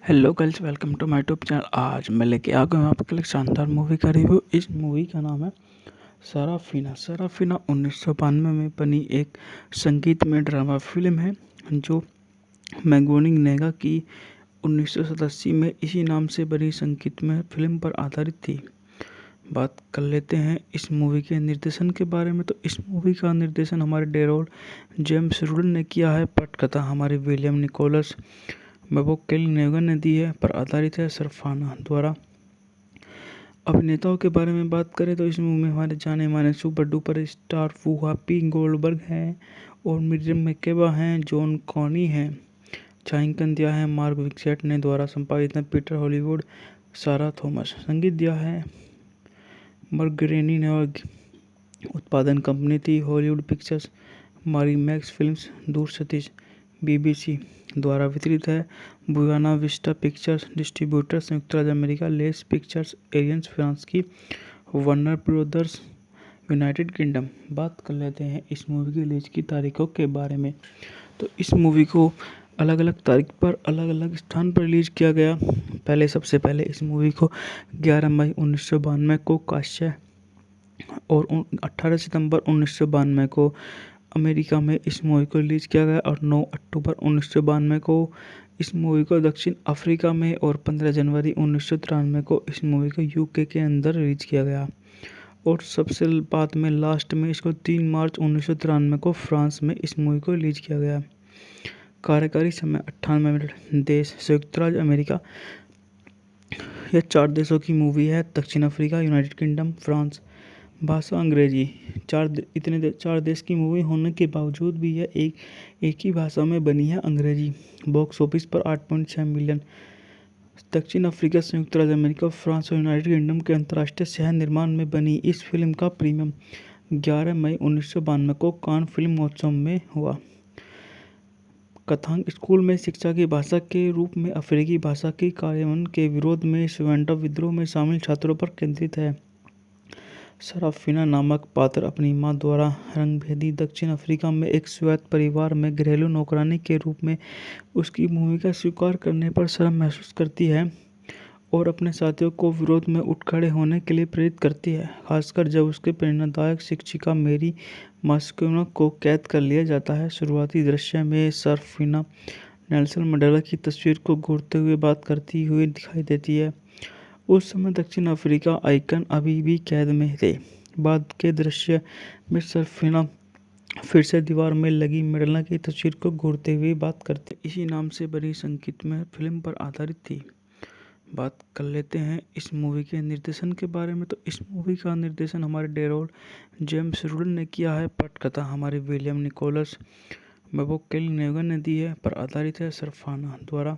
Hello girls, welcome to my YouTube channel. आज मैं लेके आ गया हूँ आपके लिए शानदार मूवी का रिव्यू। इस मूवी का नाम है सराफिना। सराफिना 1992 में बनी एक संगीतमय ड्रामा फिल्म है जो मैगोनिग नेगा की 1987 में इसी नाम से बनी संगीतमय फिल्म पर आधारित थी। बात कर लेते हैं इस मूवी के निर्देशन के बारे में। तो इस मूवी का निर्देशन हमारे डेरोल जेम्स रूडन ने किया है। पटकथा हमारे विलियम निकोलस मैककेल-नेगन ने दी है। पर आधारित है सराफिना द्वारा। अभिनेताओं के बारे में बात करें तो इस मूवी में हमारे जाने माने सुपर डुपर स्टार वूहापी गोल्डबर्ग हैं और मिरियम मैकेबा हैं, जॉन कॉनी हैं। छायांकन दिया है मार्क विक्सेट ने। द्वारा संपादित है पीटर हॉलीवुड, सारा थॉमस। संगीत दिया है मर्गरेनी ने और उत्पादन कंपनी थी हॉलीवुड पिक्चर्स, मैक्स फिल्म्स, दूर सतीश, बीबीसी। द्वारा वितरित है बुयाना विस्टा पिक्चर्स। डिस्ट्रीब्यूटर संयुक्त राज्य America, less pictures, aliens France की, वार्नर ब्रदर्स यूनाइटेड किंगडम। बात कर लेते हैं इस मूवी की रिलीज की तारीखों के बारे में। तो इस मूवी को अलग अलग तारीख पर अलग अलग स्थान पर रिलीज किया गया। सबसे पहले इस मूवी को 11 मई 1992 को काश्य और 18 सितंबर 1992 को अमेरिका में इस मूवी को रिलीज किया गया और 9 अक्टूबर 1992 को इस मूवी को दक्षिण अफ्रीका में और 15 जनवरी 1993 को इस मूवी को यूके के अंदर रिलीज किया गया। और सबसे बाद में लास्ट में इसको 3 मार्च 1993 को फ्रांस में इस मूवी को रिलीज किया गया। कार्यकारी समय 98 मिनट। देश संयुक्त राज्य अमेरिका। यह 4 देशों की मूवी है, दक्षिण अफ्रीका, यूनाइटेड किंगडम, फ्रांस। भाषा अंग्रेजी। चार देश की मूवी होने के बावजूद भी यह एक ही भाषा में बनी है, अंग्रेजी। बॉक्स ऑफिस पर 8.6 मिलियन। दक्षिण अफ्रीका, संयुक्त राज्य अमेरिका, फ्रांस और यूनाइटेड किंगडम के अंतर्राष्ट्रीय सह निर्माण में बनी इस फिल्म का प्रीमियम 11 मई 1992 को कान फिल्म महोत्सव में हुआ। कथांक स्कूल में शिक्षा की भाषा के रूप में अफ्रीकी भाषा के कार्यान्वयन के विरोध में स्वेंटा विद्रोह में शामिल छात्रों पर केंद्रित है। सराफिना नामक पात्र अपनी मां द्वारा रंगभेदी दक्षिण अफ्रीका में एक स्वायत्त परिवार में घरेलू नौकरानी के रूप में उसकी भूमिका स्वीकार करने पर शर्म महसूस करती है और अपने साथियों को विरोध में उठ खड़े होने के लिए प्रेरित करती है, खासकर जब उसके प्रेरणादायक शिक्षिका मेरी मास्कोना को कैद कर लिया जाता है। शुरुआती दृश्य में सराफिना नेल्सन मंडेला की तस्वीर को घूरते हुए बात करती हुई दिखाई देती है। उस समय दक्षिण अफ्रीका आइकन अभी भी कैद में थे। बाद के दृश्य में सराफिना फिर से दीवार में लगी मंडेला की तस्वीर को घूरते हुए बात करते इसी नाम से बनी संगीतमय फिल्म पर आधारित थी। बात कर लेते हैं इस मूवी के निर्देशन के बारे में। तो इस मूवी का निर्देशन हमारे डेरोल जेम्स रूडन ने किया है। पटकथा हमारे विलियम निकोलस मैककेल-नेगन ने दी है। पर आधारित है सराफिना द्वारा।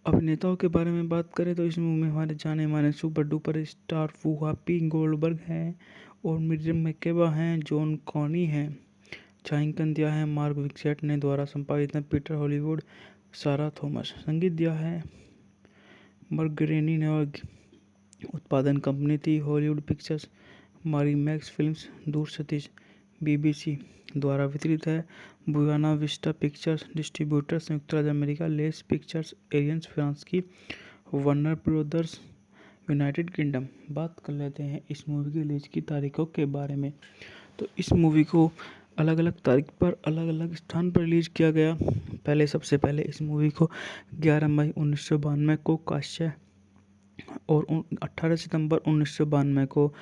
अभिनेताओं के बारे में बात करें तो इस मूवी में हमारे जाने माने सुपर डुपर स्टार वूहापी गोल्डबर्ग हैं और मिरियम मैकेबा हैं, जॉन कॉनी हैं। छायांकन दिया है मार्क विक्सेट ने। द्वारा संपादित है पीटर हॉलीवुड, सारा थॉमस। संगीत दिया है मर्गरेनी ने और उत्पादन कंपनी थी हॉलीवुड पिक्चर्स, मैक्स फिल्म्स, दूर सतीश, बीबीसी। द्वारा वितरित है बुयाना विस्टा पिक्चर्स। डिस्ट्रीब्यूटर संयुक्त राज्य America, less pictures, aliens France की, वार्नर ब्रदर्स यूनाइटेड किंगडम। बात कर लेते हैं इस मूवी की रिलीज की तारीखों के बारे में। तो इस मूवी को अलग अलग तारीख पर अलग अलग स्थान पर रिलीज किया गया। सबसे पहले इस मूवी को 11 मई 1992 को काश्य और 18 सितंबर 1992 को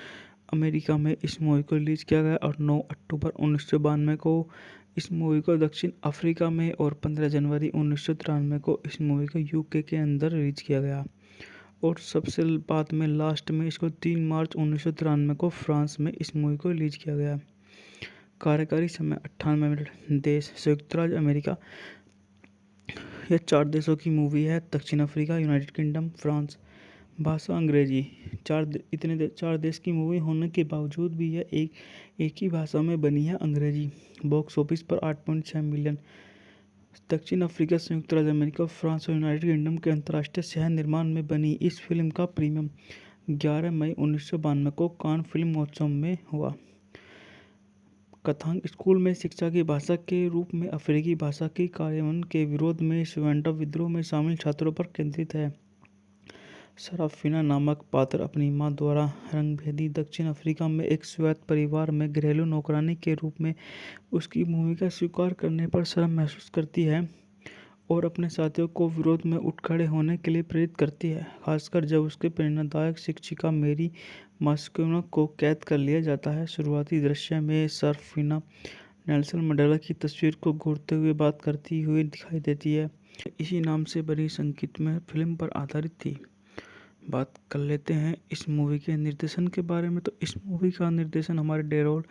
अमेरिका में इस मूवी को रिलीज किया गया और 9 अक्टूबर 1992 को इस मूवी को दक्षिण अफ्रीका में और 15 जनवरी 1993 को इस मूवी को यूके के अंदर रिलीज किया गया। और सबसे बाद में लास्ट में इसको 3 मार्च 1993 को फ्रांस में इस मूवी को रिलीज किया गया। कार्यकारी समय 98 मिनट। देश संयुक्त राज्य अमेरिका। यह 4 देशों की मूवी है, दक्षिण अफ्रीका, यूनाइटेड किंगडम, फ्रांस। भाषा अंग्रेजी। चार देश की मूवी होने के बावजूद भी यह एक ही भाषा में बनी है, अंग्रेजी। बॉक्स ऑफिस पर 8.6 मिलियन। दक्षिण अफ्रीका, संयुक्त राज्य अमेरिका, फ्रांस और यूनाइटेड किंगडम के अंतर्राष्ट्रीय सह निर्माण में बनी इस फिल्म का प्रीमियम 11 मई 1992 को कान फिल्म महोत्सव में हुआ। कथांक स्कूल में शिक्षा की भाषा के रूप में अफ्रीकी भाषा के कार्यान्वयन के विरोध में स्वेंटा विद्रोह में शामिल छात्रों पर केंद्रित है। सराफिना नामक पात्र अपनी मां द्वारा रंगभेदी दक्षिण अफ्रीका में एक स्वायत्त परिवार में घरेलू नौकरानी के रूप में उसकी भूमिका स्वीकार करने पर शर्म महसूस करती है और अपने साथियों को विरोध में उठ खड़े होने के लिए प्रेरित करती है, खासकर जब उसके प्रेरणादायक शिक्षिका मेरी मास्कोना को कैद कर लिया जाता है। शुरुआती दृश्य में सराफिना नेल्सन मंडेला की तस्वीर को घूरते हुए बात करती हुई दिखाई देती है। इसी नाम से बनी संगीतमय फिल्म पर आधारित थी। बात कर लेते हैं इस मूवी के निर्देशन के बारे में। तो इस मूवी का निर्देशन हमारे डेरोल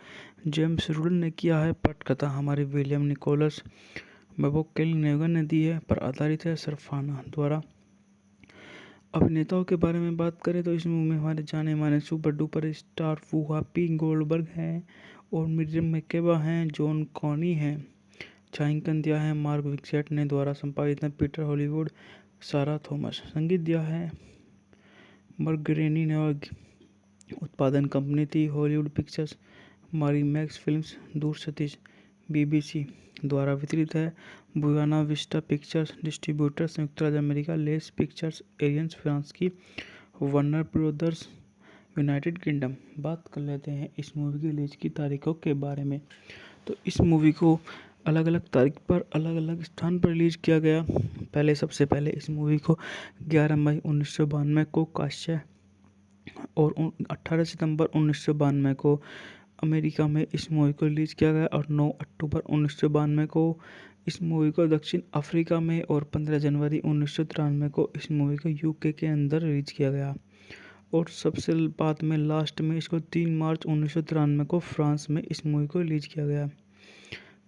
जेम्स रूडन ने किया है। पटकथा हमारे विलियम निकोलस बेबोकेल-नेगन ने दी है। पर आधारित है सराफिना द्वारा। अभिनेताओं के बारे में बात करें तो इस मूवी में हमारे जाने माने सुपर डुपर स्टार वूहापी गोल्डबर्ग हैं और मिरियम मकेबा हैं, जॉन कॉनी हैं। छायांकन दिया है मार्क विक्सेट ने द्वारा संपादित है पीटर हॉलीवुड, सारा थॉमस। संगीत दिया है मरगरेनी ने और उत्पादन कंपनी थी हॉलीवुड पिक्चर्स, मैक्स फिल्म्स, दूर सतीश, BBC द्वारा वितरित है। बुयाना विस्टा पिक्चर्स डिस्ट्रीब्यूटर संयुक्त राज्य America, less pictures aliens France की, वार्नर ब्रदर्स यूनाइटेड किंगडम। बात कर लेते हैं इस मूवी की रिलीज की तारीखों के बारे में। तो इस मूवी को अलग अलग तारीख पर अलग अलग स्थान पर रिलीज किया गया। सबसे पहले इस मूवी को 11 मई 1992 को काश्य और 18 सितंबर 1992 को अमेरिका में इस मूवी को रिलीज किया गया और 9 अक्टूबर 1992 को इस मूवी को दक्षिण अफ्रीका में और 15 जनवरी 1993 को इस मूवी को UK के अंदर रिलीज किया गया और सबसे बाद में लास्ट में इसको 3 मार्च 1993 को फ्रांस में इस मूवी को रिलीज किया गया।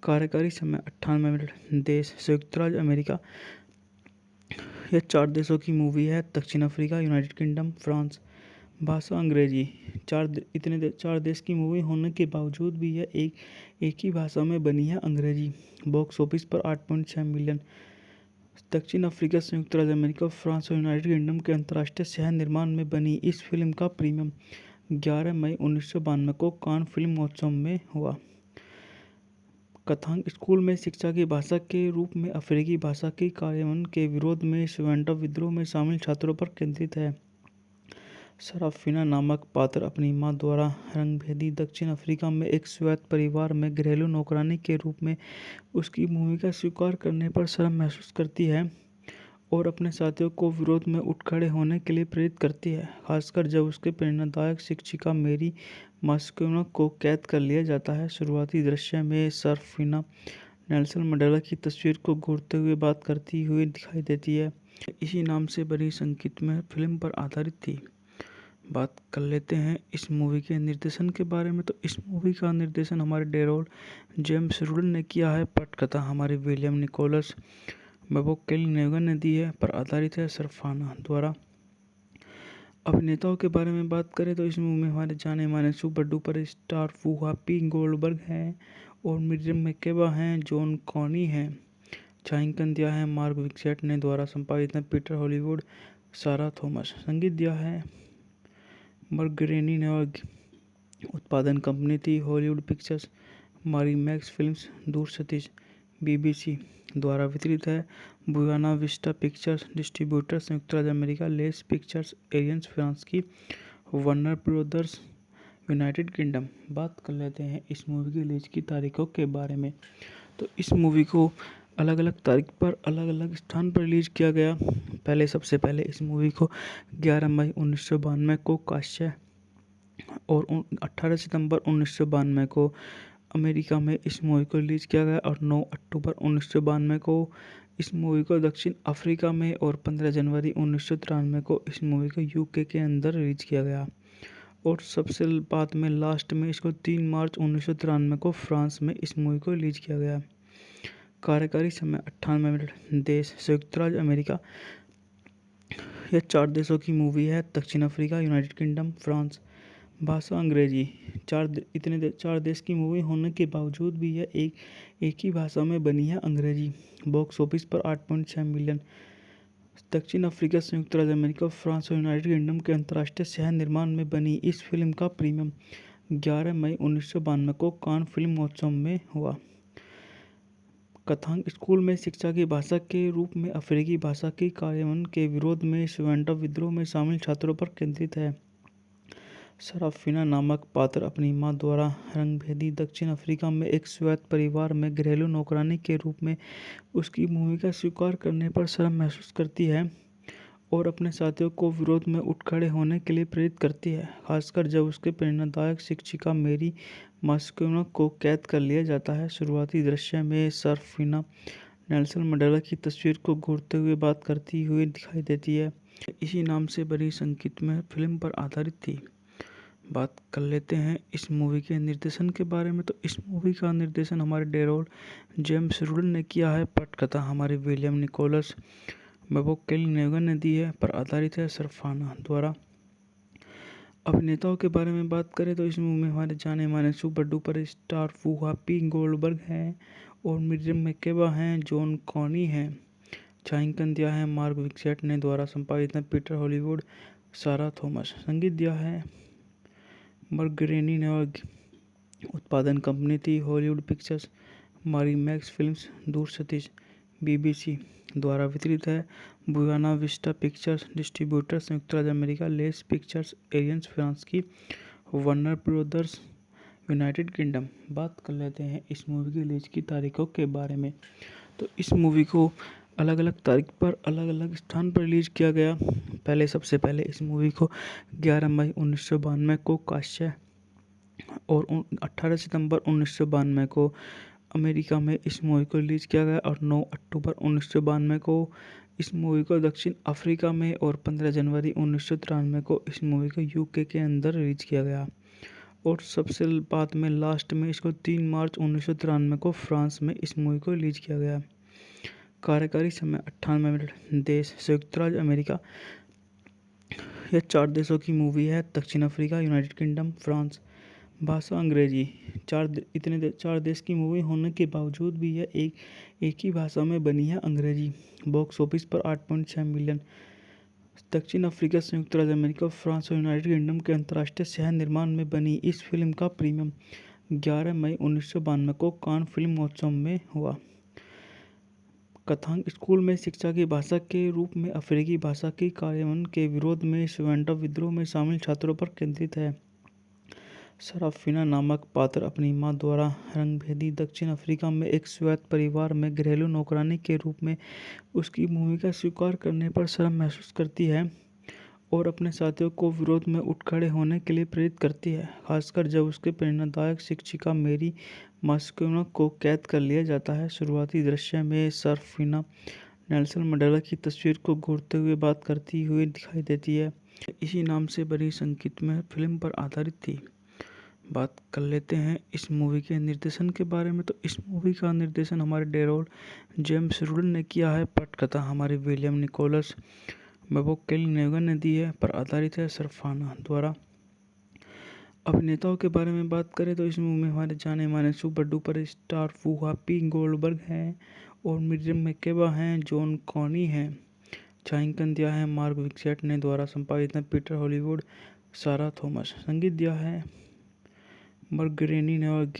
कार्यकारी समय 98 मिनट। देश संयुक्त राज्य अमेरिका। यह 4 देशों की मूवी है, दक्षिण अफ्रीका, यूनाइटेड किंगडम, फ्रांस। भाषा अंग्रेजी। 4 देश की मूवी होने के बावजूद भी यह एक ही भाषा में बनी है, अंग्रेजी। बॉक्स ऑफिस पर 8.6 मिलियन। दक्षिण अफ्रीका, संयुक्त राज्य अमेरिका, फ्रांस और यूनाइटेड किंगडम के अंतर्राष्ट्रीय सह निर्माण में बनी इस फिल्म का प्रीमियर 11 मई 1992 को कान फिल्म महोत्सव में हुआ। कथांक स्कूल में शिक्षा की भाषा के रूप में अफ्रीकी भाषा के कार्यान्वयन के विरोध में स्वेंटा विद्रोह में शामिल छात्रों पर केंद्रित है। सराफिना नामक पात्र अपनी मां द्वारा रंगभेदी दक्षिण अफ्रीका में एक स्वायत्त परिवार में घरेलू नौकरानी के रूप में उसकी भूमिका स्वीकार करने पर शर्म महसूस करती है और अपने साथियों को विरोध में उठ खड़े होने के लिए प्रेरित करती है, खासकर जब उसके प्रेरणादायक शिक्षिका मेरी मास्कोना को कैद कर लिया जाता है। शुरुआती दृश्य में सराफिना नेल्सन मंडेला की तस्वीर को घूरते हुए बात करती हुई दिखाई देती है। इसी नाम से बनी संगीतमय फिल्म पर आधारित थी। बात कर लेते हैं इस मूवी के निर्देशन के बारे में। तो इस मूवी का निर्देशन हमारे डेरोल जेम्स रूडन ने किया है। पटकथा हमारे विलियम निकोलस बेबोकेल-नेगन ने दी है। पर आधारित है सराफिना द्वारा। अभिनेताओं के बारे में बात करें तो इस मूवी में हमारे जाने माने सुपर डुपर स्टार वूहापी गोल्डबर्ग हैं और मिरियम मकेबा हैं, जॉन कॉनी हैं। छायांकन दिया है मार्क विक्सेट ने द्वारा संपादित है पीटर हॉलीवुड, सारा थॉमस। संगीत दिया है मरगरेनी ने और उत्पादन कंपनी थी हॉलीवुड पिक्चर्स, मैक्स फिल्म्स, दूर सतीश, BBC द्वारा वितरित है। बुयाना विस्टा पिक्चर्स डिस्ट्रीब्यूटर संयुक्त राज्य America, less pictures aliens France की, वार्नर ब्रदर्स यूनाइटेड किंगडम। बात कर लेते हैं इस मूवी की रिलीज की तारीखों के बारे में। तो इस मूवी को अलग अलग तारीख पर अलग अलग स्थान पर रिलीज किया गया। सबसे पहले इस मूवी को 11 मई 1992 को काश्य और 18 सितंबर 1992 को अमेरिका में इस मूवी को रिलीज किया गया और 9 अक्टूबर 1992 को इस मूवी को दक्षिण अफ्रीका में और 15 जनवरी 1993 को इस मूवी को UK के अंदर रिलीज किया गया और सबसे बाद में लास्ट में इसको 3 मार्च 1993 को फ्रांस में इस मूवी को रिलीज किया गया। कार्यकारी समय 98 मिनट। देश संयुक्त राज्य अमेरिका। यह 4 देशों की मूवी है, दक्षिण अफ्रीका, यूनाइटेड किंगडम, फ्रांस। भाषा अंग्रेजी। 4 देश की मूवी होने के बावजूद भी यह एक ही भाषा में बनी है, अंग्रेजी। बॉक्स ऑफिस पर 8.6 मिलियन। दक्षिण अफ्रीका, संयुक्त राज्य अमेरिका, फ्रांस और यूनाइटेड किंगडम के अंतर्राष्ट्रीय सह निर्माण में बनी इस फिल्म का प्रीमियर 11 मई 1992 को कान फिल्म महोत्सव में हुआ। कथांक स्कूल में शिक्षा की भाषा के रूप में अफ्रीकी भाषा के कार्यान्वयन के विरोध में स्वतंत्रता विद्रोह में शामिल छात्रों पर केंद्रित है। सराफिना नामक पात्र अपनी मां द्वारा रंगभेदी दक्षिण अफ्रीका में एक स्वायत्त परिवार में घरेलू नौकरानी के रूप में उसकी भूमिका स्वीकार करने पर शर्म महसूस करती है और अपने साथियों को विरोध में उठ खड़े होने के लिए प्रेरित करती है, खासकर जब उसके प्रेरणादायक शिक्षिका मेरी मास्कोना को कैद कर लिया जाता है। शुरुआती दृश्य में सराफिना नेल्सन मंडेला की तस्वीर को घूरते हुए बात करती हुई दिखाई देती है। इसी नाम से बनी संगीतमय फिल्म पर आधारित थी। बात कर लेते हैं इस मूवी के निर्देशन के बारे में। तो इस मूवी का निर्देशन हमारे डेरोल जेम्स रूडन ने किया है। पटकथा हमारे विलियम निकोलस मैककेल-नेगन ने दी है। पर आधारित है सराफिना द्वारा। अभिनेताओं के बारे में बात करें तो इस मूवी में हमारे जाने माने सुपर डुपर स्टार वूहापी गोल्डबर्ग हैं और मिरियम मैकेबा हैं, जॉन कॉनी हैं। छायांकन दिया है मार्क विक्सेट ने द्वारा संपादित है पीटर हॉलीवुड, सारा थॉमस। संगीत दिया है मरगरेनी ने और उत्पादन कंपनी थी हॉलीवुड पिक्चर्स, मैक्स फिल्म्स, दूर सतीश, BBC द्वारा वितरित है। बुयाना विस्टा पिक्चर्स, डिस्ट्रीब्यूटर संयुक्त राज्य America, less pictures aliens France की, वार्नर ब्रदर्स यूनाइटेड किंगडम। बात कर लेते हैं इस मूवी की रिलीज की तारीखों के बारे में। तो इस मूवी को अलग अलग तारीख पर अलग अलग स्थान पर रिलीज किया गया। सबसे पहले इस मूवी को 11 मई 1992 को काश्य और 18 सितंबर 1992 को अमेरिका में इस मूवी को रिलीज किया गया और 9 अक्टूबर 1992 को इस मूवी को दक्षिण अफ्रीका में और 15 जनवरी 1993 को इस मूवी को UK के अंदर रिलीज किया गया और सबसे बाद में लास्ट में इसको 3 मार्च 1993 को फ्रांस में इस मूवी को रिलीज किया गया। कार्यकारी समय 98 मिनट। देश संयुक्त राज्य अमेरिका। यह 4 देशों की मूवी है, दक्षिण अफ्रीका, यूनाइटेड किंगडम, फ्रांस। भाषा अंग्रेजी। 4 देश की मूवी होने के बावजूद भी यह एक ही भाषा में बनी है, अंग्रेजी। बॉक्स ऑफिस पर 8.6 मिलियन। दक्षिण अफ्रीका, संयुक्त राज्य अमेरिका, फ्रांस और यूनाइटेड किंगडम के अंतर्राष्ट्रीय सह निर्माण में बनी इस फिल्म का प्रीमियम 11 मई 1992 को कान फिल्म महोत्सव में हुआ। कथांक स्कूल में शिक्षा की भाषा के रूप में अफ्रीकी भाषा के कार्यान्वयन के विरोध में स्वतंत्रता विद्रोह में शामिल छात्रों पर केंद्रित है। सराफिना नामक पात्र अपनी मां द्वारा रंगभेदी दक्षिण अफ्रीका में एक स्वायत्त परिवार में घरेलू नौकरानी के रूप में उसकी भूमिका स्वीकार करने पर शर्म महसूस करती है और अपने साथियों को विरोध में उठ खड़े होने के लिए प्रेरित करती है, खासकर जब उसके प्रेरणादायक शिक्षिका मेरी मास्कोना को कैद कर लिया जाता है। शुरुआती दृश्य में सराफिना नेल्सन मंडेला की तस्वीर को घूरते हुए बात करती हुई दिखाई देती है। इसी नाम से बनी संगीतमय फिल्म पर आधारित थी। बात कर लेते हैं इस मूवी के निर्देशन के बारे में। तो इस मूवी का निर्देशन हमारे डेरोल जेम्स रूडन ने किया है। पटकथा हमारे विलियम निकोलस मैककेल-नेगन ने दी है। पर आधारित है सराफिना द्वारा। अभिनेताओं के बारे में बात करें तो इस मूवी में हमारे जाने माने सुपर डुपर स्टार वूहापी गोल्डबर्ग हैं और मिरियम मैकेबा हैं, जॉन कॉनी हैं। छायांकन दिया है मार्क विक्सेट ने द्वारा संपादित है पीटर हॉलीवुड, सारा थॉमस। संगीत दिया है मरगरेनी ने और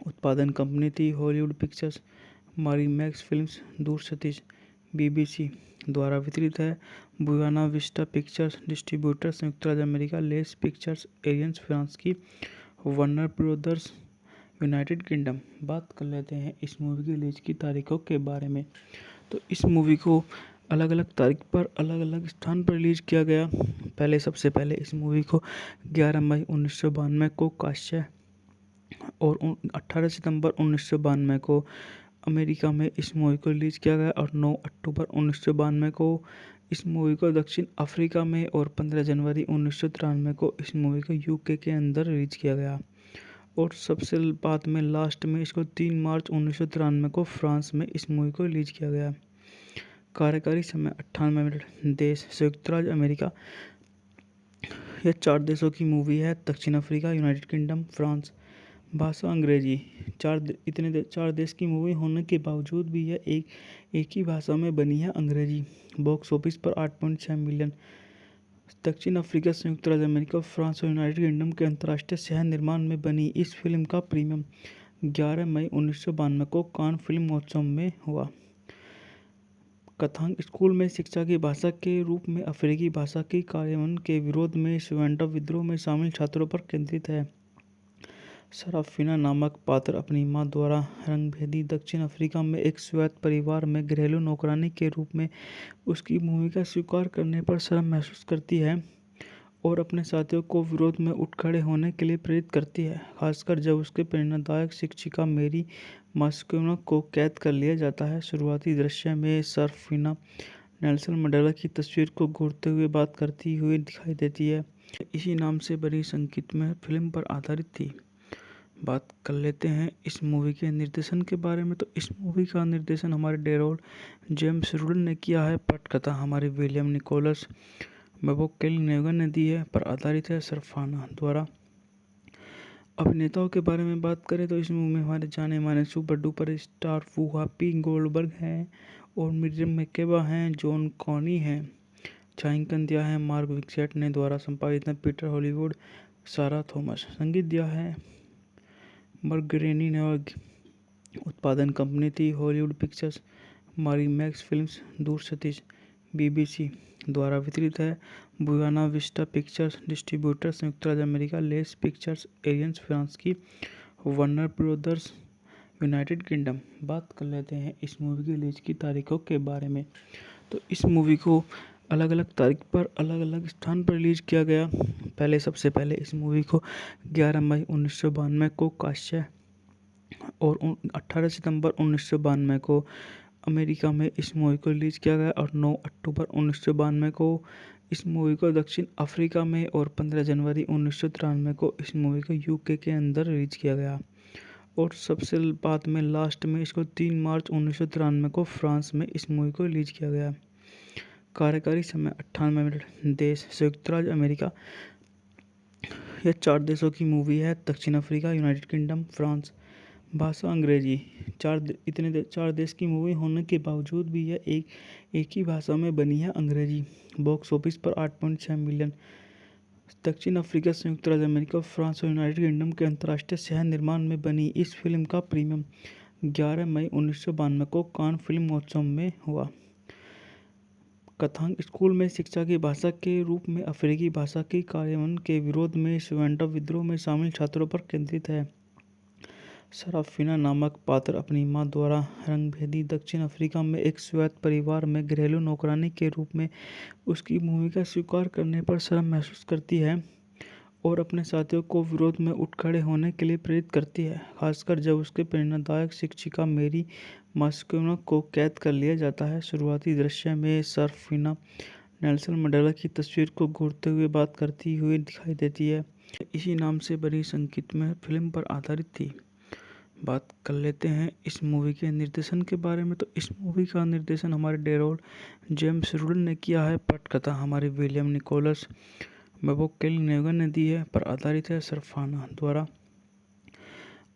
उत्पादन कंपनी थी हॉलीवुड पिक्चर्स, मैक्स फिल्म्स, दूर सतीश, BBC द्वारा वितरित है। बुयाना विस्टा पिक्चर्स, डिस्ट्रीब्यूटर संयुक्त राज्य America, less pictures aliens France की, वार्नर ब्रदर्स यूनाइटेड किंगडम। बात कर लेते हैं इस मूवी की रिलीज की तारीखों के बारे में। तो इस मूवी को अलग अलग तारीख पर अलग अलग स्थान पर रिलीज किया गया। सबसे पहले इस मूवी को 11 मई 1992 को काश्य और 18 सितंबर 1992 को अमेरिका में इस मूवी को रिलीज किया गया और 9 अक्टूबर 1992 को इस मूवी को दक्षिण अफ्रीका में और 15 जनवरी 1993 को इस मूवी को UK के अंदर रिलीज किया गया और सबसे बाद में लास्ट में इसको 3 मार्च 1993 को फ्रांस में इस मूवी को रिलीज किया गया। कार्यकारी समय 98 मिनट। देश संयुक्त राज्य अमेरिका। यह 4 देशों की मूवी है, दक्षिण अफ्रीका, यूनाइटेड किंगडम, फ्रांस। भाषा अंग्रेजी। 4 देश की मूवी होने के बावजूद भी यह एक ही भाषा में बनी है, अंग्रेजी। बॉक्स ऑफिस पर 8.6 मिलियन। दक्षिण अफ्रीका, संयुक्त राज्य अमेरिका, फ्रांस और यूनाइटेड किंगडम के अंतर्राष्ट्रीय सह निर्माण में बनी इस फिल्म का प्रीमियम 11 मई 1992 को कान फिल्म महोत्सव में हुआ। कथांक स्कूल में शिक्षा की भाषा के रूप में अफ्रीकी भाषा के कार्यान्वयन के विरोध में स्वेंटा विद्रोह में शामिल छात्रों पर केंद्रित है। सराफिना नामक पात्र अपनी मां द्वारा रंगभेदी दक्षिण अफ्रीका में एक स्वायत्त परिवार में घरेलू नौकरानी के रूप में उसकी भूमिका स्वीकार करने पर शर्म महसूस करती है और अपने साथियों को विरोध में उठ खड़े होने के लिए प्रेरित करती है, खासकर जब उसके प्रेरणादायक शिक्षिका मेरी मास्कोना को कैद कर लिया जाता है। शुरुआती दृश्य में सराफिना नेल्सन मंडेला की तस्वीर को घूरते हुए बात करती हुई दिखाई देती है। इसी नाम से बनी संगीतमय फिल्म पर आधारित थी। बात कर लेते हैं इस मूवी के निर्देशन के बारे में। तो इस मूवी का निर्देशन हमारे डेरोल जेम्स रूडन ने किया है। पटकथा हमारे विलियम निकोलस मैककेल-नेगन ने दी है। पर आधारित है सराफिना द्वारा। अभिनेताओं के बारे में बात करें तो इस मूवी में हमारे जाने माने सुपर डुपर स्टार वूहापी गोल्डबर्ग हैं और मिरियम मैकेबा हैं, जॉन कॉनी हैं। छायांकन दिया है मार्क विक्सेट ने। द्वारा संपादित है पीटर हॉलीवुड, सारा थॉमस। संगीत दिया है बर्गरेनी ने और उत्पादन कंपनी थी हॉलीवुड पिक्चर्स, मैक्स फिल्म्स, दूर सतीश, BBC द्वारा वितरित है। बुयाना विस्टा पिक्चर्स, डिस्ट्रीब्यूटर संयुक्त राज्य America, less pictures aliens France की, वार्नर ब्रदर्स यूनाइटेड किंगडम। बात कर लेते हैं इस मूवी की रिलीज की तारीखों के बारे में। तो इस मूवी को अलग अलग तारीख पर अलग अलग स्थान पर रिलीज किया गया। सबसे पहले इस मूवी को 11 मई 1992 को काश्य और 18 सितंबर 1992 को अमेरिका में इस मूवी को रिलीज किया गया और 9 अक्टूबर 1992 को इस मूवी को दक्षिण अफ्रीका में और 15 जनवरी 1993 को इस मूवी को UK के अंदर रिलीज किया गया और सबसे बाद में लास्ट में इसको 3 मार्च 1993 को फ्रांस में इस मूवी को रिलीज किया गया। कार्यकारी समय 98 मिनट। देश संयुक्त राज्य अमेरिका। यह 4 देशों की मूवी है, दक्षिण अफ्रीका, यूनाइटेड किंगडम, फ्रांस। भाषा अंग्रेजी। 4 देश की मूवी होने के बावजूद भी यह एक ही भाषा में बनी है, अंग्रेजी। बॉक्स ऑफिस पर 8.6 मिलियन। दक्षिण अफ्रीका, संयुक्त राज्य अमेरिका, फ्रांस और यूनाइटेड किंगडम के अंतर्राष्ट्रीय सह निर्माण में बनी इस फिल्म का प्रीमियम 11 मई 1992 को कान फिल्म महोत्सव में हुआ। कथांक स्कूल में शिक्षा की भाषा के रूप में अफ्रीकी भाषा के कार्यान्वयन के विरोध में स्वेंटा विद्रोह में शामिल छात्रों पर केंद्रित है। सराफिना नामक पात्र अपनी मां द्वारा रंगभेदी दक्षिण अफ्रीका में एक स्वायत्त परिवार में घरेलू नौकरानी के रूप में उसकी भूमिका स्वीकार करने पर शर्म महसूस करती है और अपने साथियों को विरोध में उठ खड़े होने के लिए प्रेरित करती है, खासकर जब उसके प्रेरणादायक शिक्षिका मेरी मास्कोना को कैद कर लिया जाता है। शुरुआती दृश्य में सराफिना नेल्सन मंडेला की तस्वीर को घूरते हुए बात करती हुई दिखाई देती है। इसी नाम से बनी संगीतमय फिल्म पर आधारित थी। बात कर लेते हैं इस मूवी के निर्देशन के बारे में। तो इस मूवी का निर्देशन हमारे डेरोल जेम्स रूडन ने किया है। पटकथा हमारे विलियम निकोलस मैककेल-नेगन ने दी है। पर आधारित है सराफिना द्वारा।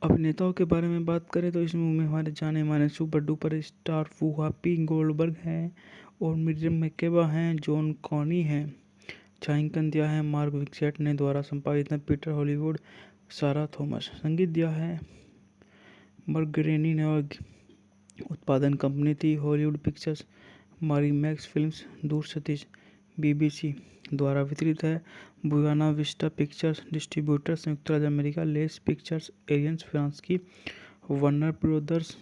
अभिनेताओं के बारे में बात करें तो इस मूवी में हमारे जाने माने सुपर डुपर स्टार वूहापी गोल्डबर्ग हैं और मिरियम मैकेबा हैं, जॉन कॉनी हैं। छायांकन दिया है मार्क विक्सेट ने। द्वारा संपादित है पीटर हॉलीवुड, सारा थॉमस। संगीत दिया है बर्गरेनी ने और उत्पादन कंपनी थी हॉलीवुड पिक्चर्स, मैक्स फिल्म्स, दूर सतीश, BBC द्वारा वितरित है। बुयाना विस्टा पिक्चर्स, डिस्ट्रीब्यूटर संयुक्त राज्य America, less pictures aliens France की, वार्नर ब्रदर्स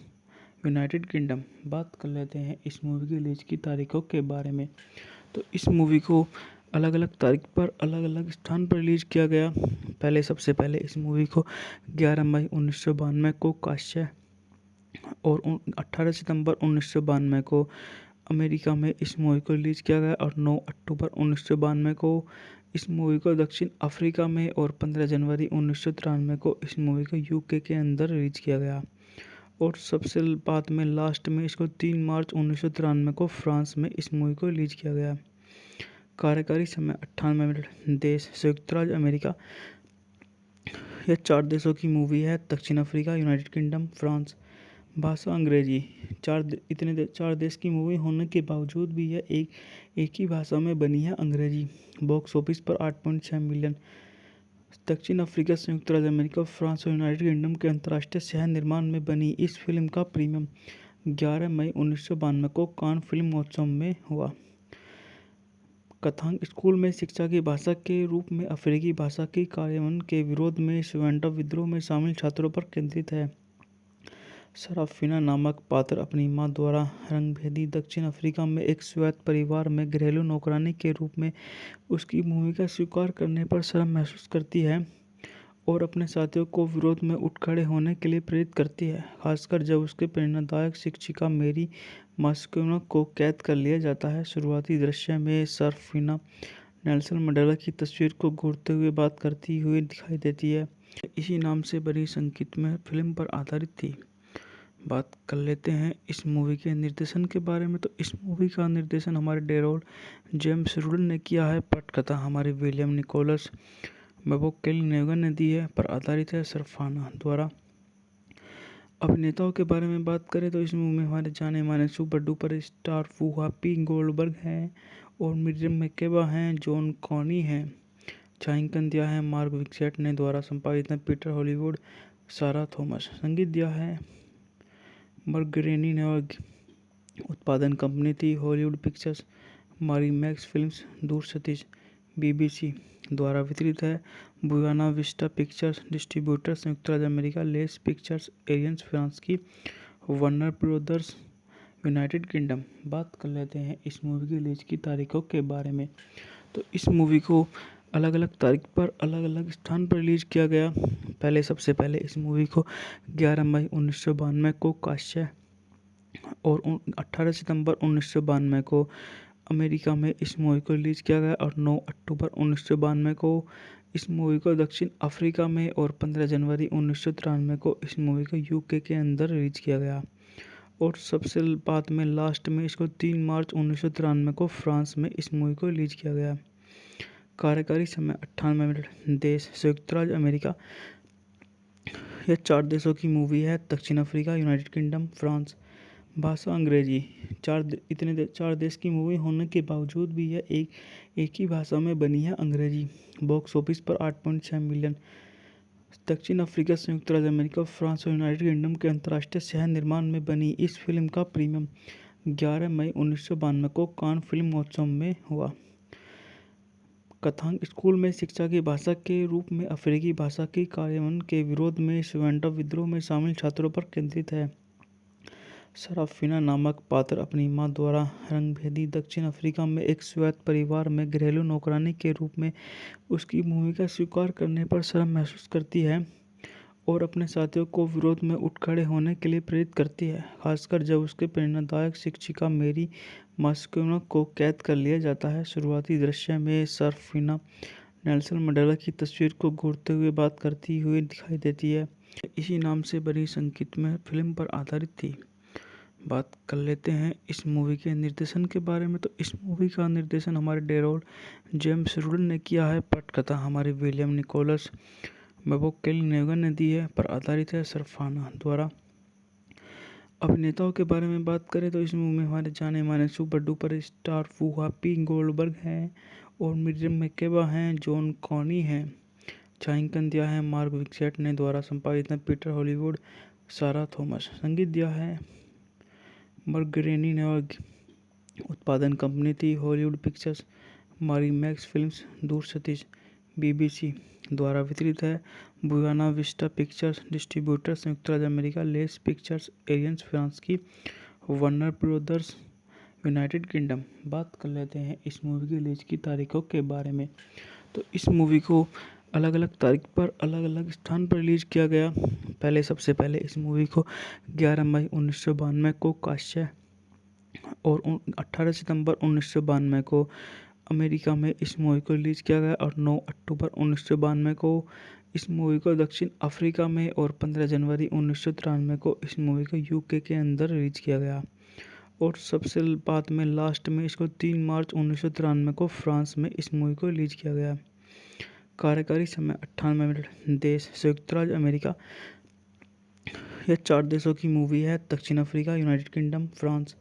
यूनाइटेड किंगडम। बात कर लेते हैं इस मूवी की रिलीज की तारीखों के बारे में। तो इस मूवी को अलग अलग तारीख पर अलग अलग स्थान पर रिलीज किया गया। सबसे पहले इस मूवी को 11 मई 1992 को काश्य और 18 सितंबर 1992 को अमेरिका में इस मूवी को रिलीज किया गया और 9 अक्टूबर 1992 को इस मूवी को दक्षिण अफ्रीका में और 15 जनवरी 1993 को इस मूवी को UK के अंदर रिलीज किया गया और सबसे बाद में लास्ट में इसको 3 मार्च 1993 को फ्रांस में इस मूवी को रिलीज किया गया। कार्यकारी समय 98 मिनट। देश संयुक्त राज्य अमेरिका। यह 4 देशों की मूवी है, दक्षिण अफ्रीका, यूनाइटेड किंगडम, फ्रांस। भाषा अंग्रेजी। चार देश की मूवी होने के बावजूद भी यह एक ही भाषा में बनी है, अंग्रेजी। बॉक्स ऑफिस पर 8.6 मिलियन। दक्षिण अफ्रीका, संयुक्त राज्य अमेरिका, फ्रांस और यूनाइटेड किंगडम के अंतर्राष्ट्रीय सह निर्माण में बनी इस फिल्म का प्रीमियर 11 मई 1992 को कान फिल्म महोत्सव में हुआ। कथांक स्कूल में शिक्षा की भाषा के रूप में अफ्रीकी भाषा के कार्यान्वयन के विरोध में स्वेंटा विद्रोह में शामिल छात्रों पर केंद्रित है। सराफिना नामक पात्र अपनी मां द्वारा रंगभेदी दक्षिण अफ्रीका में एक स्वायत्त परिवार में घरेलू नौकरानी के रूप में उसकी भूमिका स्वीकार करने पर शर्म महसूस करती है और अपने साथियों को विरोध में उठ खड़े होने के लिए प्रेरित करती है, खासकर जब उसके प्रेरणादायक शिक्षिका मेरी मास्कोना को कैद कर लिया जाता है। शुरुआती दृश्य में सराफिना नेल्सन मंडेला की तस्वीर को घूरते हुए बात करती हुई दिखाई देती है। इसी नाम से बनी संगीतमय फिल्म पर आधारित थी। बात कर लेते हैं इस मूवी के निर्देशन के बारे में। तो इस मूवी का निर्देशन हमारे डेरोल जेम्स रूडन ने किया है। पटकथा हमारे विलियम निकोलस मैककेल-नेगन ने दी है। पर आधारित है सराफिना द्वारा। अभिनेताओं के बारे में बात करें तो इस मूवी में हमारे जाने माने सुपर डुपर स्टार वूहापी गोल्डबर्ग हैं और मिरियम मकेबा हैं, जॉन कॉनी हैं। छायांकन दिया है मार्क विक्सेट ने। द्वारा संपादित है पीटर हॉलीवुड, सारा थॉमस। संगीत दिया है बर्गरेनी ने और उत्पादन कंपनी थी हॉलीवुड पिक्चर्स, मैक्स फिल्म्स, दूर सतीश, BBC। द्वारा वितरित है बुयाना विस्टा पिक्चर्स। डिस्ट्रीब्यूटर संयुक्त राज्य America, less pictures aliens France की, वार्नर ब्रदर्स यूनाइटेड किंगडम। बात कर लेते हैं इस मूवी की रिलीज की तारीखों के बारे में। तो इस मूवी को अलग अलग तारीख पर अलग अलग स्थान पर रिलीज किया गया। सबसे पहले इस मूवी को 11 मई 1992 को काश्य और 18 सितंबर 1992 को अमेरिका में इस मूवी को रिलीज किया गया और 9 अक्टूबर 1992 को इस मूवी को दक्षिण अफ्रीका में और 15 जनवरी 1993 को इस मूवी को UK के अंदर रिलीज किया गया और सबसे बाद में लास्ट में इसको 3 मार्च 1993 को फ्रांस में इस मूवी को रिलीज किया गया। कार्यकारी समय 98 मिनट। देश संयुक्त राज्य अमेरिका। यह 4 देशों की मूवी है, दक्षिण अफ्रीका, यूनाइटेड किंगडम, फ्रांस। भाषा अंग्रेजी। चार देश की मूवी होने के बावजूद भी यह एक ही भाषा में बनी है, अंग्रेजी। बॉक्स ऑफिस पर 8.6 मिलियन। दक्षिण अफ्रीका, संयुक्त राज्य अमेरिका, फ्रांस और यूनाइटेड किंगडम के अंतर्राष्ट्रीय सह निर्माण में बनी इस फिल्म का प्रीमियर 11 मई 1992 को कान फिल्म महोत्सव में हुआ। कथांक स्कूल में शिक्षा की भाषा के रूप में अफ्रीकी भाषा के कार्यान्वयन के विरोध में स्वेंटा विद्रोह में शामिल छात्रों पर केंद्रित है। सराफिना नामक पात्र अपनी मां द्वारा रंगभेदी दक्षिण अफ्रीका में एक स्वायत्त परिवार में घरेलू नौकरानी के रूप में उसकी भूमिका स्वीकार करने पर शर्म महसूस करती है और अपने साथियों को विरोध में उठ खड़े होने के लिए प्रेरित करती है, खासकर जब उसके प्रेरणादायक शिक्षिका मेरी मास्कोना को कैद कर लिया जाता है। शुरुआती दृश्य में सराफिना नेल्सन मंडेला की तस्वीर को घूरते हुए बात करती हुई दिखाई देती है। इसी नाम से बनी संगीतमय फिल्म पर आधारित थी। बात कर लेते हैं इस मूवी के निर्देशन के बारे में। तो इस मूवी का निर्देशन हमारे डेरोल जेम्स रूडन ने किया है। पटकथा हमारे विलियम निकोलस मैककेल-नेगन ने दी है। पर आधारित है सराफिना द्वारा। अभिनेताओं के बारे में बात करें तो इस मूवी में हमारे जाने माने सुपर डुपर स्टार वूहापी गोल्डबर्ग हैं और मिरियम मकेबा हैं, जॉन कॉनी हैं। छायांकन दिया है मार्क विक्सेट ने। द्वारा संपादित है पीटर हॉलीवुड, सारा थॉमस। संगीत दिया है बर्गरेनी ने और उत्पादन कंपनी थी हॉलीवुड पिक्चर्स, मैक्स फिल्म्स, दूर सतीश, BBC। द्वारा वितरित है बुयाना विस्टा पिक्चर्स। डिस्ट्रीब्यूटर संयुक्त राज्य America, less pictures aliens France की, वार्नर ब्रदर्स यूनाइटेड किंगडम। बात कर लेते हैं इस मूवी की रिलीज की तारीखों के बारे में। तो इस मूवी को अलग अलग तारीख पर अलग अलग स्थान पर रिलीज किया गया। सबसे पहले इस मूवी को 11 मई 1992 को काश्य और 18 सितंबर 1992 को अमेरिका में इस मूवी को रिलीज किया गया और 9 अक्टूबर 1992 को इस मूवी को दक्षिण अफ्रीका में और 15 जनवरी 1993 को इस मूवी को UK के अंदर रिलीज किया गया और सबसे बाद में लास्ट में इसको 3 मार्च 1993 को फ्रांस में इस मूवी को रिलीज किया गया। कार्यकारी समय 98 मिनट। देश संयुक्त राज्य अमेरिका। यह 4 देशों की मूवी है। दक्षिण अफ्रीका, यूनाइटेड किंगडम, फ्रांस।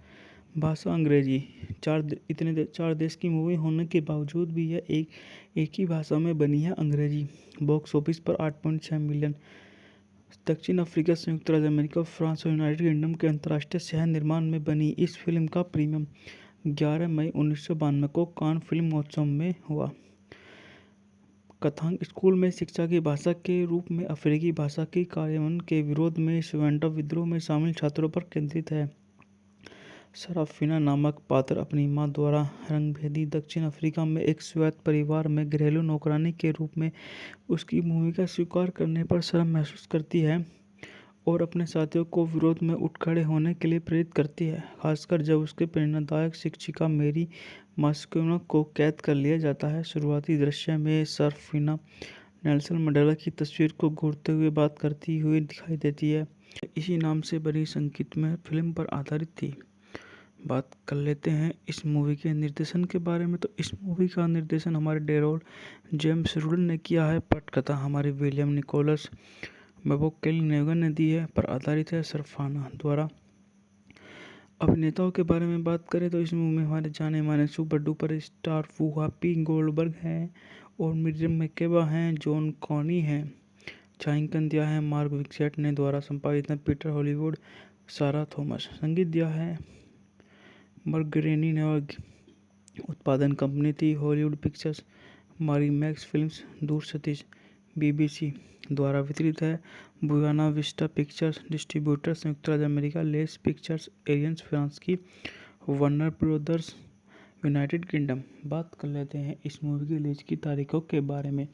भाषा अंग्रेजी। 4 देश की मूवी होने के बावजूद भी यह एक ही भाषा में बनी है, अंग्रेजी। बॉक्स ऑफिस पर 8.6 मिलियन। दक्षिण अफ्रीका, संयुक्त राज्य अमेरिका, फ्रांस और यूनाइटेड किंगडम के अंतर्राष्ट्रीय सह निर्माण में बनी इस फिल्म का प्रीमियम 11 मई 1992 को कान फिल्म महोत्सव में हुआ। कथांक स्कूल में शिक्षा की भाषा के रूप में अफ्रीकी भाषा के कार्यान्वयन के विरोध में स्वेंटो विद्रोह में शामिल छात्रों पर केंद्रित है। सराफिना नामक पात्र अपनी मां द्वारा रंगभेदी दक्षिण अफ्रीका में एक स्वायत्त परिवार में घरेलू नौकरानी के रूप में उसकी भूमिका स्वीकार करने पर शर्म महसूस करती है और अपने साथियों को विरोध में उठ खड़े होने के लिए प्रेरित करती है, खासकर जब उसके प्रेरणादायक शिक्षिका मेरी मास्कोना को कैद कर लिया जाता है। शुरुआती दृश्य में सराफिना नेल्सन मंडेला की तस्वीर को घूरते हुए बात करती हुई दिखाई देती है। इसी नाम से बनी संगीतमय फिल्म पर आधारित थी। बात कर लेते हैं इस मूवी के निर्देशन के बारे में। तो इस मूवी का निर्देशन हमारे डेरोल जेम्स रूडन ने किया है। पटकथा हमारे विलियम निकोलस मैबोकेल-नेगन ने दी है। पर आधारित है सराफिना द्वारा। अभिनेताओं के बारे में बात करें तो इस मूवी में हमारे जाने माने सुपर डुपर स्टार वूहापी गोल्डबर्ग हैं और मिरियम मकेबा हैं, जॉन कॉनी हैं। छायांकन दिया है मार्क विक्सेट ने। द्वारा संपादित है पीटर हॉलीवुड, सारा थॉमस। संगीत दिया है मर्गरेनी ने। उत्पादन कंपनी थी हॉलीवुड पिक्चर्स, मारी मैक्स फिल्म्स, दूर सतीश। बीबीसी द्वारा वितरित है बुयाना विस्टा पिक्चर्स। डिस्ट्रीब्यूटर संयुक्त राज्य America, less pictures aliens France की, वार्नर ब्रदर्स यूनाइटेड किंगडम। बात कर लेते हैं इस मूवी की रिलीज की तारीखों के बारे में।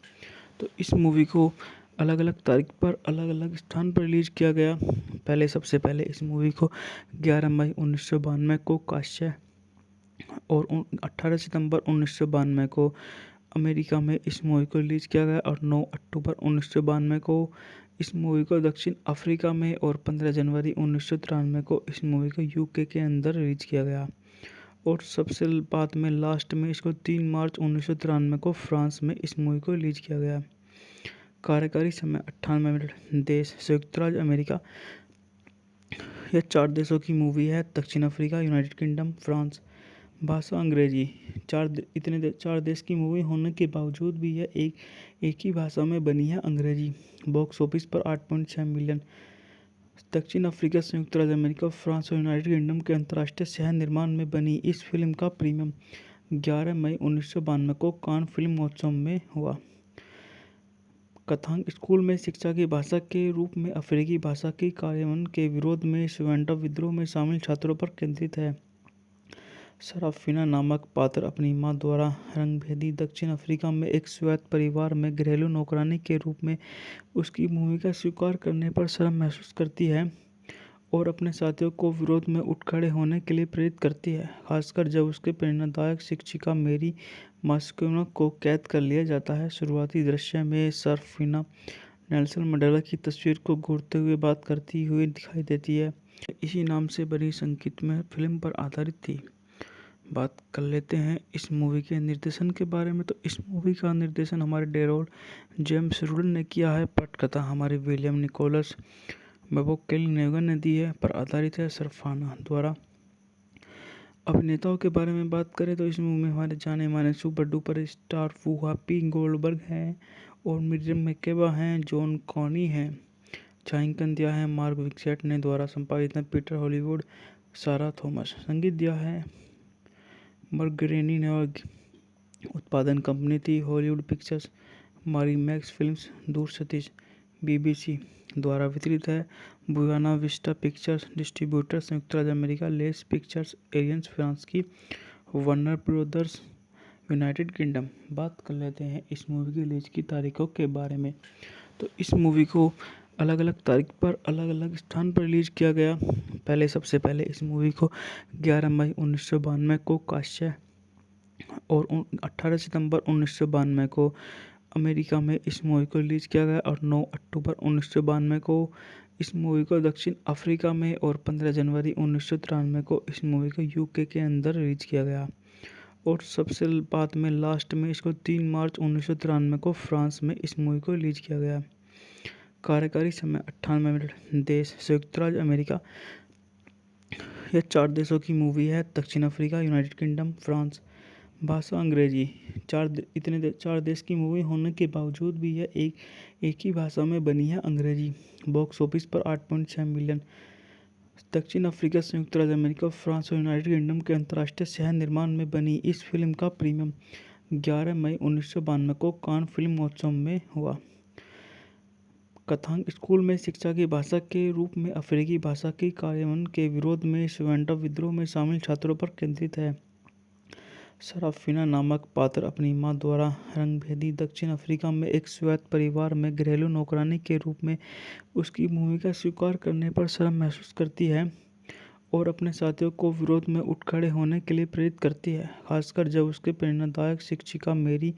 तो इस मूवी को अलग अलग तारीख पर अलग अलग स्थान पर रिलीज किया गया। सबसे पहले इस मूवी को 11 मई 1992 को काश्य और 18 सितंबर 1992 को अमेरिका में इस मूवी को रिलीज किया गया और 9 अक्टूबर 1992 को इस मूवी को दक्षिण अफ्रीका में और 15 जनवरी 1993 को इस मूवी को यूके के अंदर रिलीज किया गया और सबसे बाद में लास्ट में इसको 3 मार्च 1993 को फ्रांस में इस मूवी को रिलीज किया गया। कार्यकारी समय 98 मिनट। देश संयुक्त राज्य अमेरिका। यह 4 देशों की मूवी है। दक्षिण अफ्रीका, यूनाइटेड किंगडम, फ्रांस। भाषा अंग्रेजी। 4 देश की मूवी होने के बावजूद भी यह एक ही भाषा में बनी है, अंग्रेजी। बॉक्स ऑफिस पर 8.6 मिलियन। दक्षिण अफ्रीका, संयुक्त राज्य अमेरिका, फ्रांस और यूनाइटेड किंगडम के अंतर्राष्ट्रीय सह निर्माण में बनी इस फिल्म का प्रीमियम 11 मई 1992 को कान फिल्म महोत्सव में हुआ। कथांक स्कूल में शिक्षा की भाषा के रूप में अफ्रीकी भाषा के कार्यान्वयन के विरोध में स्वेंटो विद्रोह में शामिल छात्रों पर केंद्रित है। सराफिना नामक पात्र अपनी मां द्वारा रंगभेदी दक्षिण अफ्रीका में एक स्वायत्त परिवार में घरेलू नौकरानी के रूप में उसकी भूमिका स्वीकार करने पर शर्म महसूस करती है और अपने साथियों को विरोध में उठ खड़े होने के लिए प्रेरित करती है, खासकर जब उसके प्रेरणादायक शिक्षिका मेरी मास्कोना को कैद कर लिया जाता है। शुरुआती दृश्य में सराफिना नेल्सन मंडेला की तस्वीर को घूरते हुए बात करती हुई दिखाई देती है। इसी नाम से बनी संगीतमय फिल्म पर आधारित थी। बात कर लेते हैं इस मूवी के निर्देशन के बारे में। तो इस मूवी का निर्देशन हमारे डेरोल जेम्स रूडन ने किया है। पटकथा हमारे विलियम निकोलस मैबोकेल-नेगन ने दी है। पर आधारित है सराफिना द्वारा। अभिनेताओं के बारे में बात करें तो इस मूवी में हमारे जाने माने सुपर डुपर स्टार वूहापी गोल्डबर्ग हैं और मिरियम मकेबा हैं, जॉन कॉनी हैं। छायांकन दिया है मार्क विक्सेट ने। द्वारा संपादित है पीटर हॉलीवुड, सारा थॉमस। संगीत दिया है मर्गरेनी ने। उत्पादन कंपनी थी हॉलीवुड पिक्चर्स, मारी मैक्स फिल्म्स, दूर सतीश। बीबीसी द्वारा वितरित है बुयाना विस्टा पिक्चर्स। डिस्ट्रीब्यूटर संयुक्त राज्य America, less pictures aliens France की, वार्नर ब्रदर्स यूनाइटेड किंगडम। बात कर लेते हैं इस मूवी की रिलीज की तारीखों के बारे में। तो इस मूवी को अलग अलग तारीख पर अलग अलग स्थान पर रिलीज किया गया। सबसे पहले इस मूवी को 11 मई 1992 को काश्य और 18 सितंबर 1992 को अमेरिका में इस मूवी को रिलीज किया गया और 9 अक्टूबर 1992 को इस मूवी को दक्षिण अफ्रीका में और 15 जनवरी 1993 को इस मूवी को यूके के अंदर रिलीज किया गया और सबसे बाद में लास्ट में इसको 3 मार्च 1993 को फ्रांस में इस मूवी को रिलीज किया गया। कार्यकारी समय 98 मिनट। देश संयुक्त राज्य अमेरिका। यह 4 देशों की मूवी है। दक्षिण अफ्रीका, यूनाइटेड किंगडम, फ्रांस। भाषा अंग्रेजी। 4 देश की मूवी होने के बावजूद भी यह एक ही भाषा में बनी है, अंग्रेजी। बॉक्स ऑफिस पर 8.6 मिलियन। दक्षिण अफ्रीका, संयुक्त राज्य अमेरिका, फ्रांस और यूनाइटेड किंगडम के अंतर्राष्ट्रीय सह निर्माण में बनी इस फिल्म का प्रीमियर 11 मई 1992 को कान फिल्म महोत्सव में हुआ। कथांक स्कूल में शिक्षा की भाषा के रूप में अफ्रीकी भाषा के कार्यान्वयन के विरोध में स्वेंटा विद्रोह में शामिल छात्रों पर केंद्रित है। सराफिना नामक पात्र अपनी मां द्वारा रंगभेदी दक्षिण अफ्रीका में एक स्वायत्त परिवार में घरेलू नौकरानी के रूप में उसकी भूमिका स्वीकार करने पर शर्म महसूस करती है और अपने साथियों को विरोध में उठ खड़े होने के लिए प्रेरित करती है, खासकर जब उसके प्रेरणादायक शिक्षिका मेरी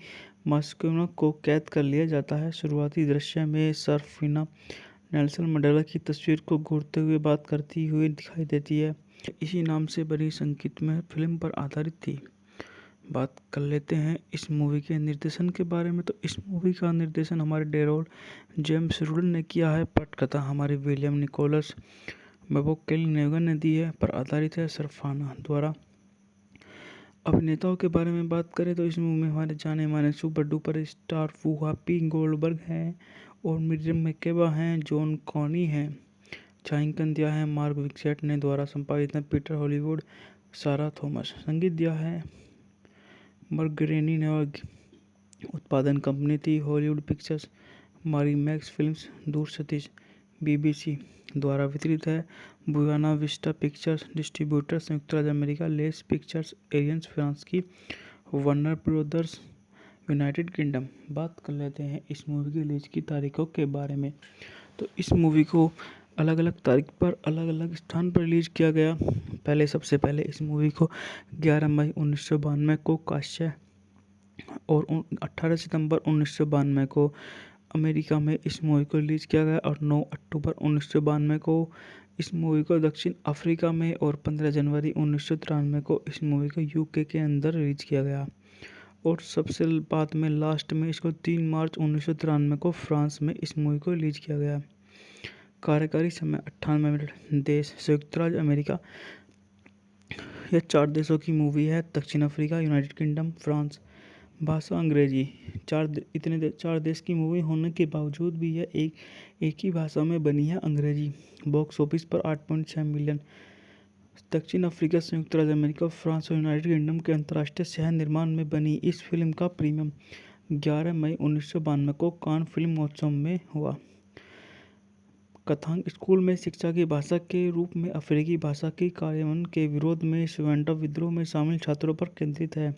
मास्कोना को कैद कर लिया जाता है। शुरुआती दृश्य में सराफिना नेल्सन मंडेला की तस्वीर को घूरते हुए बात करती हुई दिखाई देती है। इसी नाम से बनी संगीतमय फिल्म पर आधारित थी। बात कर लेते हैं इस मूवी के निर्देशन के बारे में। तो इस मूवी का निर्देशन हमारे डेरोल जेम्स रूडन ने किया है। पटकथा हमारे विलियम निकोलस मैककेल-नेगन ने दी है। पर आधारित है सराफिना द्वारा। अभिनेताओं के बारे में बात करें तो इस मूवी में हमारे जाने माने सुपर डुपर स्टार वूहापी गोल्डबर्ग हैं और मिरियम मैकेबा हैं, जॉन कॉनी हैं। छायांकन दिया है मार्क विक्सेट ने। द्वारा संपादित है पीटर हॉलीवुड, सारा थॉमस। संगीत दिया है मरगरेनी ने और उत्पादन कंपनी थी हॉलीवुड पिक्चर्स, मैक्स फिल्म्स, दूर सतीश। बीबीसी द्वारा वितरित है बुयाना विस्टा पिक्चर्स। डिस्ट्रीब्यूटर संयुक्त राज्य America, less pictures, aliens France की, वार्नर ब्रदर्स यूनाइटेड किंगडम। बात कर लेते हैं इस मूवी की रिलीज की तारीखों के बारे में। तो इस मूवी को अलग अलग तारीख पर अलग अलग स्थान पर रिलीज किया गया। सबसे पहले इस मूवी को 11 मई 1992 को काश्य और 18 सितंबर 1992 को अमेरिका में इस मूवी को रिलीज किया गया और 9 अक्टूबर 1992 को इस मूवी को दक्षिण अफ्रीका में और 15 जनवरी 1993 को इस मूवी को यूके के अंदर रिलीज किया गया और सबसे बाद में लास्ट में इसको 3 मार्च 1993 को फ्रांस में इस मूवी को रिलीज किया गया। कार्यकारी समय 98 मिनट। देश संयुक्त राज्य अमेरिका। यह 4 देशों की मूवी है। दक्षिण अफ्रीका, यूनाइटेड किंगडम, फ्रांस। भाषा अंग्रेजी। 4 देश की मूवी होने के बावजूद भी यह एक ही भाषा में बनी है, अंग्रेजी। बॉक्स ऑफिस पर 8.6 मिलियन। दक्षिण अफ्रीका, संयुक्त राज्य अमेरिका, फ्रांस और यूनाइटेड किंगडम के अंतर्राष्ट्रीय सह निर्माण में बनी इस फिल्म का प्रीमियर 11 मई 1992 को कान फिल्म महोत्सव में हुआ। कथांक स्कूल में शिक्षा की भाषा के रूप में अफ्रीकी भाषा के कार्यान्वयन के विरोध में स्वेंटा विद्रोह में शामिल छात्रों पर केंद्रित है।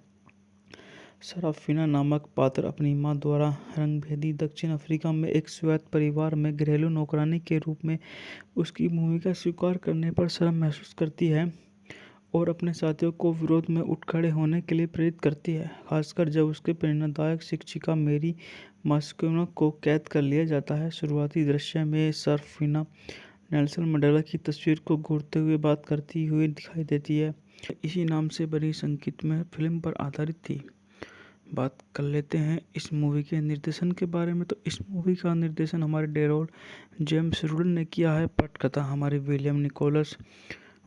सराफिना नामक पात्र अपनी मां द्वारा रंगभेदी दक्षिण अफ्रीका में एक स्वायत्त परिवार में घरेलू नौकरानी के रूप में उसकी भूमिका स्वीकार करने पर शर्म महसूस करती है और अपने साथियों को विरोध में उठ खड़े होने के लिए प्रेरित करती है, खासकर जब उसके प्रेरणादायक शिक्षिका मेरी मास्कोना को कैद कर लिया जाता है। शुरुआती दृश्य में सराफिना नेल्सन मंडेला की तस्वीर को घूरते हुए बात करती हुई दिखाई देती है। इसी नाम से बनी संगीतमय फिल्म पर आधारित थी। बात कर लेते हैं इस मूवी के निर्देशन के बारे में। तो इस मूवी का निर्देशन हमारे डेरोल जेम्स रूडन ने किया है। पटकथा हमारे विलियम निकोलस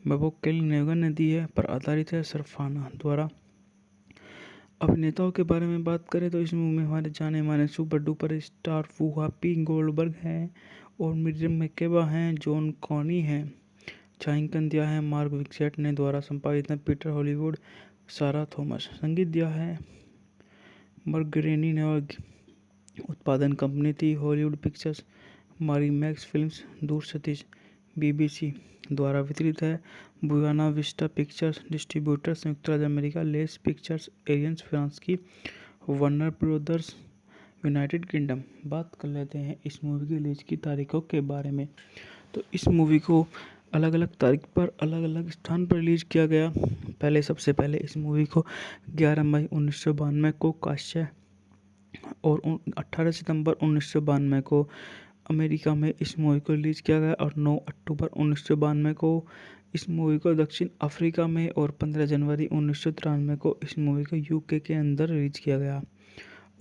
मैककेल-नेगन ने दी है। पर आधारित है सराफिना द्वारा। अभिनेताओं के बारे में बात करें तो इस मूवी में हमारे जाने माने सुपर डुपर स्टार वूहापी गोल्डबर्ग हैं और मिरियम मैकेबा हैं, जॉन कॉनी हैं। छायांकन दिया है मार्क विक्सेट ने। द्वारा संपादित है पीटर हॉलीवुड, सारा थॉमस। संगीत दिया है मरगरेनी ने और उत्पादन कंपनी थी हॉलीवुड पिक्चर्स, मैक्स फिल्म्स, दूर सतीश। बीबीसी द्वारा वितरित है बुयाना विस्टा पिक्चर्स। डिस्ट्रीब्यूटर संयुक्त राज्य America, less pictures, aliens France की, वार्नर ब्रदर्स यूनाइटेड किंगडम। बात कर लेते हैं इस मूवी की रिलीज की तारीखों के बारे में। तो इस मूवी को अलग अलग तारीख पर अलग अलग स्थान पर रिलीज किया गया। सबसे पहले इस मूवी को 11 मई 1992 को काश्य और 18 सितंबर 1992 को अमेरिका में इस मूवी को रिलीज किया गया और 9 अक्टूबर 1992 को इस मूवी को दक्षिण अफ्रीका में और 15 जनवरी 1993 को इस मूवी को यूके के अंदर रिलीज किया गया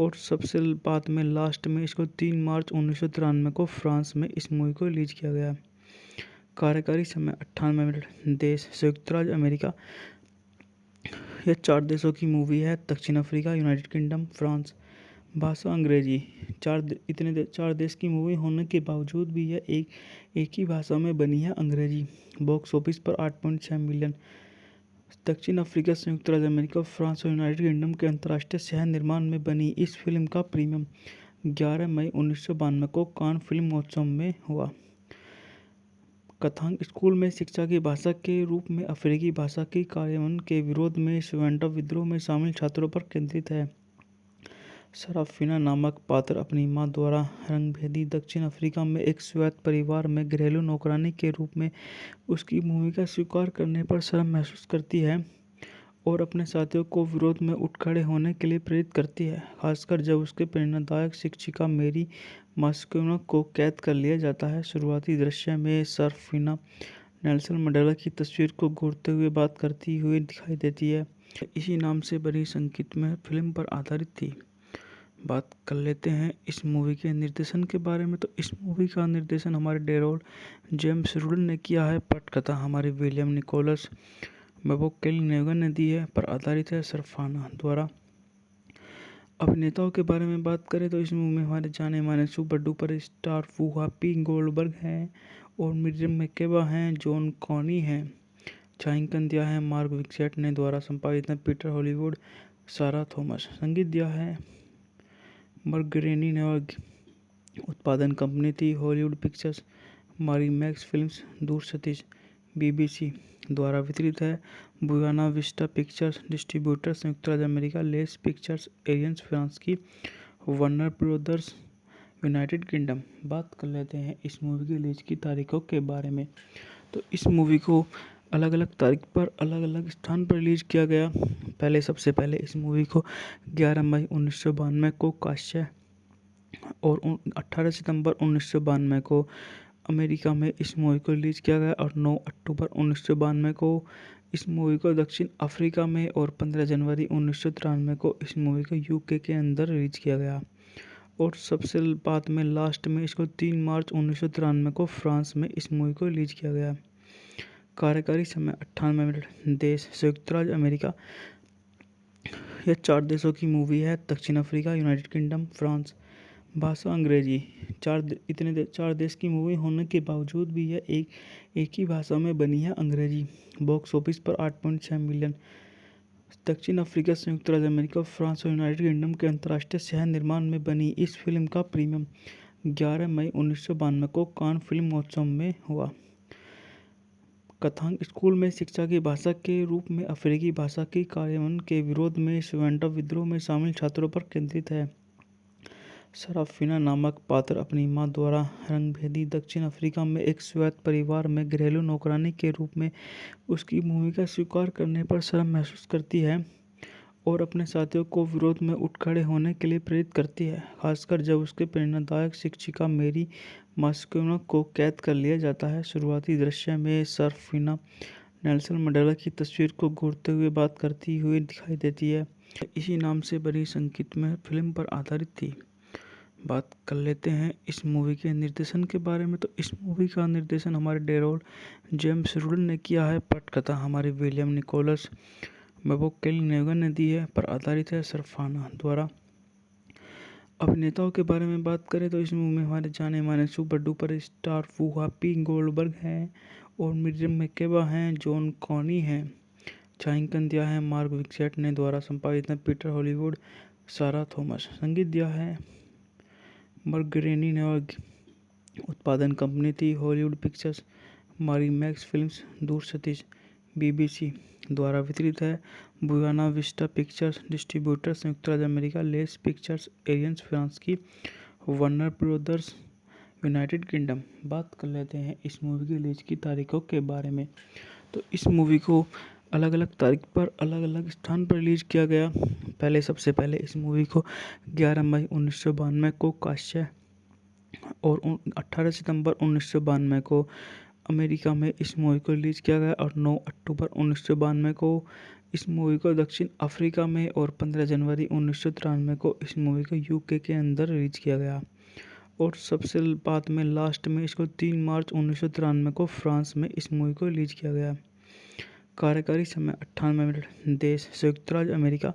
और सबसे बाद में लास्ट में इसको 3 मार्च 1993 को फ्रांस में इस मूवी को रिलीज किया गया। कार्यकारी समय 98 मिनट। देश संयुक्त राज्य अमेरिका। यह 4 देशों की मूवी है, दक्षिण अफ्रीका, यूनाइटेड किंगडम, फ्रांस। भाषा अंग्रेजी। 4 देश की मूवी होने के बावजूद भी यह एक ही भाषा में बनी है, अंग्रेजी। बॉक्स ऑफिस पर 8.6 मिलियन। दक्षिण अफ्रीका, संयुक्त राज्य अमेरिका, फ्रांस और यूनाइटेड किंगडम के अंतर्राष्ट्रीय सह निर्माण में बनी इस फिल्म का प्रीमियम 11 मई 1992 को कान फिल्म महोत्सव में हुआ। कथांक स्कूल में शिक्षा की भाषा के रूप में अफ्रीकी भाषा के कार्यान्वयन के विरोध में स्वैंडा विद्रोह में शामिल छात्रों पर केंद्रित है। सराफिना नामक पात्र अपनी मां द्वारा रंगभेदी दक्षिण अफ्रीका में एक स्वायत्त परिवार में घरेलू नौकरानी के रूप में उसकी भूमिका स्वीकार करने पर शर्म महसूस करती है और अपने साथियों को विरोध में उठ खड़े होने के लिए प्रेरित करती है, खासकर जब उसके प्रेरणादायक शिक्षिका मेरी मास्कोना को कैद कर लिया जाता है। शुरुआती दृश्य में सराफिना नेल्सन मंडेला की तस्वीर को घूरते हुए बात करती हुई दिखाई देती है। इसी नाम से बनी संगीतमय फिल्म पर आधारित थी। बात कर लेते हैं इस मूवी के निर्देशन के बारे में। तो इस मूवी का निर्देशन हमारे डेरोल जेम्स रूडन ने किया है। पटकथा हमारे विलियम निकोलस मैककेली ने दी है। पर आधारित है सराफिना द्वारा। अभिनेताओं के बारे में बात करें तो इस मूवी में हमारे जाने माने सुपर डुपर स्टार वूहापी गोल्डबर्ग हैं और मिरियम मैकेबा हैं, जॉन कॉनी हैं। छायांकन दिया है मार्क विक्सेट ने। द्वारा संपादित है पीटर हॉलीवुड, सारा थॉमस। संगीत दिया है मरगरेनी ने और उत्पादन कंपनी थी हॉलीवुड पिक्चर्स, मैक्स फिल्म्स, दूर सतीश। बीबीसी द्वारा वितरित है बुयाना विस्टा पिक्चर्स। डिस्ट्रीब्यूटर संयुक्त राज्य America, less pictures aliens France की, वार्नर ब्रदर्स यूनाइटेड किंगडम। बात कर लेते हैं इस मूवी की रिलीज की तारीखों के बारे में। तो इस मूवी को अलग अलग तारीख पर अलग अलग स्थान पर रिलीज किया गया। सबसे पहले इस मूवी को 11 मई 1992 को काश्य और 18 सितंबर 1992 को अमेरिका में इस मूवी को रिलीज किया गया और 9 अक्टूबर 1992 को इस मूवी को दक्षिण अफ्रीका में और 15 जनवरी 1993 को इस मूवी को यूके के अंदर रिलीज किया गया और सबसे बाद में लास्ट में इसको 3 मार्च 1993 को फ्रांस में इस मूवी को रिलीज किया गया। कार्यकारी समय 98 मिनट। देश संयुक्त राज्य अमेरिका। यह 4 देशों की मूवी है, दक्षिण अफ्रीका, यूनाइटेड किंगडम, फ्रांस। भाषा अंग्रेजी। 4 देश की मूवी होने के बावजूद भी यह एक ही भाषा में बनी है, अंग्रेजी। बॉक्स ऑफिस पर 8.6 मिलियन। दक्षिण अफ्रीका, संयुक्त राज्य अमेरिका, फ्रांस और यूनाइटेड किंगडम के अंतर्राष्ट्रीय सह निर्माण में बनी इस फिल्म का प्रीमियम 11 मई 1992 को कान फिल्म महोत्सव में हुआ। कथांक स्कूल में शिक्षा की भाषा के रूप में अफ्रीकी भाषा के कार्यान्वयन के विरोध में स्वैंडा विद्रोह में शामिल छात्रों पर केंद्रित है। सराफिना नामक पात्र अपनी मां द्वारा रंगभेदी दक्षिण अफ्रीका में एक स्वायत्त परिवार में घरेलू नौकरानी के रूप में उसकी भूमिका स्वीकार करने पर शर्म महसूस करती है और अपने साथियों को विरोध में उठ खड़े होने के लिए प्रेरित करती है, खासकर जब उसके प्रेरणादायक शिक्षिका मेरी मास्कोना को कैद कर लिया जाता है। शुरुआती दृश्य में सराफिना नेल्सन मंडेला की तस्वीर को घूरते हुए बात करती हुई दिखाई देती है। इसी नाम से बनी संगीतमय फिल्म पर आधारित थी। बात कर लेते हैं इस मूवी के निर्देशन के बारे में। तो इस मूवी का निर्देशन हमारे डेरोल जेम्स रूडन ने किया है। पटकथा हमारे विलियम निकोलस मैककेली ने दी है। पर आधारित है सराफिना द्वारा। अभिनेताओं के बारे में बात करें तो इस मूवी में हमारे जाने माने सुपर डुपर स्टार वूहापी गोल्डबर्ग हैं और मिरियम मैकेबा हैं, जॉन कॉनी हैं। छायांकन दिया है मार्क विक्सेट ने। द्वारा संपादित है पीटर हॉलीवुड, सारा थॉमस। संगीत दिया है मरगरेनी ने और उत्पादन कंपनी थी हॉलीवुड पिक्चर्स, मैक्स फिल्म्स, दूर सतीश। बीबीसी द्वारा वितरित है बुयाना विस्टा पिक्चर्स। डिस्ट्रीब्यूटर संयुक्त राज्य America, less pictures aliens France की, वार्नर ब्रदर्स यूनाइटेड किंगडम। बात कर लेते हैं इस मूवी की रिलीज की तारीखों के बारे में। तो इस मूवी को अलग अलग तारीख पर अलग अलग स्थान पर रिलीज किया गया। सबसे पहले इस मूवी को 11 मई 1992 को काश्य और 18 सितंबर 1992 को अमेरिका में इस मूवी को रिलीज किया गया और 9 अक्टूबर 1992 को इस मूवी को दक्षिण अफ्रीका में और 15 जनवरी 1993 को इस मूवी को यूके के अंदर रिलीज किया गया। और सबसे बाद में लास्ट में इसको 3 मार्च 1993 को फ्रांस में इस मूवी को रिलीज किया गया। कार्यकारी समय 98 मिनट। देश संयुक्त राज्य अमेरिका।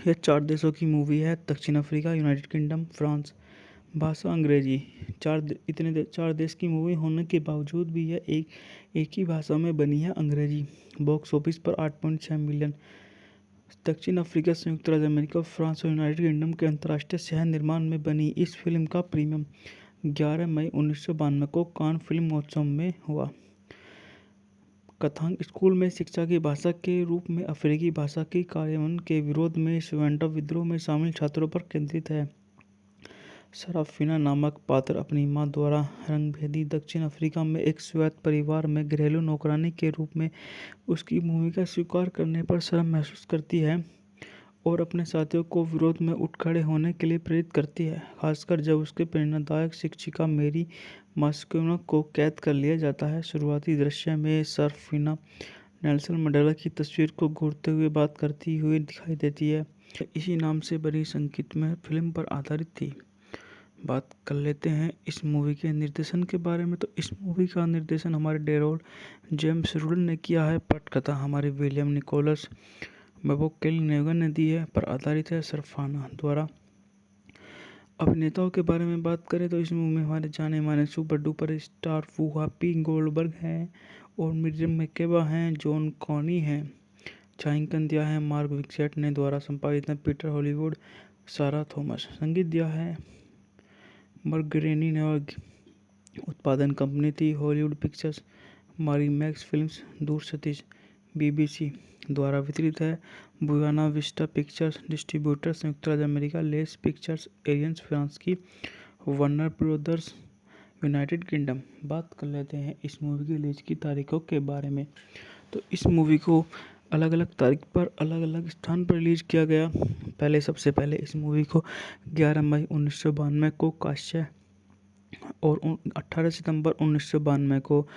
यह 4 देशों की मूवी है, दक्षिण अफ्रीका, यूनाइटेड किंगडम, फ्रांस। भाषा अंग्रेजी। 4 देश की मूवी होने के बावजूद भी यह एक ही भाषा में बनी है, अंग्रेजी। बॉक्स ऑफिस पर 8.6 मिलियन। दक्षिण अफ्रीका, संयुक्त राज्य अमेरिका, फ्रांस और यूनाइटेड किंगडम के अंतर्राष्ट्रीय सह निर्माण में बनी इस फिल्म का प्रीमियम 11 मई 1992 को कान फिल्म महोत्सव में हुआ। कथांक स्कूल में शिक्षा की भाषा के रूप में अफ्रीकी भाषा के कार्यान्वयन के विरोध में स्वेंटा विद्रोह में शामिल छात्रों पर केंद्रित है। सराफिना नामक पात्र अपनी मां द्वारा रंगभेदी दक्षिण अफ्रीका में एक स्वायत्त परिवार में घरेलू नौकरानी के रूप में उसकी भूमिका स्वीकार करने पर शर्म महसूस करती है और अपने साथियों को विरोध में उठ खड़े होने के लिए प्रेरित करती है, खासकर जब उसके प्रेरणादायक शिक्षिका मेरी मास्कोना को कैद कर लिया जाता है। शुरुआती दृश्य में सराफिना नेल्सन मंडेला की तस्वीर को घूरते हुए बात करती हुई दिखाई देती है। इसी नाम से बनी संगीतमय फिल्म पर आधारित थी। बात कर लेते हैं इस मूवी के निर्देशन के बारे में। तो इस मूवी का निर्देशन हमारे डेरोल जेम्स रूडन ने किया है। पटकथा हमारे विलियम निकोलस मैककेल ने दी है। पर आधारित है सराफिना द्वारा। अभिनेताओं के बारे में बात करें तो इस मूवी में हमारे जाने माने सुपर डुपर स्टार वूहापी गोल्डबर्ग हैं और मिरियम मैकेबा हैं, जॉन कॉनी हैं। छायांकन दिया है मार्क विक्सेट ने। द्वारा संपादित है पीटर हॉलीवुड, सारा थॉमस। संगीत दिया है मरगरेनी ने। और उत्पादन कंपनी थी हॉलीवुड पिक्चर्स, मैक्स फिल्म्स, दूर सतीश, BBC। द्वारा वितरित है बुयाना विस्टा पिक्चर्स। डिस्ट्रीब्यूटर संयुक्त राज्य America, less pictures, aliens France की, वार्नर ब्रदर्स, यूनाइटेड किंगडम। बात कर लेते हैं इस मूवी की रिलीज की तारीखों के बारे में। तो इस मूवी को अलग अलग तारीख पर अलग अलग स्थान पर रिलीज किया गया। सबसे पहले इस मूवी को 11 मई 1992 को काश्य और 18 सितंबर 1992 को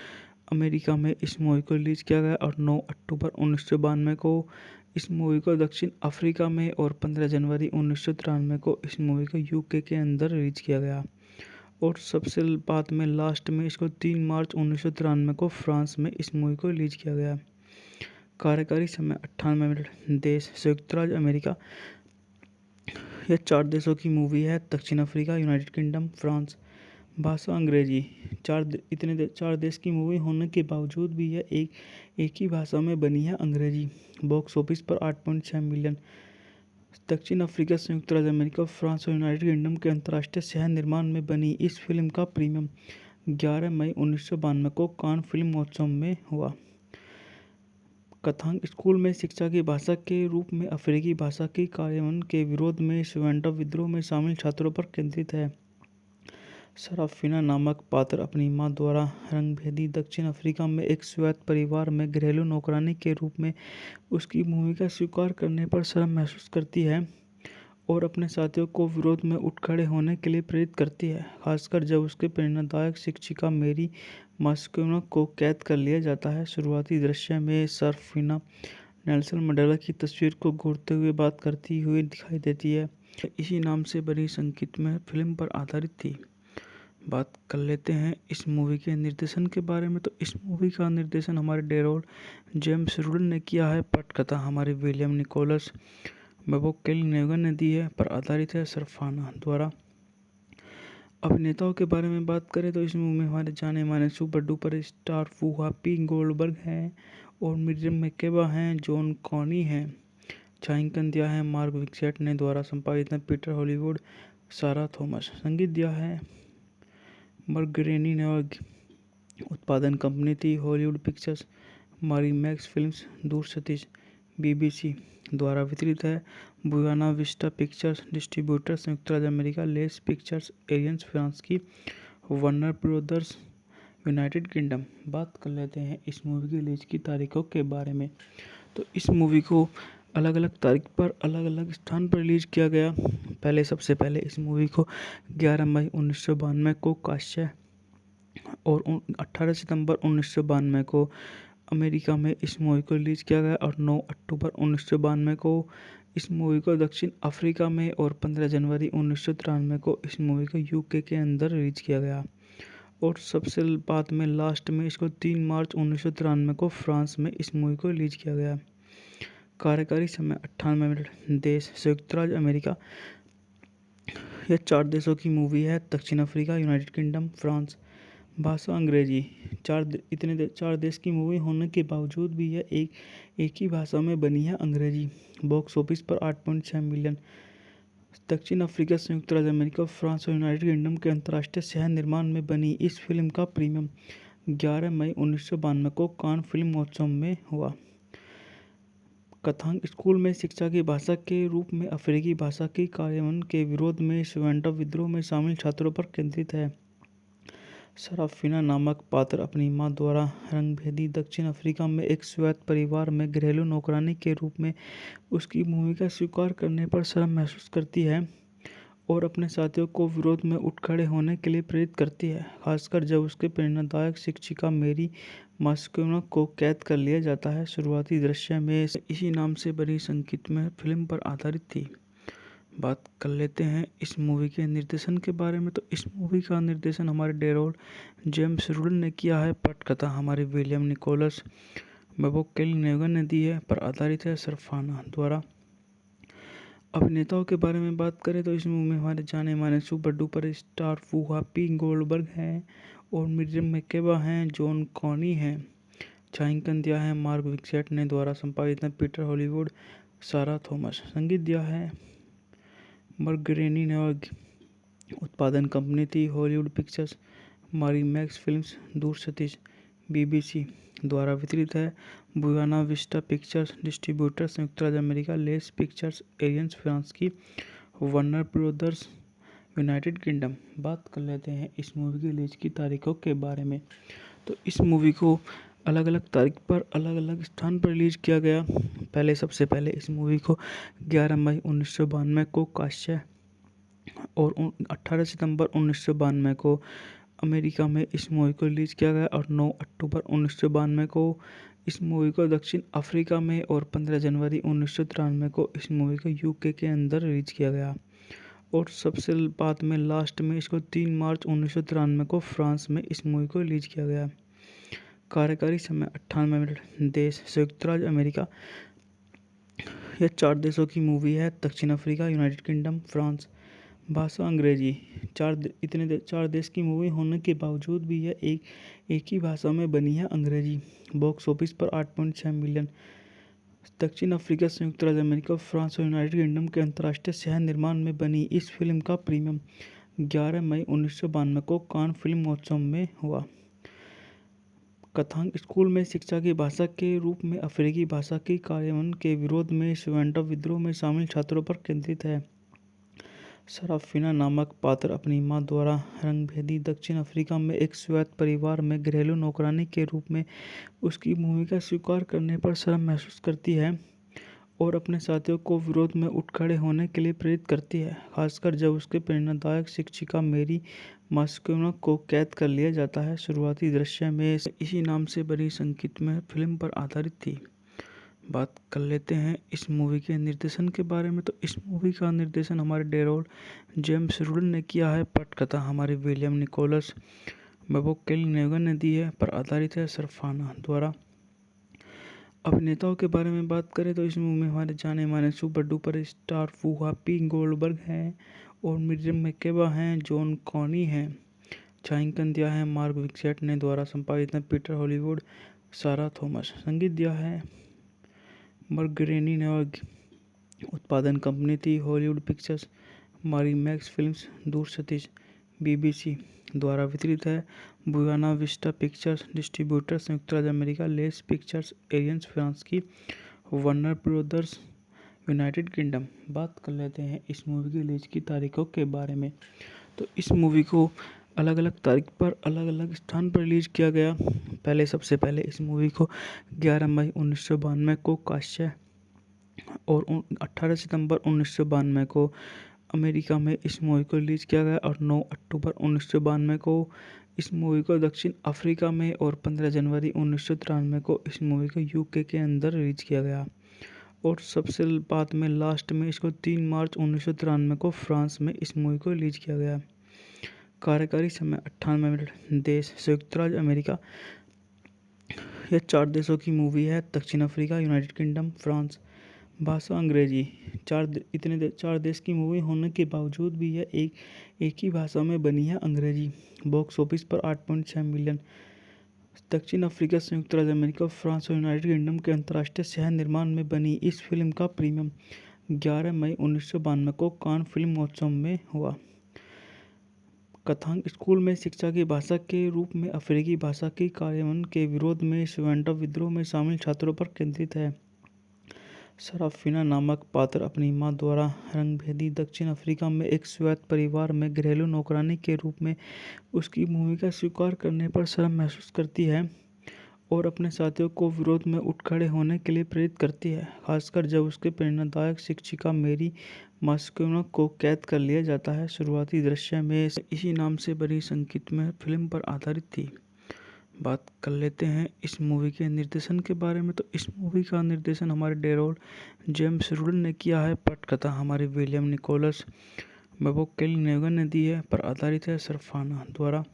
अमेरिका में इस मूवी को रिलीज किया गया। और 9 अक्टूबर 1992 को इस मूवी को दक्षिण अफ्रीका में और 15 जनवरी 1993 को इस मूवी को यूके के अंदर रिलीज किया गया। और सबसे बाद में लास्ट में इसको 3 मार्च 1993 को फ्रांस में इस मूवी को रिलीज किया गया। कार्यकारी समय 98 मिनट। देश संयुक्त राज्य अमेरिका। यह 4 देशों की मूवी है, दक्षिण अफ्रीका, यूनाइटेड किंगडम, फ्रांस। भाषा अंग्रेजी। 4 देश की मूवी होने के बावजूद भी यह एक ही भाषा में बनी है, अंग्रेजी। बॉक्स ऑफिस पर 8.6 मिलियन। दक्षिण अफ्रीका, संयुक्त राज्य अमेरिका, फ्रांस और यूनाइटेड किंगडम के अंतर्राष्ट्रीय सह निर्माण में बनी इस फिल्म का प्रीमियम 11 मई 1992 को कान फिल्म महोत्सव में हुआ। कथांक स्कूल में शिक्षा की भाषा के रूप में अफ्रीकी भाषा के कार्यान्वयन के विरोध में स्वेंटा विद्रोह में शामिल छात्रों पर केंद्रित है। सराफिना नामक पात्र अपनी मां द्वारा रंगभेदी दक्षिण अफ्रीका में एक स्वायत्त परिवार में घरेलू नौकरानी के रूप में उसकी भूमिका स्वीकार करने पर शर्म महसूस करती है और अपने साथियों को विरोध में उठ खड़े होने के लिए प्रेरित करती है, खासकर जब उसके प्रेरणादायक शिक्षिका मेरी मास्कोना को कैद कर लिया जाता है। शुरुआती दृश्य में सराफिना नेल्सन मंडेला की तस्वीर को घूरते हुए बात करती हुई दिखाई देती है। इसी नाम से बनी संगीतमय फिल्म पर आधारित थी। बात कर लेते हैं इस मूवी के निर्देशन के बारे में। तो इस मूवी का निर्देशन हमारे डेरोल जेम्स रूडन ने किया है। पटकथा हमारे विलियम निकोलस मैककेल ने दी है। पर आधारित है सराफिना द्वारा। अभिनेताओं के बारे में बात करें तो इस मूवी में हमारे जाने माने सुपर डुपर स्टार वूहापी गोल्डबर्ग हैं और मिरियम मैकेबा हैं, जॉन कॉनी हैं। छायांकन दिया है मार्क विक्सेट ने। द्वारा संपादित है पीटर हॉलीवुड, सारा थॉमस। संगीत दिया है मरगरेनी ने। और उत्पादन कंपनी थी हॉलीवुड पिक्चर्स, मैक्स फिल्म्स, दूर सतीश, BBC। द्वारा वितरित है बुयाना विस्टा पिक्चर्स। डिस्ट्रीब्यूटर संयुक्त राज्य America, less pictures, aliens France की, वार्नर ब्रदर्स, यूनाइटेड किंगडम। बात कर लेते हैं इस मूवी की रिलीज की तारीखों के बारे में। तो इस मूवी को अलग अलग तारीख पर अलग अलग स्थान पर रिलीज किया गया। सबसे पहले इस मूवी को 11 मई 1992 को काश्य और 18 सितंबर 1992 को अमेरिका में इस मूवी को रिलीज किया गया और 9 अक्टूबर 1992 को इस मूवी को दक्षिण अफ्रीका में और 15 जनवरी 1993 को इस मूवी को यूके के अंदर रिलीज किया गया। और सबसे बाद में लास्ट में इसको 3 मार्च 1993 को फ्रांस में इस मूवी को रिलीज किया गया। कार्यकारी समय 98 मिनट। देश संयुक्त राज्य अमेरिका। यह 4 देशों की मूवी है, दक्षिण अफ्रीका, यूनाइटेड किंगडम, फ्रांस। भाषा अंग्रेजी। 4 देश की मूवी होने के बावजूद भी यह एक ही भाषा में बनी है, अंग्रेजी। बॉक्स ऑफिस पर 8.6 मिलियन। दक्षिण अफ्रीका, संयुक्त राज्य अमेरिका, फ्रांस और यूनाइटेड किंगडम के अंतर्राष्ट्रीय सह निर्माण में बनी इस फिल्म का प्रीमियम 11 मई 1992 को कान फिल्म महोत्सव में हुआ। कथांक स्कूल में शिक्षा की भाषा के रूप में अफ्रीकी भाषा के कार्यान्वयन के विरोध में स्वेंटा विद्रोह में शामिल छात्रों पर केंद्रित है। सराफिना नामक पात्र अपनी मां द्वारा रंगभेदी दक्षिण अफ्रीका में एक स्वायत्त परिवार में घरेलू नौकरानी के रूप में उसकी भूमिका स्वीकार करने पर शर्म महसूस करती है और अपने साथियों को विरोध में उठ खड़े होने के लिए प्रेरित करती है, खासकर जब उसके प्रेरणादायक शिक्षिका मेरी मास्कोना को कैद कर लिया जाता है। शुरुआती दृश्य में इसी नाम से बनी संगीतमय फिल्म पर आधारित थी। बात कर लेते हैं इस मूवी के निर्देशन के बारे में। तो इस मूवी का निर्देशन हमारे डेरोल जेम्स रूडन ने किया है। पटकथा हमारे विलियम निकोलस बेबोकेल-नेगन ने दी है। पर आधारित है सरफाना द्वारा। अभिनेताओं के बारे में बात करें तो इस मूवी में हमारे जाने माने सुपर डुपर स्टार वूहापी गोल्डबर्ग हैं और मिरियम मैकेबा हैं, जॉन कॉनी हैं। छायांकन दिया है मार्क विक्सेट ने। द्वारा संपादित है पीटर हॉलीवुड, सारा थॉमस। संगीत दिया है मर्गरेनी ने। और उत्पादन कंपनी थी हॉलीवुड पिक्चर्स, मारी मैक्स फिल्म्स, दूर सतीश। बीबीसी द्वारा वितरित है बुयाना विस्टा पिक्चर्स। डिस्ट्रीब्यूटर संयुक्त राज्य America, less pictures aliens France की, वार्नर ब्रदर्स यूनाइटेड किंगडम। बात कर लेते हैं इस मूवी की रिलीज की तारीखों के बारे में। तो इस मूवी को अलग अलग तारीख पर अलग अलग स्थान पर रिलीज किया गया। सबसे पहले इस मूवी को 11 मई 1992 को काश्य और 18 सितंबर 1992 को अमेरिका में इस मूवी को रिलीज किया गया और 9 अक्टूबर 1992 को इस मूवी को दक्षिण अफ्रीका में और 15 जनवरी 1993 को इस मूवी को यूके के अंदर रिलीज किया गया। और सबसे बाद में लास्ट में इसको 3 मार्च 1993 को फ्रांस में इस मूवी को रिलीज किया गया। कार्यकारी समय 98 मिनट। देश संयुक्त राज्य अमेरिका। यह 4 देशों की मूवी है, दक्षिण अफ्रीका, यूनाइटेड किंगडम, फ्रांस। भाषा अंग्रेजी। 4 देश की मूवी होने के बावजूद भी यह एक ही भाषा में बनी है, अंग्रेजी। बॉक्स ऑफिस पर 8.6 मिलियन। दक्षिण अफ्रीका, संयुक्त राज्य अमेरिका, फ्रांस और यूनाइटेड किंगडम के अंतर्राष्ट्रीय सह निर्माण में बनी इस फिल्म का प्रीमियम 11 मई 1992 को कान फिल्म महोत्सव में हुआ। कथांक स्कूल में शिक्षा की भाषा के रूप में अफ्रीकी भाषा के कार्यान्वयन के विरोध में स्वेंटा विद्रोह में शामिल छात्रों पर केंद्रित है। सराफिना नामक पात्र अपनी मां द्वारा रंगभेदी दक्षिण अफ्रीका में एक स्वायत्त परिवार में घरेलू नौकरानी के रूप में उसकी भूमिका स्वीकार करने पर शर्म महसूस करती है और अपने साथियों को विरोध में उठ खड़े होने के लिए प्रेरित करती है, खासकर जब उसके प्रेरणादायक शिक्षिका मेरी मास्कोना को कैद कर लिया जाता है। शुरुआती दृश्य में इसी नाम से बनी संगीतमय फिल्म पर आधारित थी। बात कर लेते हैं इस मूवी के निर्देशन के बारे में। तो इस मूवी का निर्देशन हमारे डेरोल जेम्स रूडन ने किया है। पटकथा हमारे विलियम निकोलस बेबोकेल-नेगन ने दी है। पर आधारित है सरफाना द्वारा। अभिनेताओं के बारे में बात करें तो इस मूवी में हमारे जाने माने सुपर डुपर स्टार वूहापी गोल्डबर्ग हैं और मिरियम मैकेबा हैं, जॉन कॉनी हैं। छायांकन दिया है मार्क विक्सेट ने। द्वारा संपादित है पीटर हॉलीवुड, सारा थॉमस। संगीत दिया है मर्गरेनी ने। और उत्पादन कंपनी थी हॉलीवुड पिक्चर्स, मारी मैक्स फिल्म्स, दूर सतीश। बीबीसी द्वारा वितरित है बुयाना विस्टा पिक्चर्स। डिस्ट्रीब्यूटर संयुक्त राज्य America, less pictures aliens France की, वार्नर ब्रदर्स यूनाइटेड किंगडम। बात कर लेते हैं इस मूवी की रिलीज की तारीखों के बारे में। तो इस मूवी को अलग अलग तारीख पर अलग अलग स्थान पर रिलीज किया गया। सबसे पहले इस मूवी को 11 मई 1992 को काश्य और 18 सितंबर 1992 को अमेरिका में इस मूवी को रिलीज किया गया और 9 अक्टूबर 1992 को इस मूवी को दक्षिण अफ्रीका में और 15 जनवरी 1993 को इस मूवी को यूके के अंदर रिलीज किया गया। और सबसे बाद में लास्ट में इसको 3 मार्च 1993 को फ्रांस में इस मूवी को रिलीज किया गया। कार्यकारी समय 98 मिनट। देश संयुक्त राज्य अमेरिका। यह 4 देशों की मूवी है, दक्षिण अफ्रीका, यूनाइटेड किंगडम, फ्रांस। भाषा अंग्रेजी। 4 देश की मूवी होने के बावजूद भी यह एक ही भाषा में बनी है, अंग्रेजी। बॉक्स ऑफिस पर 8.6 मिलियन। दक्षिण अफ्रीका, संयुक्त राज्य अमेरिका, फ्रांस और यूनाइटेड किंगडम के अंतर्राष्ट्रीय सह निर्माण में बनी इस फिल्म का प्रीमियम 11 मई 1992 को कान फिल्म महोत्सव में हुआ। कथांक स्कूल में शिक्षा की भाषा के रूप में अफ्रीकी भाषा के कार्यान्वयन के विरोध में स्वेंटो विद्रोह में शामिल छात्रों पर केंद्रित है। सराफिना नामक पात्र अपनी मां द्वारा रंगभेदी दक्षिण अफ्रीका में एक स्वायत्त परिवार में घरेलू नौकरानी के रूप में उसकी भूमिका स्वीकार करने पर शर्म महसूस करती है और अपने साथियों को विरोध में उठ खड़े होने के लिए प्रेरित करती है, खासकर जब उसके प्रेरणादायक शिक्षिका मेरी मास्कोना को कैद कर लिया जाता है। शुरुआती दृश्य में इसी नाम से बनी संगीतमय फिल्म पर आधारित थी। बात कर लेते हैं इस मूवी के निर्देशन के बारे में। तो इस मूवी का निर्देशन हमारे डेरोल जेम्स रूडन ने किया है। पटकथा हमारे विलियम निकोलस मैककेली-नेगन ने दी है, पर आधारित है सरफाना द्वारा।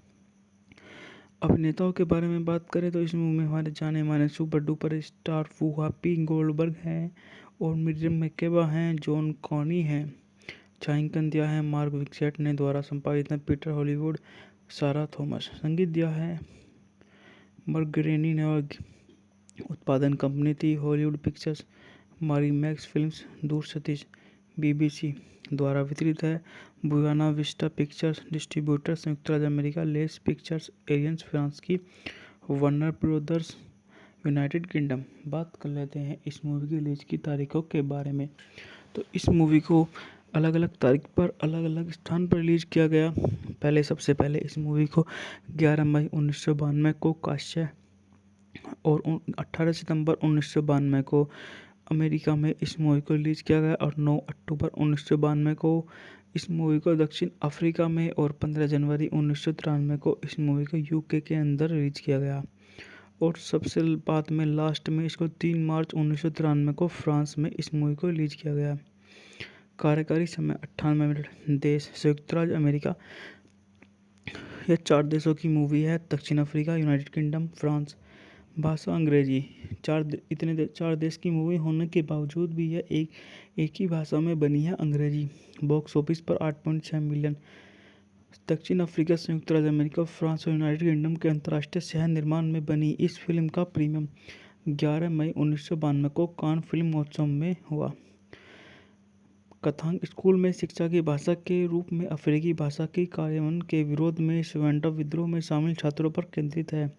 अभिनेताओं के बारे में बात करें तो इस मूवी में हमारे जाने माने सुपर डुपर स्टार वूहापी गोल्डबर्ग हैं और मिरियम मैकेबा हैं, जॉन कॉनी हैं। छायांकन दिया है मार्क विक्सेट ने, द्वारा संपादित है पीटर हॉलीवुड, सारा थॉमस। संगीत दिया है मरगरेनी ने और उत्पादन कंपनी थी हॉलीवुड पिक्चर्स, मारी मैक्स फिल्म्स, दूर सतीश, बीबीसी। द्वारा वितरित है बुयाना विस्टा पिक्चर्स, डिस्ट्रीब्यूटर संयुक्त राज्य America, less pictures, aliens France की, वार्नर ब्रदर्स यूनाइटेड किंगडम। बात कर लेते हैं इस मूवी की रिलीज की तारीखों के बारे में। तो इस मूवी को अलग अलग तारीख पर अलग अलग स्थान पर रिलीज किया गया। सबसे पहले इस मूवी को 11 मई 1992 को काश्य और 18 सितंबर 1992 को अमेरिका में इस मूवी को रिलीज किया गया और 9 अक्टूबर 1992 को इस मूवी को दक्षिण अफ्रीका में और 15 जनवरी 1993 को इस मूवी को यूके के अंदर रिलीज किया गया। और सबसे बाद में लास्ट में इसको 3 मार्च 1993 को फ्रांस में इस मूवी को रिलीज किया गया। कार्यकारी समय 98 मिनट। देश संयुक्त राज्य अमेरिका। यह 4 देशों की मूवी है, दक्षिण अफ्रीका, यूनाइटेड किंगडम, फ्रांस। भाषा अंग्रेजी। 4 देश की मूवी होने के बावजूद भी यह एक ही भाषा में बनी है, अंग्रेजी। बॉक्स ऑफिस पर 8.6 मिलियन। दक्षिण अफ्रीका, संयुक्त राज्य अमेरिका, फ्रांस और यूनाइटेड किंगडम के अंतर्राष्ट्रीय सह निर्माण में बनी इस फिल्म का प्रीमियम 11 मई 1992 को कान फिल्म महोत्सव में हुआ। कथांक स्कूल में शिक्षा की भाषा के रूप में अफ्रीकी भाषा के कार्यान्वयन के विरोध में स्वेंटो विद्रोह में शामिल छात्रों पर केंद्रित है।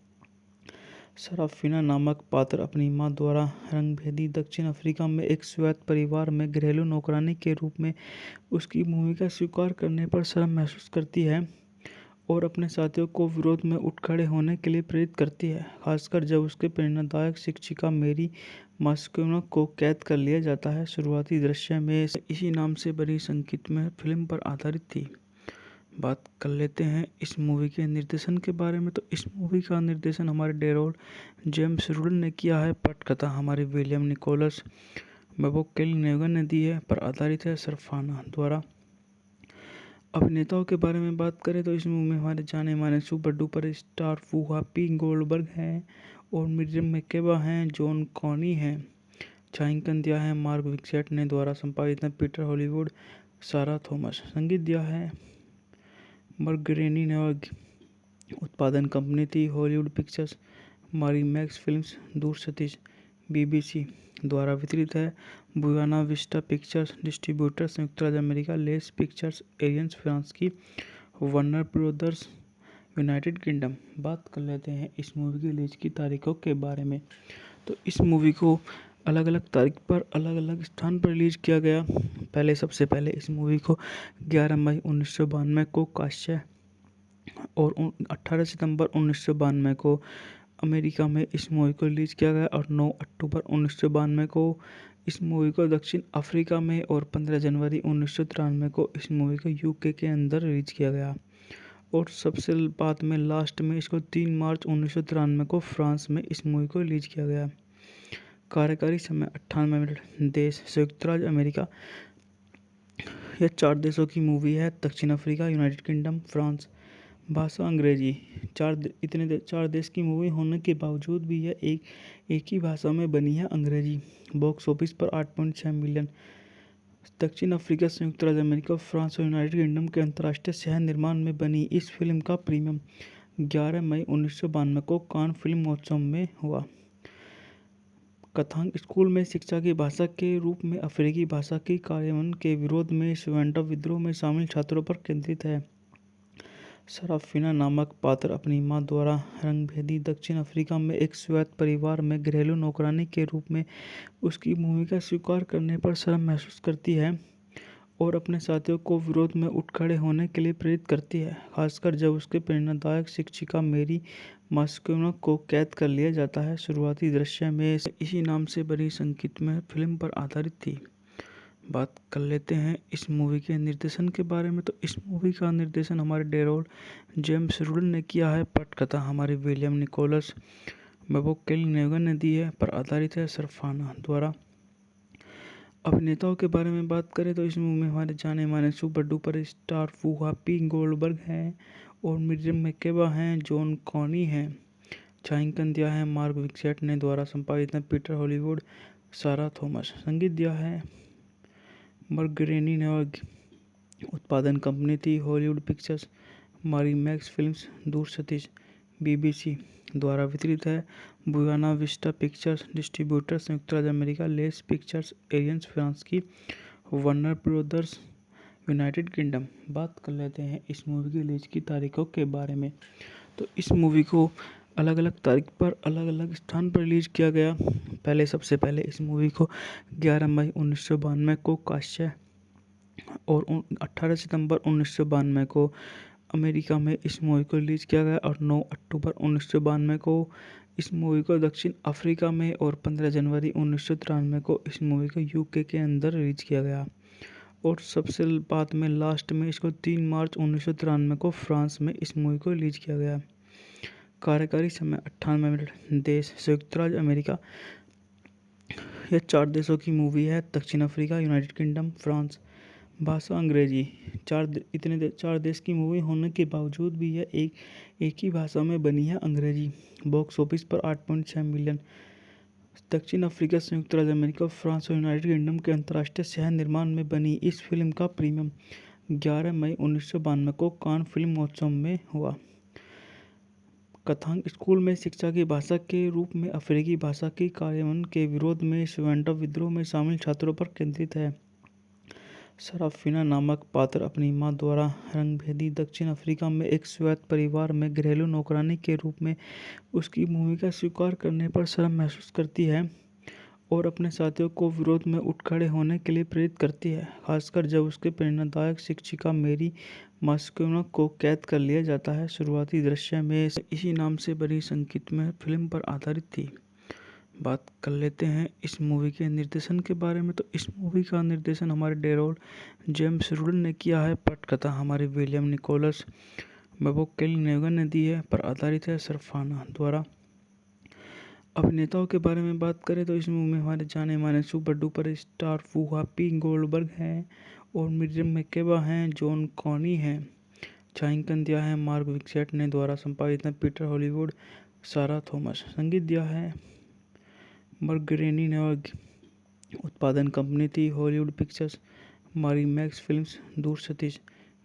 सराफिना नामक पात्र अपनी मां द्वारा रंगभेदी दक्षिण अफ्रीका में एक स्वायत्त परिवार में घरेलू नौकरानी के रूप में उसकी भूमिका स्वीकार करने पर शर्म महसूस करती है और अपने साथियों को विरोध में उठ खड़े होने के लिए प्रेरित करती है, खासकर जब उसके प्रेरणादायक शिक्षिका मेरी मास्कोना को कैद कर लिया जाता है। शुरुआती दृश्य में इसी नाम से बनी संगीतमय फिल्म पर आधारित थी। बात कर लेते हैं इस मूवी के निर्देशन के बारे में। तो इस मूवी का निर्देशन हमारे डेरोल जेम्स रूडन ने किया है। पटकथा हमारे विलियम निकोलस मैककेली-नेगन ने दी है, पर आधारित है सरफाना द्वारा। अभिनेताओं के बारे में बात करें तो इस मूवी में हमारे जाने माने सुपर डुपर स्टार वूहापी गोल्डबर्ग हैं और मिरियम मैकेबा हैं, जॉन कॉनी हैं। छायांकन दिया है मार्क विक्सेट ने, द्वारा संपादित है पीटर हॉलीवुड, सारा थॉमस। संगीत दिया है मरगरेनी ने और उत्पादन कंपनी थी हॉलीवुड पिक्चर्स, मारी मैक्स फिल्म्स, दूर सतीश, बीबीसी। द्वारा वितरित है बुयाना विस्टा पिक्चर्स, डिस्ट्रीब्यूटर संयुक्त राज्य America, less pictures, aliens France की, वार्नर ब्रदर्स यूनाइटेड किंगडम। बात कर लेते हैं इस मूवी की रिलीज की तारीखों के बारे में। तो इस मूवी को अलग अलग तारीख पर अलग अलग स्थान पर रिलीज किया गया। सबसे पहले इस मूवी को 11 मई 1992 को काश्य और 18 सितंबर 1992 को अमेरिका में इस मूवी को रिलीज किया गया और 9 अक्टूबर 1992 को इस मूवी को दक्षिण अफ्रीका में और 15 जनवरी 1993 को इस मूवी को यूके के अंदर रिलीज किया गया। और सबसे बाद में लास्ट में इसको 3 मार्च 1993 को फ्रांस में इस मूवी को रिलीज किया गया। कार्यकारी समय 98 मिनट। देश संयुक्त राज्य अमेरिका। यह 4 देशों की मूवी है। दक्षिण अफ्रीका, यूनाइटेड किंगडम, फ्रांस। भाषा अंग्रेजी। 4 देश की मूवी होने के बावजूद भी यह एक ही भाषा में बनी है, अंग्रेजी। बॉक्स ऑफिस पर 8.6 मिलियन। दक्षिण अफ्रीका, संयुक्त राज्य अमेरिका, फ्रांस और यूनाइटेड किंगडम के अंतर्राष्ट्रीय सह निर्माण में बनी इस फिल्म का प्रीमियम 11 मई 1992 को कान फिल्म महोत्सव में हुआ। कथांक स्कूल में शिक्षा की भाषा के रूप में अफ्रीकी भाषा के कार्यान्वयन के विरोध में स्वेंटा विद्रोह में शामिल छात्रों पर केंद्रित है। सराफिना नामक पात्र अपनी मां द्वारा रंगभेदी दक्षिण अफ्रीका में एक स्वायत्त परिवार में घरेलू नौकरानी के रूप में उसकी भूमिका स्वीकार करने पर शर्म महसूस करती है और अपने साथियों को विरोध में उठ खड़े होने के लिए प्रेरित करती है, खासकर जब उसके प्रेरणादायक शिक्षिका मेरी मास्कोना को कैद कर लिया जाता है। शुरुआती दृश्य में इसी नाम से बनी संगीतमय फिल्म पर आधारित थी। बात कर लेते हैं इस मूवी के निर्देशन के बारे में। तो इस मूवी का निर्देशन हमारे डेरोल जेम्स रूडन ने किया है। पटकथा हमारे विलियम निकोलस मैककेली ने दी है। पर आधारित है सरफाना द्वारा। अभिनेताओं के बारे में बात करें तो इस मूवी में हमारे जाने माने सुपर डुपर स्टार वूहापी गोल्डबर्ग हैं और मिरियम मैकेबा हैं, जॉन कॉनी हैं। छायांकन दिया है मार्क विक्सेट ने। द्वारा संपादित है पीटर हॉलीवुड, सारा थॉमस। संगीत दिया है मर्गरेनी ने और उत्पादन कंपनी थी हॉलीवुड पिक्चर्स, मैक्स फिल्म्स, दूर सतीश। बीबीसी द्वारा वितरित है बुयाना विस्टा पिक्चर्स। डिस्ट्रीब्यूटर संयुक्त राज्य America, less pictures agency France की, वार्नर ब्रदर्स यूनाइटेड किंगडम। बात कर लेते हैं इस मूवी की रिलीज की तारीखों के बारे में। तो इस मूवी को अलग अलग तारीख पर अलग अलग स्थान पर रिलीज किया गया। सबसे पहले इस मूवी को 11 मई 1992 को काश्य और 18 सितंबर 1992 को अमेरिका में इस मूवी को रिलीज किया गया और 9 अक्टूबर 1992 को इस मूवी को दक्षिण अफ्रीका में और 15 जनवरी 1993 को इस मूवी को यूके के अंदर रिलीज किया गया और सबसे बाद में लास्ट में इसको 3 मार्च 1993 को फ्रांस में इस मूवी को रिलीज किया गया। कार्यकारी समय 98 मिनट। देश संयुक्त राज्य अमेरिका। यह 4 देशों की मूवी है। दक्षिण अफ्रीका, यूनाइटेड किंगडम, फ्रांस। भाषा अंग्रेजी। 4 देश की मूवी होने के बावजूद भी यह एक ही भाषा में बनी है, अंग्रेजी। बॉक्स ऑफिस पर 8.6 मिलियन। दक्षिण अफ्रीका, संयुक्त राज्य अमेरिका, फ्रांस और यूनाइटेड किंगडम के अंतर्राष्ट्रीय सह निर्माण में बनी इस फिल्म का प्रीमियम 11 मई 1992 को कान फिल्म महोत्सव में हुआ। कथांक स्कूल में शिक्षा की भाषा के रूप में अफ्रीकी भाषा के कार्यान्वयन के विरोध में स्वेंटा विद्रोह में शामिल छात्रों पर केंद्रित है। सराफिना नामक पात्र अपनी मां द्वारा रंगभेदी दक्षिण अफ्रीका में एक स्वायत्त परिवार में घरेलू नौकरानी के रूप में उसकी भूमिका स्वीकार करने पर शर्म महसूस करती है और अपने साथियों को विरोध में उठ खड़े होने के लिए प्रेरित करती है, खासकर जब उसके प्रेरणादायक शिक्षिका मेरी मास्कोना को कैद कर लिया जाता है। शुरुआती दृश्य में इसी नाम से बनी संगीतमय फिल्म पर आधारित थी। बात कर लेते हैं इस मूवी के निर्देशन के बारे में। तो इस मूवी का निर्देशन हमारे डेरोल जेम्स रूडन ने किया है। पटकथा हमारे विलियम निकोलस मैककेली ने दी है। पर आधारित है सरफाना द्वारा। अभिनेताओं के बारे में बात करें तो इस मूवी में हमारे जाने माने सुपर डुपर स्टार वूहापी गोल्डबर्ग हैं और मिरियम मैकेबा हैं, जॉन कॉनी हैं। छायांकन दिया है मार्क विक्सेट ने। द्वारा संपादित है पीटर हॉलीवुड, सारा थॉमस। संगीत दिया है मर्गरेनी ने और उत्पादन कंपनी थी हॉलीवुड पिक्चर्स, मैक्स फिल्म्स, दूर सतीश।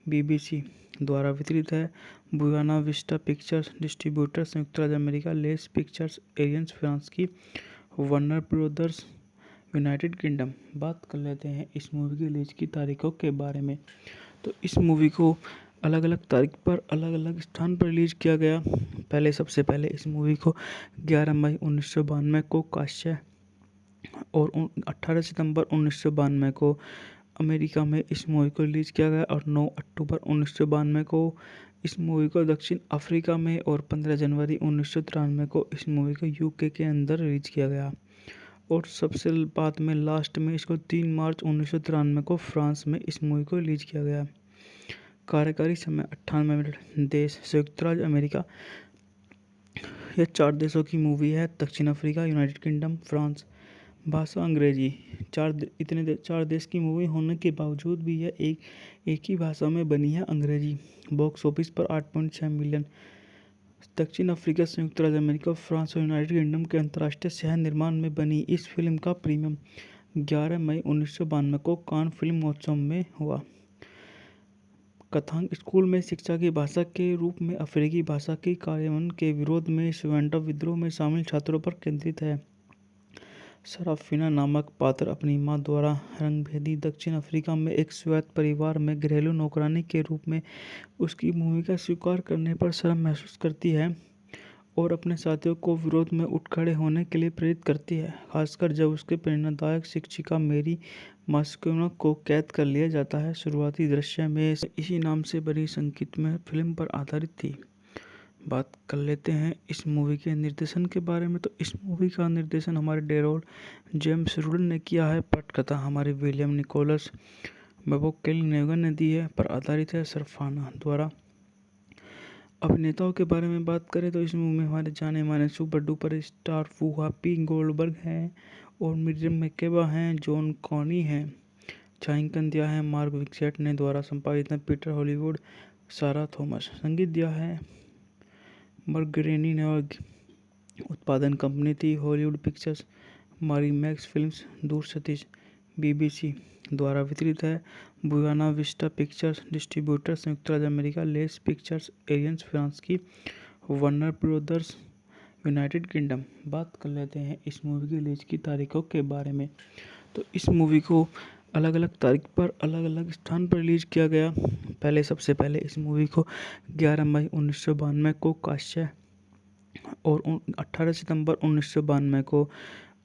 बीबीसी द्वारा वितरित है बुयाना विस्टा पिक्चर्स। डिस्ट्रीब्यूटर संयुक्त राज्य America, less pictures agency France की, वार्नर ब्रदर्स यूनाइटेड किंगडम। बात कर लेते हैं इस मूवी की रिलीज की तारीखों के बारे में। तो इस मूवी को अलग अलग तारीख पर अलग अलग स्थान पर रिलीज किया गया। सबसे पहले इस मूवी को 11 मई 1992 को काश्य और 18 सितंबर 1992 को अमेरिका में इस मूवी को रिलीज किया गया और 9 अक्टूबर 1992 को इस मूवी को दक्षिण अफ्रीका में और 15 जनवरी 1993 को इस मूवी को यूके के अंदर रिलीज किया गया और सबसे बाद में लास्ट में इसको 3 मार्च 1993 को फ्रांस में इस मूवी को रिलीज किया गया। कार्यकारी समय 98 मिनट। देश संयुक्त राज्य अमेरिका। यह 4 देशों की मूवी है। दक्षिण अफ्रीका, यूनाइटेड किंगडम, फ्रांस। भाषा अंग्रेजी। चार देश की मूवी होने के बावजूद भी यह एक ही भाषा में बनी है, अंग्रेजी। बॉक्स ऑफिस पर 8.6 मिलियन। दक्षिण अफ्रीका, संयुक्त राज्य अमेरिका, फ्रांस और यूनाइटेड किंगडम के अंतर्राष्ट्रीय सह निर्माण में बनी इस फिल्म का प्रीमियम 11 मई 1992 को कान फिल्म महोत्सव में हुआ। कथांक स्कूल में शिक्षा की भाषा के रूप में अफ्रीकी भाषा के कार्यान्वयन के विरोध में स्वेंटा विद्रोह में शामिल छात्रों पर केंद्रित है। सराफिना नामक पात्र अपनी मां द्वारा रंगभेदी दक्षिण अफ्रीका में एक स्वायत्त परिवार में घरेलू नौकरानी के रूप में उसकी भूमिका स्वीकार करने पर शर्म महसूस करती है और अपने साथियों को विरोध में उठ खड़े होने के लिए प्रेरित करती है, खासकर जब उसके प्रेरणादायक शिक्षिका मेरी मास्कोना को कैद कर लिया जाता है। शुरुआती दृश्य में इसी नाम से बनी संगीतमय फिल्म पर आधारित थी। बात कर लेते हैं इस मूवी के निर्देशन के बारे में। तो इस मूवी का निर्देशन हमारे डेरोल जेम्स रूडन ने किया है। पटकथा हमारे विलियम निकोलस मैककेल ने दी है। पर आधारित है सरफाना द्वारा। अभिनेताओं के बारे में बात करें तो इस मूवी में हमारे जाने माने सुपर डुपर स्टार वूहापी गोल्डबर्ग हैं और मिर्जम मैकेबा हैं, जॉन कॉनी हैं। छायांकन दिया है मार्क विक्सेट ने। द्वारा संपादित है पीटर हॉलीवुड, सारा थॉमस। संगीत दिया है मरगरेनी ने और उत्पादन कंपनी थी हॉलीवुड पिक्चर्स, मारी मैक्स फिल्म्स, दूर सतीश। बीबीसी द्वारा वितरित है बुयाना विस्टा पिक्चर्स। डिस्ट्रीब्यूटर संयुक्त राज्य America, less pictures aliens France की, वार्नर ब्रदर्स यूनाइटेड किंगडम। बात कर लेते हैं इस मूवी की रिलीज की तारीखों के बारे में। तो इस मूवी को अलग अलग तारीख पर अलग अलग स्थान पर रिलीज किया गया। सबसे पहले इस मूवी को 11 मई 1992 को काश्य और 18 सितंबर 1992 को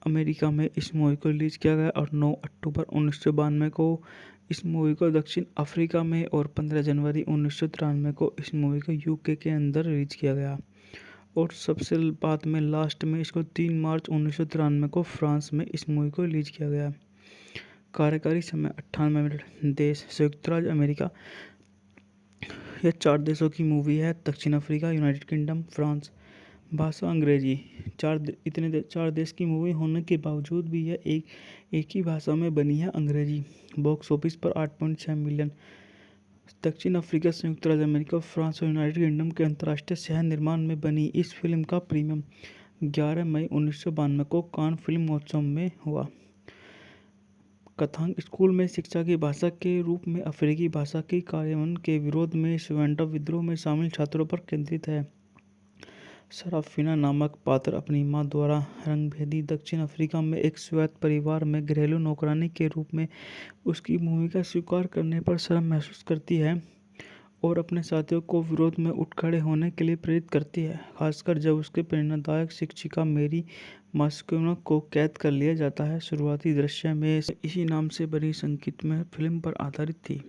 अमेरिका में इस मूवी को रिलीज किया गया और 9 अक्टूबर 1992 को इस मूवी को दक्षिण अफ्रीका में और 15 जनवरी 1993 को इस मूवी को यूके के अंदर रिलीज किया गया और सबसे बाद में लास्ट में इसको 3 मार्च 1993 को फ्रांस में इस मूवी को रिलीज किया गया। कार्यकारी समय 98 मिनट। देश संयुक्त राज्य अमेरिका। यह 4 देशों की मूवी है। दक्षिण अफ्रीका, यूनाइटेड किंगडम, फ्रांस। भाषा अंग्रेजी। चार देश की मूवी होने के बावजूद भी यह एक ही भाषा में बनी है, अंग्रेजी। बॉक्स ऑफिस पर 8.6 मिलियन। दक्षिण अफ्रीका, संयुक्त राज्य अमेरिका, फ्रांस और यूनाइटेड किंगडम के अंतर्राष्ट्रीय सह निर्माण में बनी इस फिल्म का प्रीमियम 11 मई 1992 को कान फिल्म महोत्सव में हुआ। कथांक स्कूल में शिक्षा की भाषा के रूप में अफ्रीकी भाषा के कार्यान्वयन के विरोध में स्वेंटा विद्रोह में शामिल छात्रों पर केंद्रित है। सराफिना नामक पात्र अपनी मां द्वारा रंगभेदी दक्षिण अफ्रीका में एक स्वायत्त परिवार में घरेलू नौकरानी के रूप में उसकी भूमिका स्वीकार करने पर शर्म महसूस करती है और अपने साथियों को विरोध में उठ खड़े होने के लिए प्रेरित करती है, खासकर जब उसके प्रेरणादायक शिक्षिका मेरी मास्कोना को कैद कर लिया जाता है। शुरुआती दृश्य में इसी नाम से बनी संगीतमय फिल्म पर आधारित थी।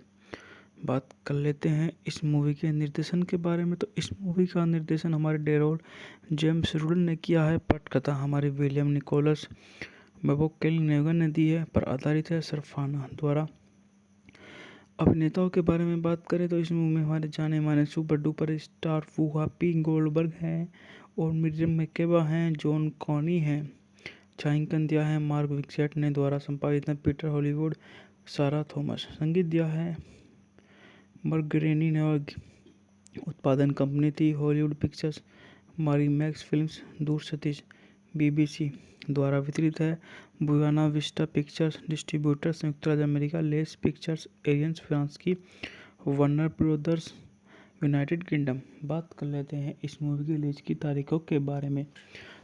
बात कर लेते हैं इस मूवी के निर्देशन के बारे में। तो इस मूवी का निर्देशन हमारे डेरोल जेम्स रूडन ने किया है। पटकथा हमारे विलियम निकोलस मैककेल ने दी है। पर आधारित है सरफाना द्वारा। अभिनेताओं के बारे में बात करें तो इस मूवी में हमारे जाने माने सुपर डुपर स्टार वूहापी गोल्डबर्ग हैं और मिर्जम मैकेबा हैं, जॉन कॉनी हैं। छायांकन दिया है मार्क विक्सेट ने। द्वारा संपादित है पीटर हॉलीवुड, सारा थॉमस। संगीत दिया है मरगरेनी ने और उत्पादन कंपनी थी हॉलीवुड पिक्चर्स, मारी मैक्स फिल्म्स, दूर सतीश। बीबीसी द्वारा वितरित है बुयाना विस्टा पिक्चर्स। डिस्ट्रीब्यूटर संयुक्त राज्य America, less pictures aliens France की, वार्नर ब्रदर्स यूनाइटेड किंगडम। बात कर लेते हैं इस मूवी की रिलीज की तारीखों के बारे में।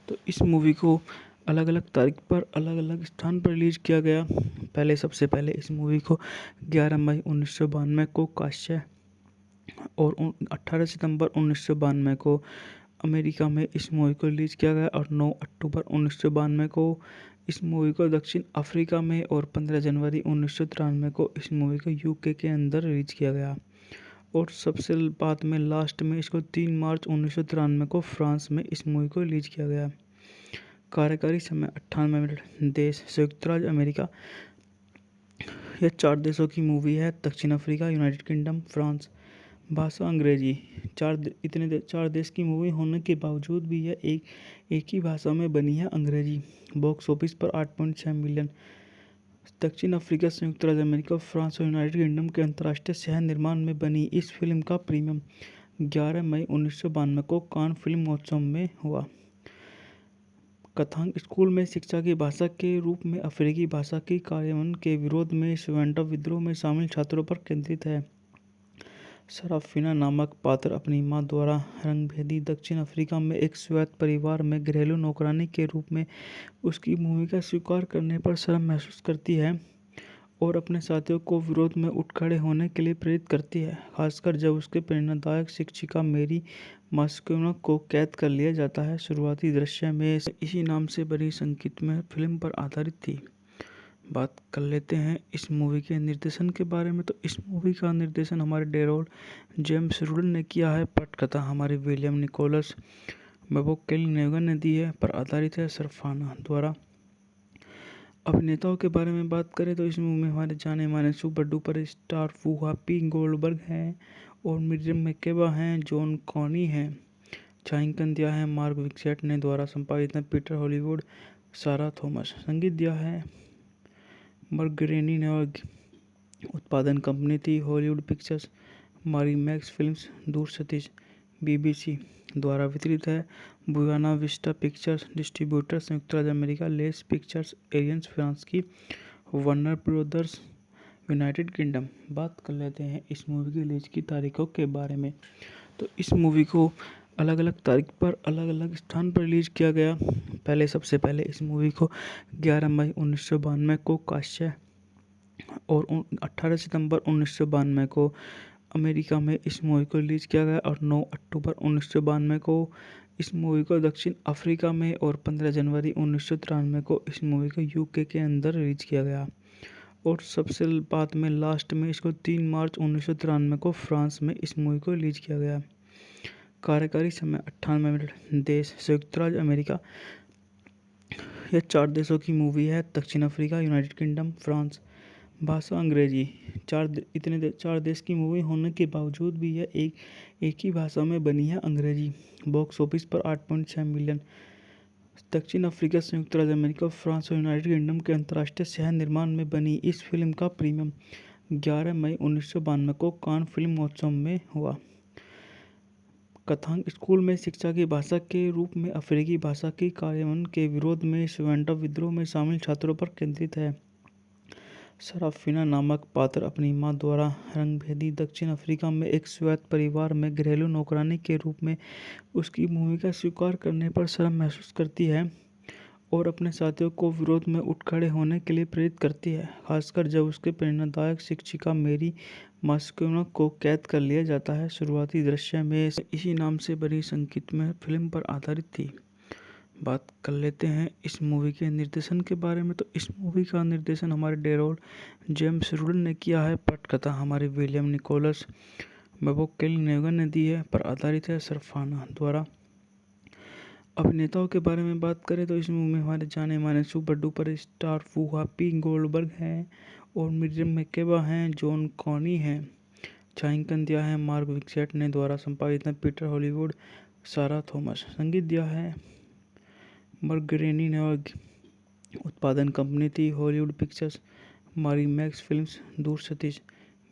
तो इस मूवी को अलग अलग तारीख पर अलग अलग स्थान पर रिलीज किया गया। सबसे पहले इस मूवी को 11 मई 1992 को काश्य और 18 सितंबर 1992 को अमेरिका में इस मूवी को रिलीज किया गया और 9 अक्टूबर 1992 को इस मूवी को दक्षिण अफ्रीका में और 15 जनवरी 1993 को इस मूवी को यूके के अंदर रिलीज किया गया और सबसे बाद में लास्ट में इसको 3 मार्च 1993 को फ्रांस में इस मूवी को रिलीज किया गया। कार्यकारी समय 98 मिनट। देश संयुक्त राज्य अमेरिका। यह 4 देशों की मूवी है। दक्षिण अफ्रीका, यूनाइटेड किंगडम, फ्रांस। भाषा अंग्रेजी। चार देश की मूवी होने के बावजूद भी यह एक ही भाषा में बनी है, अंग्रेजी। बॉक्स ऑफिस पर 8.6 मिलियन। दक्षिण अफ्रीका, संयुक्त राज्य अमेरिका, फ्रांस और यूनाइटेड किंगडम के अंतर्राष्ट्रीय सह निर्माण में बनी इस फिल्म का प्रीमियम 11 मई 1992 को कान फिल्म महोत्सव में हुआ। कथांक स्कूल में शिक्षा की भाषा के रूप में अफ्रीकी भाषा के कार्यान्वयन के विरोध में स्वतंत्रता विद्रोह में शामिल छात्रों पर केंद्रित है। सराफिना नामक पात्र अपनी मां द्वारा रंगभेदी दक्षिण अफ्रीका में एक स्वायत्त परिवार में घरेलू नौकरानी के रूप में उसकी भूमिका स्वीकार करने पर शर्म महसूस करती है और अपने साथियों को विरोध में उठ खड़े होने के लिए प्रेरित करती है, खासकर जब उसके प्रेरणादायक शिक्षिका मेरी मास्कोना को कैद कर लिया जाता है। शुरुआती दृश्य में इसी नाम से बनी संगीतमय फिल्म पर आधारित थी। बात कर लेते हैं इस मूवी के निर्देशन के बारे में। तो इस मूवी का निर्देशन हमारे डेरोल जेम्स रूडन ने किया है। पटकथा हमारे विलियम निकोलस मैककेल ने दी है। पर आधारित है सरफाना द्वारा। अभिनेताओं के बारे में बात करें तो इस मूवी में हमारे जाने माने सुपर डुपर स्टार वूहापी गोल्डबर्ग हैं और मिरियम मैकेबा हैं, जॉन कॉनी हैं। छायांकन दिया है मार्क विक्सेट ने। द्वारा संपादित है पीटर हॉलीवुड, सारा थॉमस। संगीत दिया है मरगरेनी ने और उत्पादन कंपनी थी हॉलीवुड पिक्चर्स, मैक्स फिल्म्स, दूर सतीश, BBC। द्वारा वितरित है बुयाना विस्टा पिक्चर्स। डिस्ट्रीब्यूटर संयुक्त राज्य America, less pictures aliens France की, वार्नर ब्रदर्स यूनाइटेड किंगडम। बात कर लेते हैं इस मूवी की रिलीज की तारीखों के बारे में। तो इस मूवी को अलग अलग तारीख पर अलग अलग स्थान पर रिलीज किया गया। सबसे पहले इस मूवी को 11 मई 1992 को काश्य और 18 सितंबर 1992 को अमेरिका में इस मूवी को रिलीज किया गया और 9 अक्टूबर 1992 को इस मूवी को दक्षिण अफ्रीका में और 15 जनवरी 1993 को इस मूवी को UK के अंदर रिलीज किया गया और सबसे बाद में लास्ट में इसको 3 मार्च 1993 को फ्रांस में इस मूवी को रिलीज किया गया। कार्यकारी समय 98 मिनट। देश संयुक्त राज्य अमेरिका। यह 4 देशों की मूवी है, दक्षिण अफ्रीका, यूनाइटेड किंगडम, फ्रांस। भाषा अंग्रेजी। चार देश की मूवी होने के बावजूद भी यह एक ही भाषा में बनी है, अंग्रेजी। बॉक्स ऑफिस पर 8.6 मिलियन। दक्षिण अफ्रीका, संयुक्त राज्य अमेरिका, फ्रांस और यूनाइटेड किंगडम के अंतर्राष्ट्रीय सह निर्माण में बनी इस फिल्म का प्रीमियम 11 मई 1992 को कान फिल्म महोत्सव में हुआ। कथांक स्कूल में शिक्षा की भाषा के रूप में अफ्रीकी भाषा के कार्यान्वयन के विरोध में स्वतंत्रता विद्रोह में शामिल छात्रों पर केंद्रित है। सराफिना नामक पात्र अपनी मां द्वारा रंगभेदी दक्षिण अफ्रीका में एक स्वायत्त परिवार में घरेलू नौकरानी के रूप में उसकी भूमिका स्वीकार करने पर शर्म महसूस करती है और अपने साथियों को विरोध में उठ खड़े होने के लिए प्रेरित करती है, खासकर जब उसके प्रेरणादायक शिक्षिका मेरी मास्कोना को कैद कर लिया जाता है। शुरुआती दृश्य में इसी नाम से बनी संगीतमय फिल्म पर आधारित थी। बात कर लेते हैं इस मूवी के निर्देशन के बारे में। तो इस मूवी का निर्देशन हमारे डेरोल जेम्स रूडन ने किया है। पटकथा हमारे विलियम निकोलस मैककेल ने दी है। पर आधारित है सरफाना द्वारा। अभिनेताओं के बारे में बात करें तो इस मूवी में हमारे जाने माने सुपर डुपर स्टार वूहापी गोल्डबर्ग हैं और मिरियम मैकेबा हैं, जॉन कॉनी हैं। छायांकन दिया है मार्क विक्सेट ने। द्वारा संपादित है पीटर हॉलीवुड, सारा थॉमस। संगीत दिया है मरगरेनी ने और उत्पादन कंपनी थी हॉलीवुड पिक्चर्स, मैक्स फिल्म्स, दूर सतीश,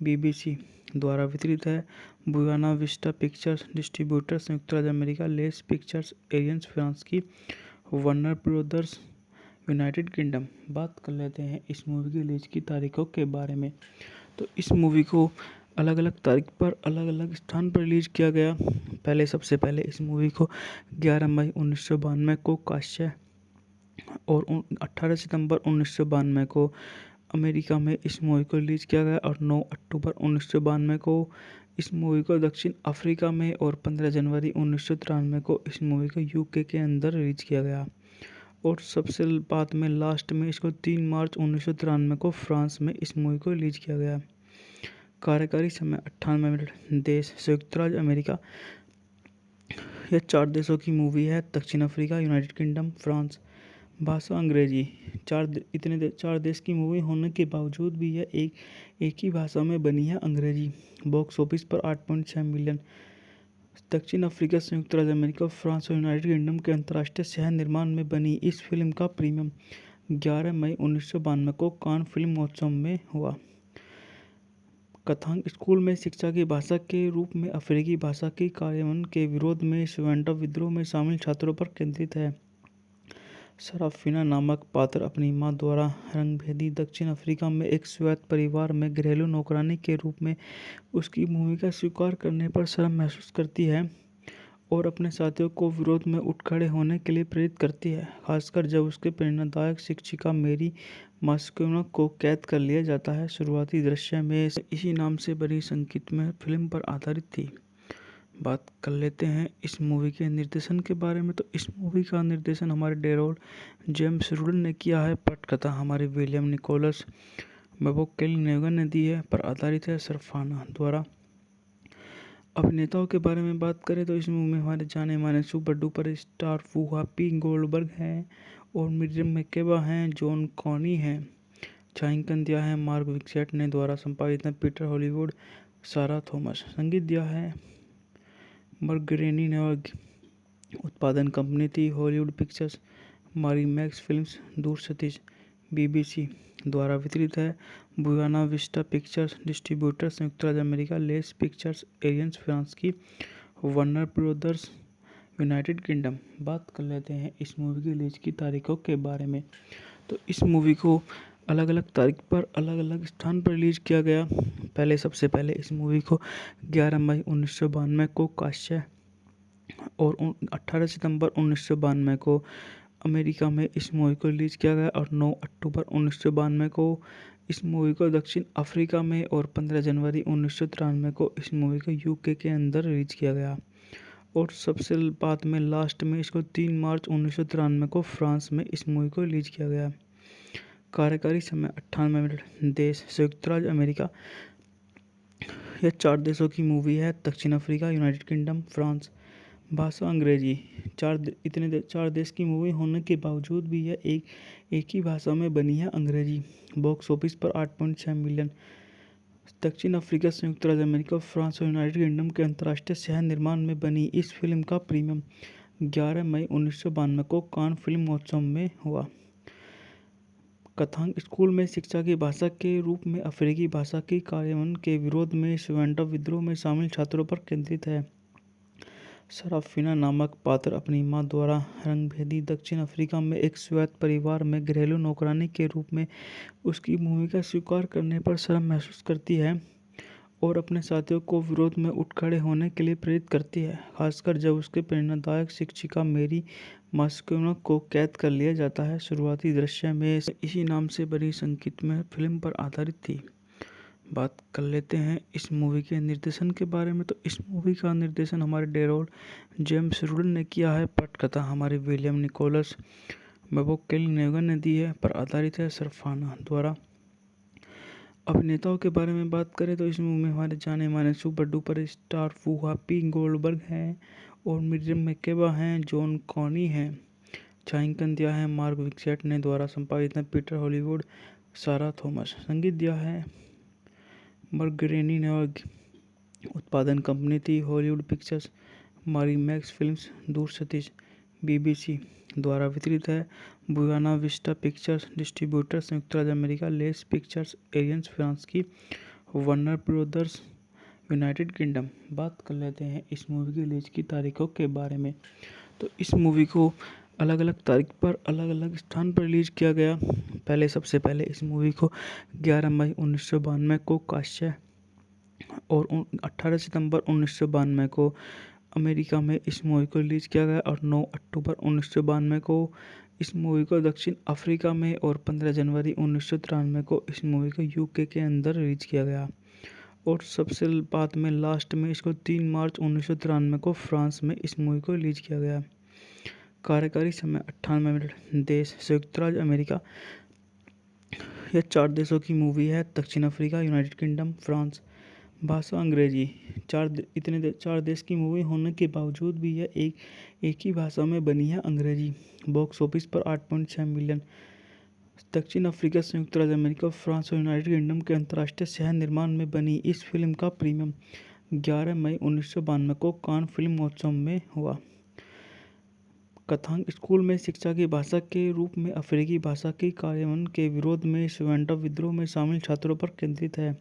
BBC। द्वारा वितरित है बुयाना विस्टा पिक्चर्स। डिस्ट्रीब्यूटर संयुक्त राज्य America, less pictures aliens France की, वार्नर ब्रदर्स यूनाइटेड किंगडम। बात कर लेते हैं इस मूवी की रिलीज की तारीखों के बारे में। तो इस मूवी को अलग अलग तारीख पर अलग अलग स्थान पर रिलीज किया गया। सबसे पहले इस मूवी को 11 मई 1992 को काश्य और 18 सितंबर 1992 को अमेरिका में इस मूवी को रिलीज किया गया और 9 अक्टूबर 1992 को इस मूवी को दक्षिण अफ्रीका में और 15 जनवरी 1993 को इस मूवी को UK के अंदर रिलीज किया गया और सबसे बाद में लास्ट में इसको 3 मार्च 1993 को फ्रांस में इस मूवी को रिलीज किया गया। कार्यकारी समय 98 मिनट। देश संयुक्त राज्य अमेरिका। यह 4 देशों की मूवी है, दक्षिण अफ्रीका, यूनाइटेड किंगडम, फ्रांस। भाषा अंग्रेजी। चार देश की मूवी होने के बावजूद भी यह एक ही भाषा में बनी है, अंग्रेजी। बॉक्स ऑफिस पर 8.6 मिलियन। दक्षिण अफ्रीका, संयुक्त राज्य अमेरिका, फ्रांस और यूनाइटेड किंगडम के अंतर्राष्ट्रीय सह निर्माण में बनी इस फिल्म का प्रीमियम 11 मई 1992 को कान फिल्म महोत्सव में हुआ। कथांक स्कूल में शिक्षा की भाषा के रूप में अफ्रीकी भाषा के कार्यान्वयन के विरोध में स्वेंटा विद्रोह में शामिल छात्रों पर केंद्रित है। सराफिना नामक पात्र अपनी मां द्वारा रंगभेदी दक्षिण अफ्रीका में एक स्वायत्त परिवार में घरेलू नौकरानी के रूप में उसकी भूमिका स्वीकार करने पर शर्म महसूस करती है और अपने साथियों को विरोध में उठ खड़े होने के लिए प्रेरित करती है, खासकर जब उसके प्रेरणादायक शिक्षिका मेरी मास्कोना को कैद कर लिया जाता है। शुरुआती दृश्य में इसी नाम से बनी संगीतमय फिल्म पर आधारित थी। बात कर लेते हैं इस मूवी के निर्देशन के बारे में। तो इस मूवी का निर्देशन हमारे डेरोल जेम्स रूडन ने किया है। पटकथा हमारे विलियम निकोलस मैककेल-नेगन ने दी है। पर आधारित है सरफाना द्वारा। अभिनेताओं के बारे में बात करें तो इस मूवी में हमारे जाने माने सुपर डुपर स्टार वूहापी गोल्डबर्ग हैं और मिरियम मैकेबा हैं, जॉन कॉनी हैं। छायांकन दिया है मार्क विक्सेट ने। द्वारा संपादित है पीटर हॉलीवुड, सारा थॉमस। संगीत दिया है मरगरेनी ने। उत्पादन कंपनी थी हॉलीवुड पिक्चर्स, मारी मैक्स फिल्म्स, दूर सतीश, BBC। द्वारा वितरित है बुयाना विस्टा पिक्चर्स। डिस्ट्रीब्यूटर संयुक्त राज्य America, less pictures aliens France की, वार्नर ब्रदर्स यूनाइटेड किंगडम। बात कर लेते हैं इस मूवी की रिलीज की तारीखों के बारे में। तो इस मूवी को अलग अलग तारीख पर अलग अलग स्थान पर रिलीज किया गया। सबसे पहले इस मूवी को 11 मई 1992 को काश्य और 18 सितंबर 1992 को अमेरिका में इस मूवी को रिलीज किया गया और 9 अक्टूबर 1992 को इस मूवी को दक्षिण अफ्रीका में और 15 जनवरी 1993 को इस मूवी को UK के अंदर रिलीज किया गया और सबसे बाद में लास्ट में इसको 3 मार्च 1993 को फ्रांस में इस मूवी को रिलीज किया गया। कार्यकारी समय 98 मिनट। देश संयुक्त राज्य अमेरिका। यह 4 देशों की मूवी है, दक्षिण अफ्रीका, यूनाइटेड किंगडम, फ्रांस। भाषा अंग्रेजी। चार देश की मूवी होने के बावजूद भी यह एक ही भाषा में बनी है, अंग्रेजी। बॉक्स ऑफिस पर 8.6 मिलियन। दक्षिण अफ्रीका, संयुक्त राज्य अमेरिका, फ्रांस और यूनाइटेड किंगडम के अंतर्राष्ट्रीय सह निर्माण में बनी इस फिल्म का प्रीमियम 11 मई 1992 को कान फिल्म महोत्सव में हुआ। कथांक स्कूल में शिक्षा की भाषा के रूप में अफ्रीकी भाषा के कार्यान्वयन के विरोध में स्वेंटा विद्रोह में शामिल छात्रों पर केंद्रित है। सराफिना नामक पात्र अपनी मां द्वारा रंगभेदी दक्षिण अफ्रीका में एक स्वायत्त परिवार में घरेलू नौकरानी के रूप में उसकी भूमिका स्वीकार करने पर शर्म महसूस करती है और अपने साथियों को विरोध में उठ खड़े होने के लिए प्रेरित करती है, खासकर जब उसके प्रेरणादायक शिक्षिका मेरी मास्कोना को कैद कर लिया जाता है। शुरुआती दृश्य में इसी नाम से बनी संगीतमय फिल्म पर आधारित थी। बात कर लेते हैं इस मूवी के निर्देशन के बारे में। तो इस मूवी का निर्देशन हमारे डेरोल जेम्स रूडन ने किया है। पटकथा हमारे विलियम निकोलस मैककेल-नेगन ने दी है। पर आधारित है सरफाना द्वारा। अभिनेताओं के बारे में बात करें तो इस मूवी में हमारे जाने माने सुपर डुपर स्टार वूहापी गोल्डबर्ग हैं और मिरियम मैकेबा हैं, जॉन कॉनी हैं। छायांकन दिया है मार्क विक्सेट ने। द्वारा संपादित है पीटर हॉलीवुड, सारा थॉमस। संगीत दिया है मरगरेनी ने। उत्पादन कंपनी थी हॉलीवुड पिक्चर्स, मारी मैक्स फिल्म्स, दूर सतीश, BBC। द्वारा वितरित है बुयाना विस्टा पिक्चर्स। डिस्ट्रीब्यूटर संयुक्त राज्य America, less pictures aliens France की, वार्नर ब्रदर्स यूनाइटेड किंगडम। बात कर लेते हैं इस मूवी की रिलीज की तारीखों के बारे में। तो इस मूवी को अलग अलग तारीख पर अलग अलग स्थान पर रिलीज किया गया। सबसे पहले इस मूवी को 11 मई 1992 को काश्य और 18 सितंबर 1992 को अमेरिका में इस मूवी को रिलीज किया गया और 9 अक्टूबर 1992 को इस मूवी को दक्षिण अफ्रीका में और 15 जनवरी 1993 को इस मूवी को UK के अंदर रिलीज किया गया और सबसे बाद में लास्ट में इसको 3 मार्च 1993 को फ्रांस में इस मूवी को रिलीज किया गया। कार्यकारी समय 98 मिनट। देश संयुक्त राज्य अमेरिका। यह 4 देशों की मूवी है, दक्षिण अफ्रीका, यूनाइटेड किंगडम, फ्रांस। भाषा अंग्रेजी। चार देश की मूवी होने के बावजूद भी यह एक ही भाषा में बनी है, अंग्रेजी। बॉक्स ऑफिस पर 8.6 मिलियन। दक्षिण अफ्रीका, संयुक्त राज्य अमेरिका, फ्रांस और यूनाइटेड किंगडम के अंतर्राष्ट्रीय सह निर्माण में बनी इस फिल्म का प्रीमियम 11 मई 1992 को कान फिल्म महोत्सव में हुआ। कथांक स्कूल में शिक्षा की भाषा के रूप में अफ्रीकी भाषा के कार्यान्वयन के विरोध में स्वेंटा विद्रोह में शामिल छात्रों पर केंद्रित है।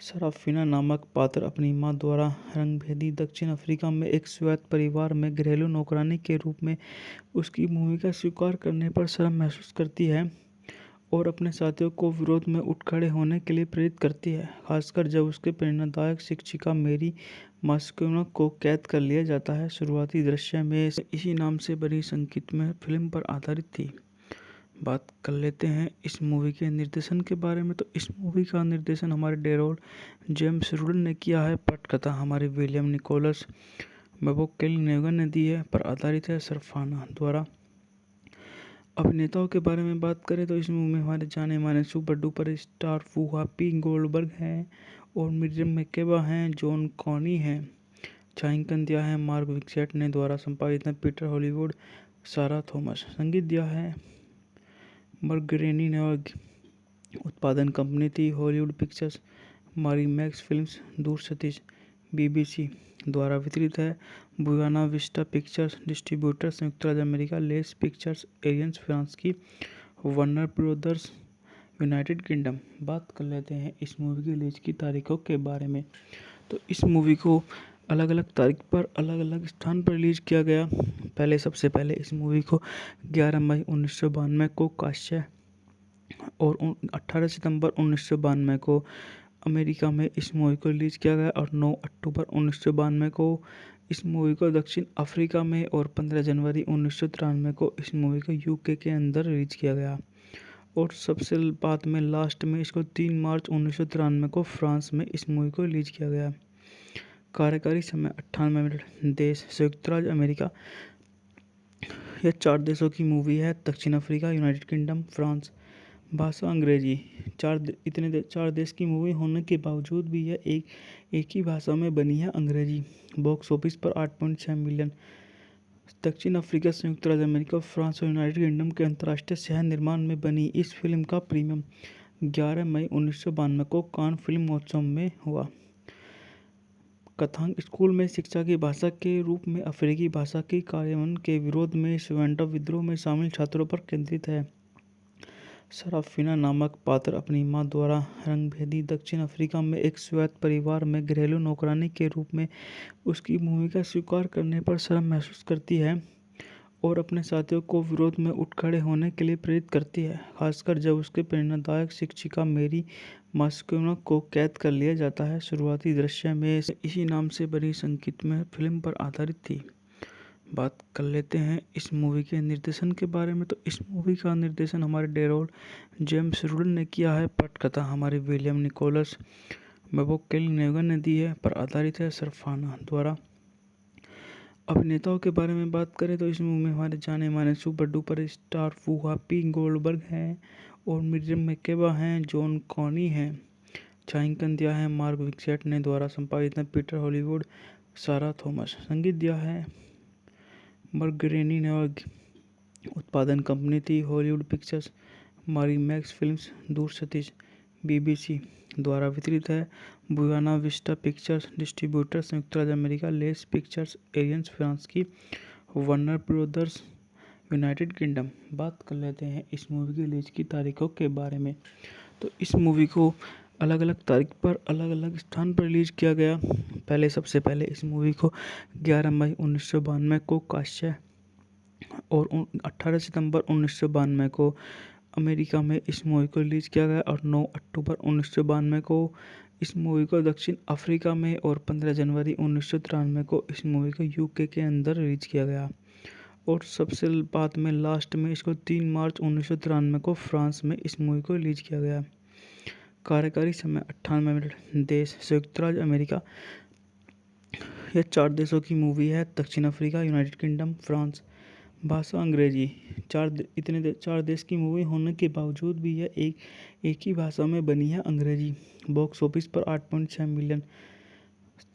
सराफिना नामक पात्र अपनी मां द्वारा रंगभेदी दक्षिण अफ्रीका में एक स्वायत्त परिवार में घरेलू नौकरानी के रूप में उसकी भूमिका स्वीकार करने पर शर्म महसूस करती है और अपने साथियों को विरोध में उठ खड़े होने के लिए प्रेरित करती है, खासकर जब उसके प्रेरणादायक शिक्षिका मेरी मास्कोना को कैद कर लिया जाता है। शुरुआती दृश्य में इसी नाम से बनी संगीतमय फिल्म पर आधारित थी। बात कर लेते हैं इस मूवी के निर्देशन के बारे में। तो इस मूवी का निर्देशन हमारे डेरोल जेम्स रूडन ने किया है। पटकथा हमारे विलियम निकोलस मैककेल-नेगन ने दी है, पर आधारित है सरफाना द्वारा। अभिनेताओं के बारे में बात करें तो इस मूवी में हमारे जाने माने सुपर डुपर स्टार वूहापी गोल्डबर्ग हैं और मिरियम मैकेबा हैं, जॉन कॉनी हैं। छायांकन दिया है मार्क विक्सेट ने, द्वारा संपादित है पीटर हॉलीवुड, सारा थॉमस। संगीत दिया है मरगरेनी ने और उत्पादन कंपनी थी हॉलीवुड पिक्चर्स, मारी मैक्स फिल्म्स, दूर सतीश। बीबीसी द्वारा वितरित है बुयाना विस्टा पिक्चर्स, डिस्ट्रीब्यूटर संयुक्त राज्य America, less pictures aliens France की, वार्नर ब्रदर्स यूनाइटेड किंगडम। बात कर लेते हैं इस मूवी की रिलीज की तारीखों के बारे में। तो इस मूवी को अलग अलग तारीख पर अलग अलग स्थान पर रिलीज किया गया। सबसे पहले इस मूवी को 11 मई 1992 को काश्य और 18 सितंबर 1992 को अमेरिका में इस मूवी को रिलीज किया गया और 9 अक्टूबर 1992 को इस मूवी को दक्षिण अफ्रीका में और 15 जनवरी 1993 को इस मूवी को यूके के अंदर रिलीज किया गया और सबसे बाद में लास्ट में इसको 3 मार्च 1993 को फ्रांस में इस मूवी को रिलीज किया गया। कार्यकारी समय 98 मिनट। देश संयुक्त राज्य अमेरिका। यह 4 देशों की मूवी है, दक्षिण अफ्रीका, यूनाइटेड किंगडम, फ्रांस। भाषा अंग्रेजी। चार देश की मूवी होने के बावजूद भी यह एक ही भाषा में बनी है, अंग्रेजी। बॉक्स ऑफिस पर 8.6 मिलियन। दक्षिण अफ्रीका, संयुक्त राज्य अमेरिका, फ्रांस और यूनाइटेड किंगडम के अंतर्राष्ट्रीय सह निर्माण में बनी इस फिल्म का प्रीमियम 11 मई 1992 को कान फिल्म महोत्सव में हुआ। कथांक स्कूल में शिक्षा की भाषा के रूप में अफ्रीकी भाषा के कार्यान्वयन के विरोध में स्वेंटा विद्रोह में शामिल छात्रों पर केंद्रित है। सराफिना नामक पात्र अपनी मां द्वारा रंगभेदी दक्षिण अफ्रीका में एक स्वायत्त परिवार में घरेलू नौकरानी के रूप में उसकी भूमिका स्वीकार करने पर शर्म महसूस करती है और अपने साथियों को विरोध में उठ खड़े होने के लिए प्रेरित करती है, खासकर जब उसके प्रेरणादायक शिक्षिका मेरी मास्कोना को कैद कर लिया जाता है। शुरुआती दृश्य में इसी नाम से बनी संगीतमय फिल्म पर आधारित थी। बात कर लेते हैं इस मूवी के निर्देशन के बारे में। तो इस मूवी का निर्देशन हमारे डेरोल जेम्स रूडन ने किया है। पटकथा हमारे विलियम निकोलस मैककेल-नेगन ने दी है, पर आधारित है सरफाना द्वारा। अभिनेताओं के बारे में बात करें तो इस मूवी में हमारे जाने माने सुपर डुपर स्टार वूहापी गोल्डबर्ग हैं और मिरियम मैकेबा हैं, जॉन कॉनी हैं। छायांकन दिया है मार्क विक्सेट ने, द्वारा संपादित है पीटर हॉलीवुड, सारा थॉमस। संगीत दिया है मरगरेनी ने और उत्पादन कंपनी थी हॉलीवुड पिक्चर्स, मारी मैक्स फिल्म्स, दूर सतीश। बीबीसी द्वारा वितरित है बुयाना विस्टा पिक्चर्स, डिस्ट्रीब्यूटर संयुक्त राज्य America, less pictures aliens France की, वार्नर ब्रदर्स यूनाइटेड किंगडम। बात कर लेते हैं इस मूवी की रिलीज की तारीखों के बारे में। तो इस मूवी को अलग अलग तारीख पर अलग अलग स्थान पर रिलीज किया गया। सबसे पहले इस मूवी को 11 मई 1992 को काश्य और 18 सितंबर 1992 को अमेरिका में इस मूवी को रिलीज किया गया और 9 अक्टूबर 1992 को इस मूवी को दक्षिण अफ्रीका में और 15 जनवरी 1993 को इस मूवी को यूके के अंदर रिलीज किया गया और सबसे बाद में लास्ट में इसको 3 मार्च 1993 को फ्रांस में इस मूवी को रिलीज किया गया। कार्यकारी समय 98 मिनट। देश संयुक्त राज्य अमेरिका। यह 4 देशों की मूवी है, दक्षिण अफ्रीका, यूनाइटेड किंगडम, फ्रांस। भाषा अंग्रेजी। चार देश की मूवी होने के बावजूद भी यह एक ही भाषा में बनी है, अंग्रेजी। बॉक्स ऑफिस पर 8.6 मिलियन।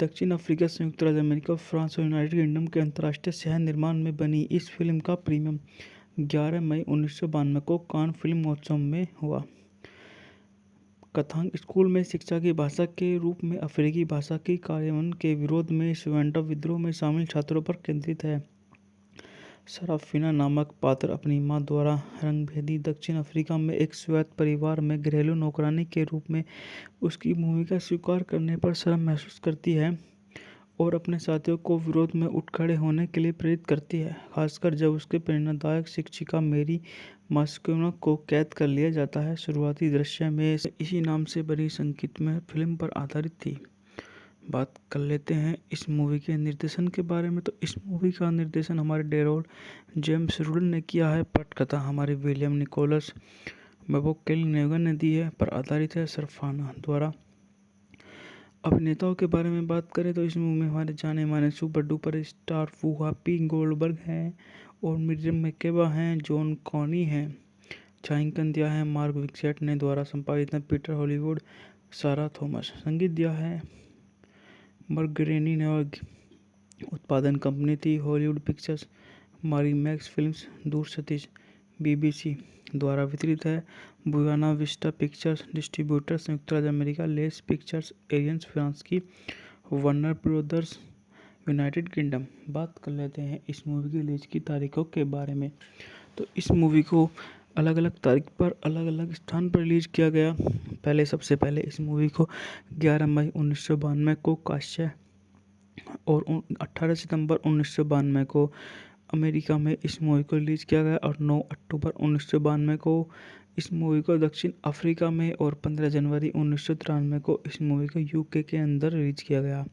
दक्षिण अफ्रीका, संयुक्त राज्य अमेरिका, फ्रांस और यूनाइटेड किंगडम के अंतर्राष्ट्रीय सह निर्माण में बनी इस फिल्म का प्रीमियम 11 मई 1992 को कान फिल्म महोत्सव में हुआ। कथांक स्कूल में शिक्षा की भाषा के रूप में अफ्रीकी भाषा के कार्यान्वयन के विरोध में स्वेंटा विद्रोह में शामिल छात्रों पर केंद्रित है। सराफिना नामक पात्र अपनी मां द्वारा रंगभेदी दक्षिण अफ्रीका में एक स्वायत्त परिवार में घरेलू नौकरानी के रूप में उसकी भूमिका स्वीकार करने पर शर्म महसूस करती है और अपने साथियों को विरोध में उठ खड़े होने के लिए प्रेरित करती है, खासकर जब उसके प्रेरणादायक शिक्षिका मेरी मास्कोना को कैद कर लिया जाता है। शुरुआती दृश्य में इसी नाम से बनी संगीतमय फिल्म पर आधारित थी। बात कर लेते हैं इस मूवी के निर्देशन के बारे में। तो इस मूवी का निर्देशन हमारे डेरोल जेम्स रूडल ने किया है। पटकथा हमारे विलियम निकोलस मैककेल-नेगन ने दी है, पर आधारित है सरफाना द्वारा। अभिनेताओं के बारे में बात करें तो इस मूवी में हमारे जाने माने सुपर डुपर स्टार वूहापी गोल्डबर्ग हैं और मिरियम मैकेबा हैं, जॉन कॉनी हैं। छायांकन दिया है मार्क विक्सेट ने, द्वारा संपादित है पीटर हॉलीवुड, सारा थॉमस। संगीत दिया है मर्गरेनी ने और उत्पादन कंपनी थी हॉलीवुड पिक्चर्स, मैक्स फिल्म्स, दूर सतीश। बीबीसी द्वारा वितरित है बुयाना विस्टा पिक्चर्स। डिस्ट्रीब्यूटर संयुक्त राज्य America, less pictures aliens France की, वार्नर ब्रदर्स यूनाइटेड किंगडम। बात कर लेते हैं इस मूवी की रिलीज की तारीखों के बारे में। तो इस मूवी को अलग अलग तारीख पर अलग अलग स्थान पर रिलीज किया गया। सबसे पहले इस मूवी को 11 मई 1992 को काश्य और 18 सितंबर 1992 को अमेरिका में इस मूवी को रिलीज किया गया और 9 अक्टूबर 1992 को इस मूवी को दक्षिण अफ्रीका में और 15 जनवरी 1993 को इस मूवी को यूके के अंदर रिलीज किया गया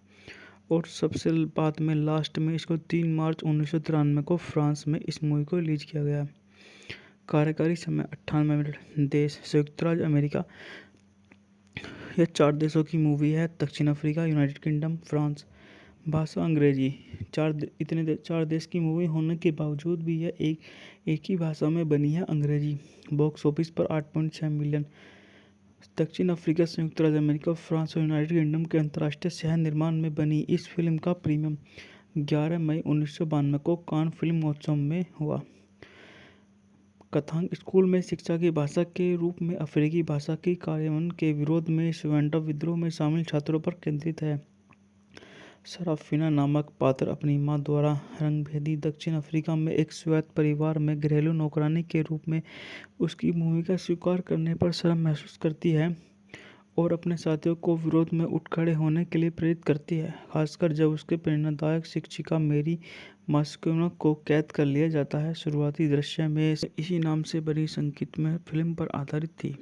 और सबसे बाद में लास्ट में इसको 3 मार्च 1993 को फ्रांस में इस मूवी को रिलीज किया गया। कार्यकारी समय 98 मिनट। देश संयुक्त राज्य अमेरिका। यह 4 देशों की मूवी है, दक्षिण अफ्रीका, यूनाइटेड किंगडम, फ्रांस। भाषा अंग्रेजी। चार देश की मूवी होने के बावजूद भी यह एक ही भाषा में बनी है, अंग्रेजी। बॉक्स ऑफिस पर 8.6 मिलियन। दक्षिण अफ्रीका, संयुक्त राज्य अमेरिका, फ्रांस और यूनाइटेड किंगडम के अंतर्राष्ट्रीय सह निर्माण में बनी इस फिल्म का प्रीमियम 11 मई 1992 को कान फिल्म महोत्सव में हुआ। कथांक स्कूल में शिक्षा की भाषा के रूप में अफ्रीकी भाषा के कार्यान्वयन के विरोध में स्वेंटा विद्रोह में शामिल छात्रों पर केंद्रित है। सराफिना नामक पात्र अपनी मां द्वारा रंगभेदी दक्षिण अफ्रीका में एक स्वायत्त परिवार में घरेलू नौकरानी के रूप में उसकी भूमिका स्वीकार करने पर शर्म महसूस करती है और अपने साथियों को विरोध में उठ खड़े होने के लिए प्रेरित करती है, खासकर जब उसके प्रेरणादायक शिक्षिका मेरी मास्कोना को कैद कर लिया जाता है। शुरुआती दृश्य में इसी नाम से बनी संगीतमय फिल्म पर आधारित थी।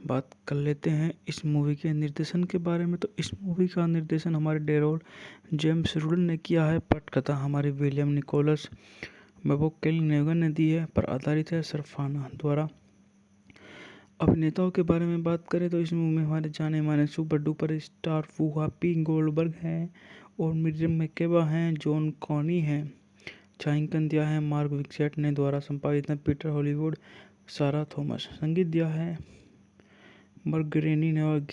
बात कर लेते हैं इस मूवी के निर्देशन के बारे में। तो इस मूवी का निर्देशन हमारे डेरोल जेम्स रूडल ने किया है। पटकथा हमारे विलियम निकोलस मैककेल-नेगन ने दी है, पर आधारित है सरफाना द्वारा। अभिनेताओं के बारे में बात करें तो इस मूवी में हमारे जाने माने सुपर डुपर स्टार वूहापी गोल्डबर्ग हैं और मिरियम मैकेबा हैं, जॉन कॉनी हैं। छायांकन दिया है मार्क विक्सेट ने, द्वारा संपादित है पीटर हॉलीवुड, सारा थॉमस। संगीत दिया है मर्गरेनी ने और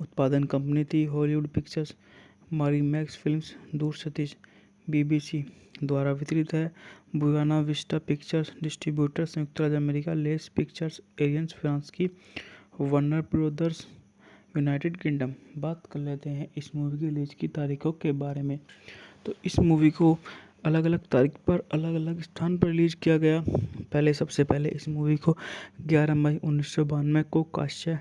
उत्पादन कंपनी थी हॉलीवुड पिक्चर्स, मैक्स फिल्म्स, दूर सतीश। बीबीसी द्वारा वितरित है बुयाना विस्टा पिक्चर्स। डिस्ट्रीब्यूटर संयुक्त राज्य America, less pictures aliens France की, वार्नर ब्रदर्स यूनाइटेड किंगडम। बात कर लेते हैं इस मूवी की रिलीज की तारीखों के बारे में। तो इस मूवी को अलग अलग तारीख पर अलग अलग स्थान पर रिलीज किया गया। सबसे पहले इस मूवी को 11 मई 1992 को काश्य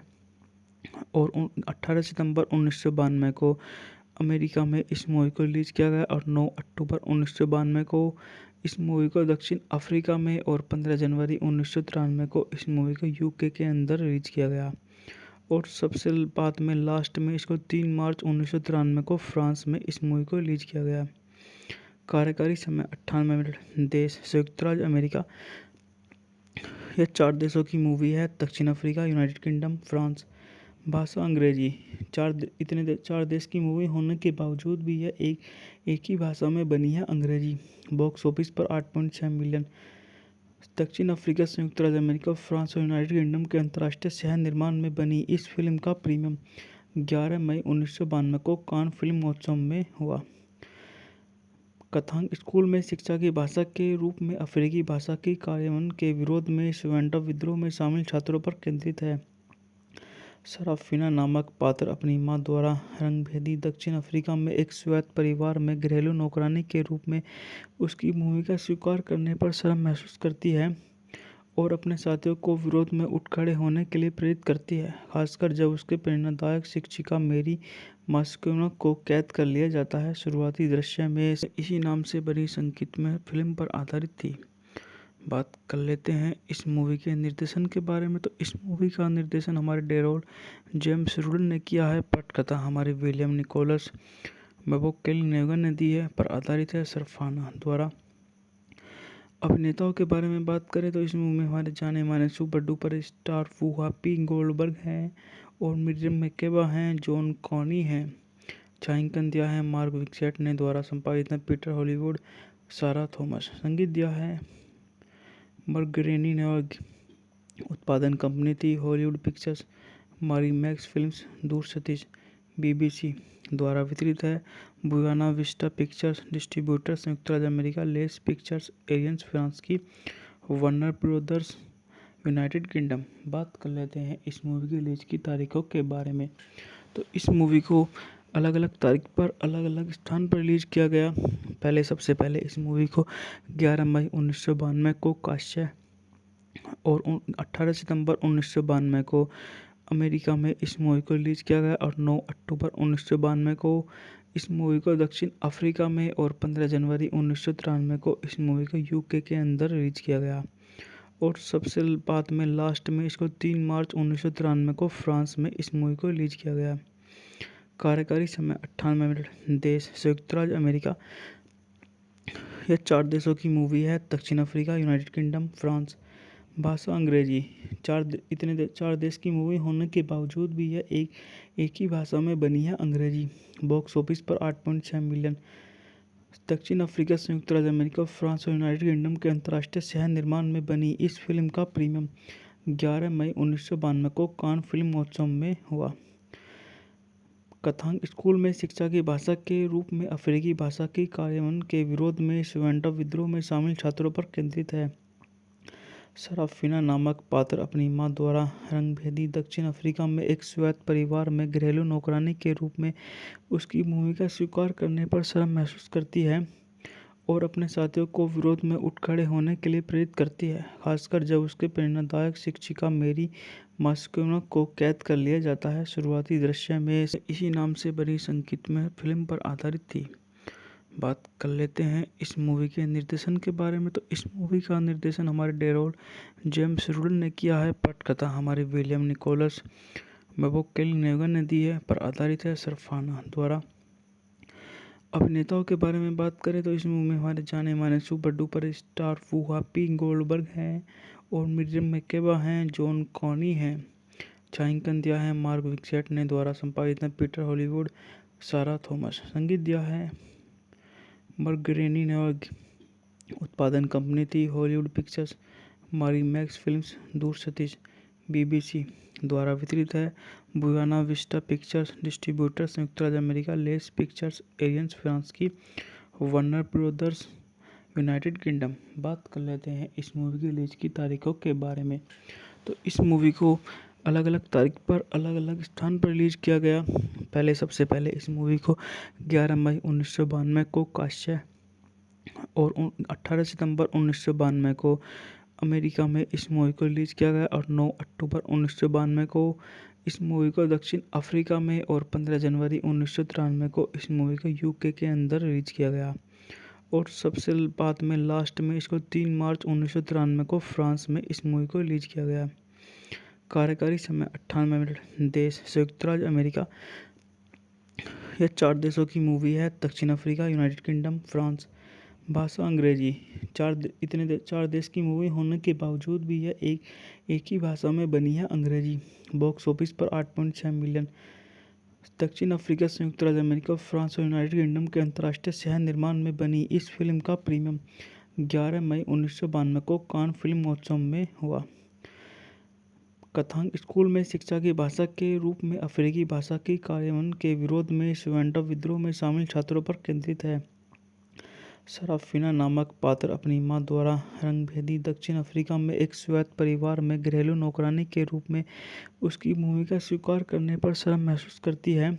और 18 सितंबर 1992 को अमेरिका में इस मूवी को रिलीज किया गया और 9 अक्टूबर 1992 को इस मूवी को दक्षिण अफ्रीका में और 15 जनवरी 1993 को इस मूवी को यूके के अंदर रिलीज किया गया और सबसे बाद में लास्ट में इसको 3 मार्च 1993 को फ्रांस में इस मूवी को रिलीज किया गया। कार्यकारी समय 98 मिनट। देश संयुक्त राज्य अमेरिका। यह 4 देशों की मूवी है, दक्षिण अफ्रीका, यूनाइटेड किंगडम, फ्रांस। भाषा अंग्रेजी। चार देश की मूवी होने के बावजूद भी यह एक ही भाषा में बनी है, अंग्रेजी। बॉक्स ऑफिस पर 8.6 मिलियन। दक्षिण अफ्रीका, संयुक्त राज्य अमेरिका, फ्रांस और यूनाइटेड किंगडम के अंतर्राष्ट्रीय सह निर्माण में बनी इस फिल्म का प्रीमियम 11 मई 1992 को कान फिल्म महोत्सव में हुआ। कथांक स्कूल में शिक्षा की भाषा के रूप में अफ्रीकी भाषा के कार्यान्वयन के विरोध में स्वेंटा विद्रोह में शामिल छात्रों पर केंद्रित है। सराफिना नामक पात्र अपनी मां द्वारा रंगभेदी दक्षिण अफ्रीका में एक स्वायत्त परिवार में घरेलू नौकरानी के रूप में उसकी भूमिका स्वीकार करने पर शर्म महसूस करती है और अपने साथियों को विरोध में उठ खड़े होने के लिए प्रेरित करती है, खासकर जब उसके प्रेरणादायक शिक्षिका मेरी मास्कोना को कैद कर लिया जाता है। शुरुआती दृश्य में इसी नाम से बनी संगीतमय फिल्म पर आधारित थी। बात कर लेते हैं इस मूवी के निर्देशन के बारे में। तो इस मूवी का निर्देशन हमारे डेरोल जेम्स रूडन ने किया है। पटकथा हमारे विलियम निकोलस मैककेल ने दी है। पर आधारित है सरफाना द्वारा। अभिनेताओं के बारे में बात करें तो इस मूवी में हमारे जाने माने सुपर डुपर स्टार वूहापी गोल्डबर्ग हैं और मिरियम मैकेबा हैं, जॉन कॉनी हैं। छायांकन दिया है मार्क विक्सेट ने। द्वारा संपादित है पीटर हॉलीवुड, सारा थॉमस। संगीत दिया है बर्गरेनी ने और उत्पादन कंपनी थी हॉलीवुड पिक्चर्स, मारी मैक्स फिल्म्स, दूर सतीश। बीबीसी द्वारा वितरित है बुयाना विस्टा पिक्चर्स। डिस्ट्रीब्यूटर संयुक्त राज्य America, less pictures aliens France की, वार्नर ब्रदर्स यूनाइटेड किंगडम। बात कर लेते हैं इस मूवी की रिलीज की तारीखों के बारे में। तो इस मूवी को अलग अलग तारीख पर अलग अलग स्थान पर रिलीज किया गया। सबसे पहले इस मूवी को 11 मई 1992 को काश्य और 18 सितंबर 1992 को अमेरिका में इस मूवी को रिलीज किया गया और 9 अक्टूबर 1992 को इस मूवी को दक्षिण अफ्रीका में और 15 जनवरी 1993 को इस मूवी को यूके के अंदर रिलीज किया गया और सबसे बाद में लास्ट में इसको 3 मार्च 1993 को फ्रांस में इस मूवी को रिलीज किया गया। कार्यकारी समय 98 मिनट। देश संयुक्त राज्य अमेरिका। यह 4 देशों की मूवी है, दक्षिण अफ्रीका, यूनाइटेड किंगडम, फ्रांस। भाषा अंग्रेजी। चार देश की मूवी होने के बावजूद भी यह एक ही भाषा में बनी है, अंग्रेजी। बॉक्स ऑफिस पर 8.6 मिलियन। दक्षिण अफ्रीका, संयुक्त राज्य अमेरिका, फ्रांस और यूनाइटेड किंगडम के अंतर्राष्ट्रीय सह निर्माण में बनी इस फिल्म का प्रीमियम 11 मई 1992 को कान फिल्म महोत्सव में हुआ। कथांक स्कूल में शिक्षा की भाषा के रूप में अफ्रीकी भाषा के कार्यान्वयन के विरोध में स्वेंटा विद्रोह में शामिल छात्रों पर केंद्रित है। सराफिना नामक पात्र अपनी मां द्वारा रंगभेदी दक्षिण अफ्रीका में एक स्वायत्त परिवार में घरेलू नौकरानी के रूप में उसकी भूमिका स्वीकार करने पर शर्म महसूस करती है और अपने साथियों को विरोध में उठ खड़े होने के लिए प्रेरित करती है, खासकर जब उसके प्रेरणादायक शिक्षिका मेरी मास्कोना को कैद कर लिया जाता है। शुरुआती दृश्य में इसी नाम से बनी संगीतमय फिल्म पर आधारित थी। बात कर लेते हैं इस मूवी के निर्देशन के बारे में। तो इस मूवी का निर्देशन हमारे डेरोल जेम्स रूडन ने किया है। पटकथा हमारे विलियम निकोलस मैककेल ने दी है। पर आधारित है सरफाना द्वारा। अभिनेताओं के बारे में बात करें तो इस मूवी में हमारे जाने माने सुपर डुपर स्टार वूहापी गोल्डबर्ग हैं और मिरियम मैकेबा हैं, जॉन कॉनी हैं। छायांकन दिया है मार्क विक्सेट ने। द्वारा संपादित है पीटर हॉलीवुड, सारा थॉमस। संगीत दिया है बर्गरेनी ने और उत्पादन कंपनी थी हॉलीवुड पिक्चर्स, मारी मैक्स फिल्म्स, दूर सतीश। बीबीसी द्वारा वितरित है बुयाना विस्टा पिक्चर्स। डिस्ट्रीब्यूटर संयुक्त राज्य America, less pictures aliens France की, वार्नर ब्रदर्स यूनाइटेड किंगडम। बात कर लेते हैं इस मूवी की रिलीज की तारीखों के बारे में। तो इस मूवी को अलग अलग तारीख पर अलग अलग स्थान पर रिलीज किया गया। सबसे पहले इस मूवी को 11 मई 1992 को काश्य और 18 सितंबर 1992 को अमेरिका में इस मूवी को रिलीज किया गया और 9 अक्टूबर 1992 को इस मूवी को दक्षिण अफ्रीका में और 15 जनवरी 1993 को इस मूवी को यूके के अंदर रिलीज किया गया और सबसे बाद में लास्ट में इसको 3 मार्च 1993 को फ्रांस में इस मूवी को रिलीज किया गया। कार्यकारी समय 98 मिनट। देश संयुक्त राज्य अमेरिका। यह 4 देशों की मूवी है, दक्षिण अफ्रीका, यूनाइटेड किंगडम, फ्रांस। भाषा अंग्रेजी। चार देश की मूवी होने के बावजूद भी यह एक ही भाषा में बनी है, अंग्रेजी। बॉक्स ऑफिस पर 8.6 मिलियन। दक्षिण अफ्रीका, संयुक्त राज्य अमेरिका, फ्रांस और यूनाइटेड किंगडम के अंतर्राष्ट्रीय सह निर्माण में बनी इस फिल्म का प्रीमियम 11 मई 1992 को कान फिल्म महोत्सव में हुआ। कथांक स्कूल में शिक्षा की भाषा के रूप में अफ्रीकी भाषा के कार्यान्वयन के विरोध में स्वेंटा विद्रोह में शामिल छात्रों पर केंद्रित है। सराफिना नामक पात्र अपनी मां द्वारा रंगभेदी दक्षिण अफ्रीका में एक स्वायत्त परिवार में घरेलू नौकरानी के रूप में उसकी भूमिका स्वीकार करने पर शर्म महसूस करती है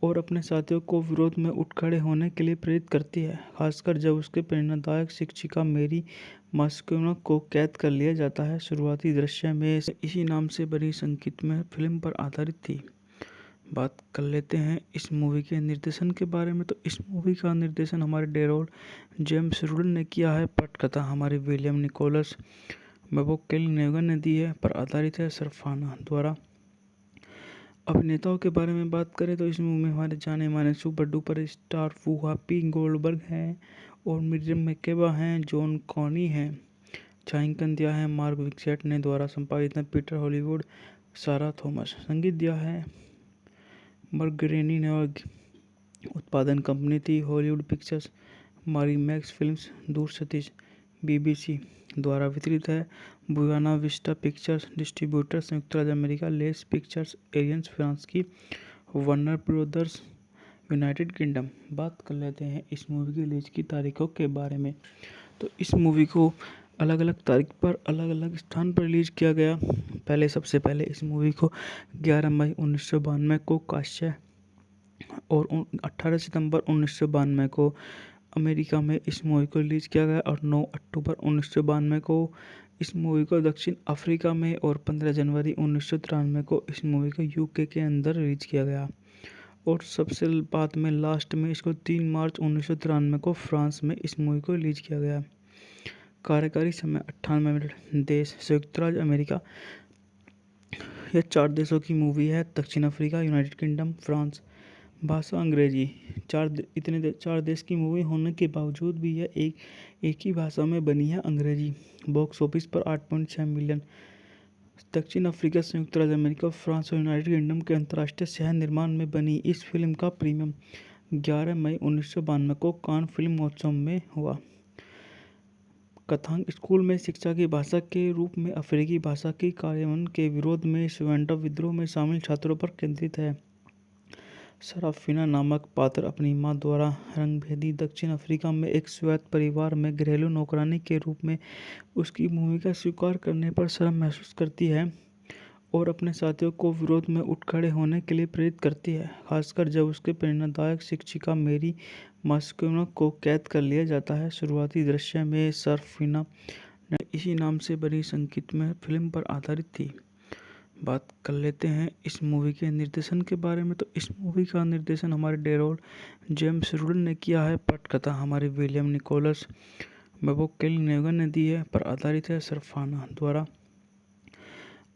और अपने साथियों को विरोध में उठ खड़े होने के लिए प्रेरित करती है, खासकर जब उसके प्रेरणादायक शिक्षिका मेरी मास्कोना को कैद कर लिया जाता है। शुरुआती दृश्य में इसी नाम से बनी संगीतमय फिल्म पर आधारित थी। बात कर लेते हैं इस मूवी के निर्देशन के बारे में। तो इस मूवी का निर्देशन हमारे डेरोल जेम्स रूडन ने किया है। पटकथा हमारे विलियम निकोलस मैककेल-नेगन ने दी है। पर आधारित है सरफाना द्वारा। अभिनेताओं के बारे में बात करें तो इस मूवी में हमारे जाने माने सुपर डुपर स्टार वूहापी गोल्डबर्ग हैं और मिरियम मैकेबा हैं, जॉन कॉनी हैं। छायांकन दिया है मार्क विक्सेट ने। द्वारा संपादित है पीटर हॉलीवुड, सारा थॉमस। संगीत दिया है मरगरेनी ने और उत्पादन कंपनी थी हॉलीवुड पिक्चर्स, मैक्स फिल्म्स, दूर सतीश, BBC। द्वारा वितरित है बुयाना विस्टा पिक्चर्स। डिस्ट्रीब्यूटर संयुक्त राज्य America, less pictures aliens France की, वार्नर ब्रदर्स यूनाइटेड किंगडम। बात कर लेते हैं इस मूवी की रिलीज की तारीखों के बारे में। तो इस मूवी को अलग अलग तारीख पर अलग अलग स्थान पर रिलीज किया गया। सबसे पहले इस मूवी को 11 मई 1992 को काश्य और 18 सितंबर 1992 को अमेरिका में इस मूवी को रिलीज किया गया और 9 अक्टूबर 1992 को इस मूवी को दक्षिण अफ्रीका में और 15 जनवरी 1993 को इस मूवी को UK के अंदर रिलीज किया गया और सबसे बाद में लास्ट में इसको 3 मार्च 1993 को फ्रांस में इस मूवी को रिलीज किया गया। कार्यकारी समय 98 मिनट। देश संयुक्त राज्य अमेरिका। यह 4 देशों की मूवी है, दक्षिण अफ्रीका, यूनाइटेड किंगडम, फ्रांस। भाषा अंग्रेजी। चार देश की मूवी होने के बावजूद भी यह एक ही भाषा में बनी है, अंग्रेजी। बॉक्स ऑफिस पर 8.6 मिलियन। दक्षिण अफ्रीका, संयुक्त राज्य अमेरिका, फ्रांस और यूनाइटेड किंगडम के अंतर्राष्ट्रीय सह निर्माण में बनी इस फिल्म का प्रीमियम 11 मई 1992 को कान फिल्म महोत्सव में हुआ। कथांक स्कूल में शिक्षा की भाषा के रूप में अफ्रीकी भाषा के कार्यान्वयन के विरोध में स्वेंटा विद्रोह में शामिल छात्रों पर केंद्रित है। सराफिना नामक पात्र अपनी मां द्वारा रंगभेदी दक्षिण अफ्रीका में एक स्वायत्त परिवार में घरेलू नौकरानी के रूप में उसकी भूमिका स्वीकार करने पर शर्म महसूस करती है और अपने साथियों को विरोध में उठ खड़े होने के लिए प्रेरित करती है, खासकर जब उसके प्रेरणादायक शिक्षिका मेरी मास्कोना को कैद कर लिया जाता है। शुरुआती दृश्य में सरफिना इसी नाम से बनी संगीतमय फिल्म पर आधारित थी। बात कर लेते हैं इस मूवी के निर्देशन के बारे में। तो इस मूवी का निर्देशन हमारे डेरोल जेम्स रूडन ने किया है। पटकथा हमारे विलियम निकोलस मैककेल-नेगन ने दी है। पर आधारित है सरफाना द्वारा।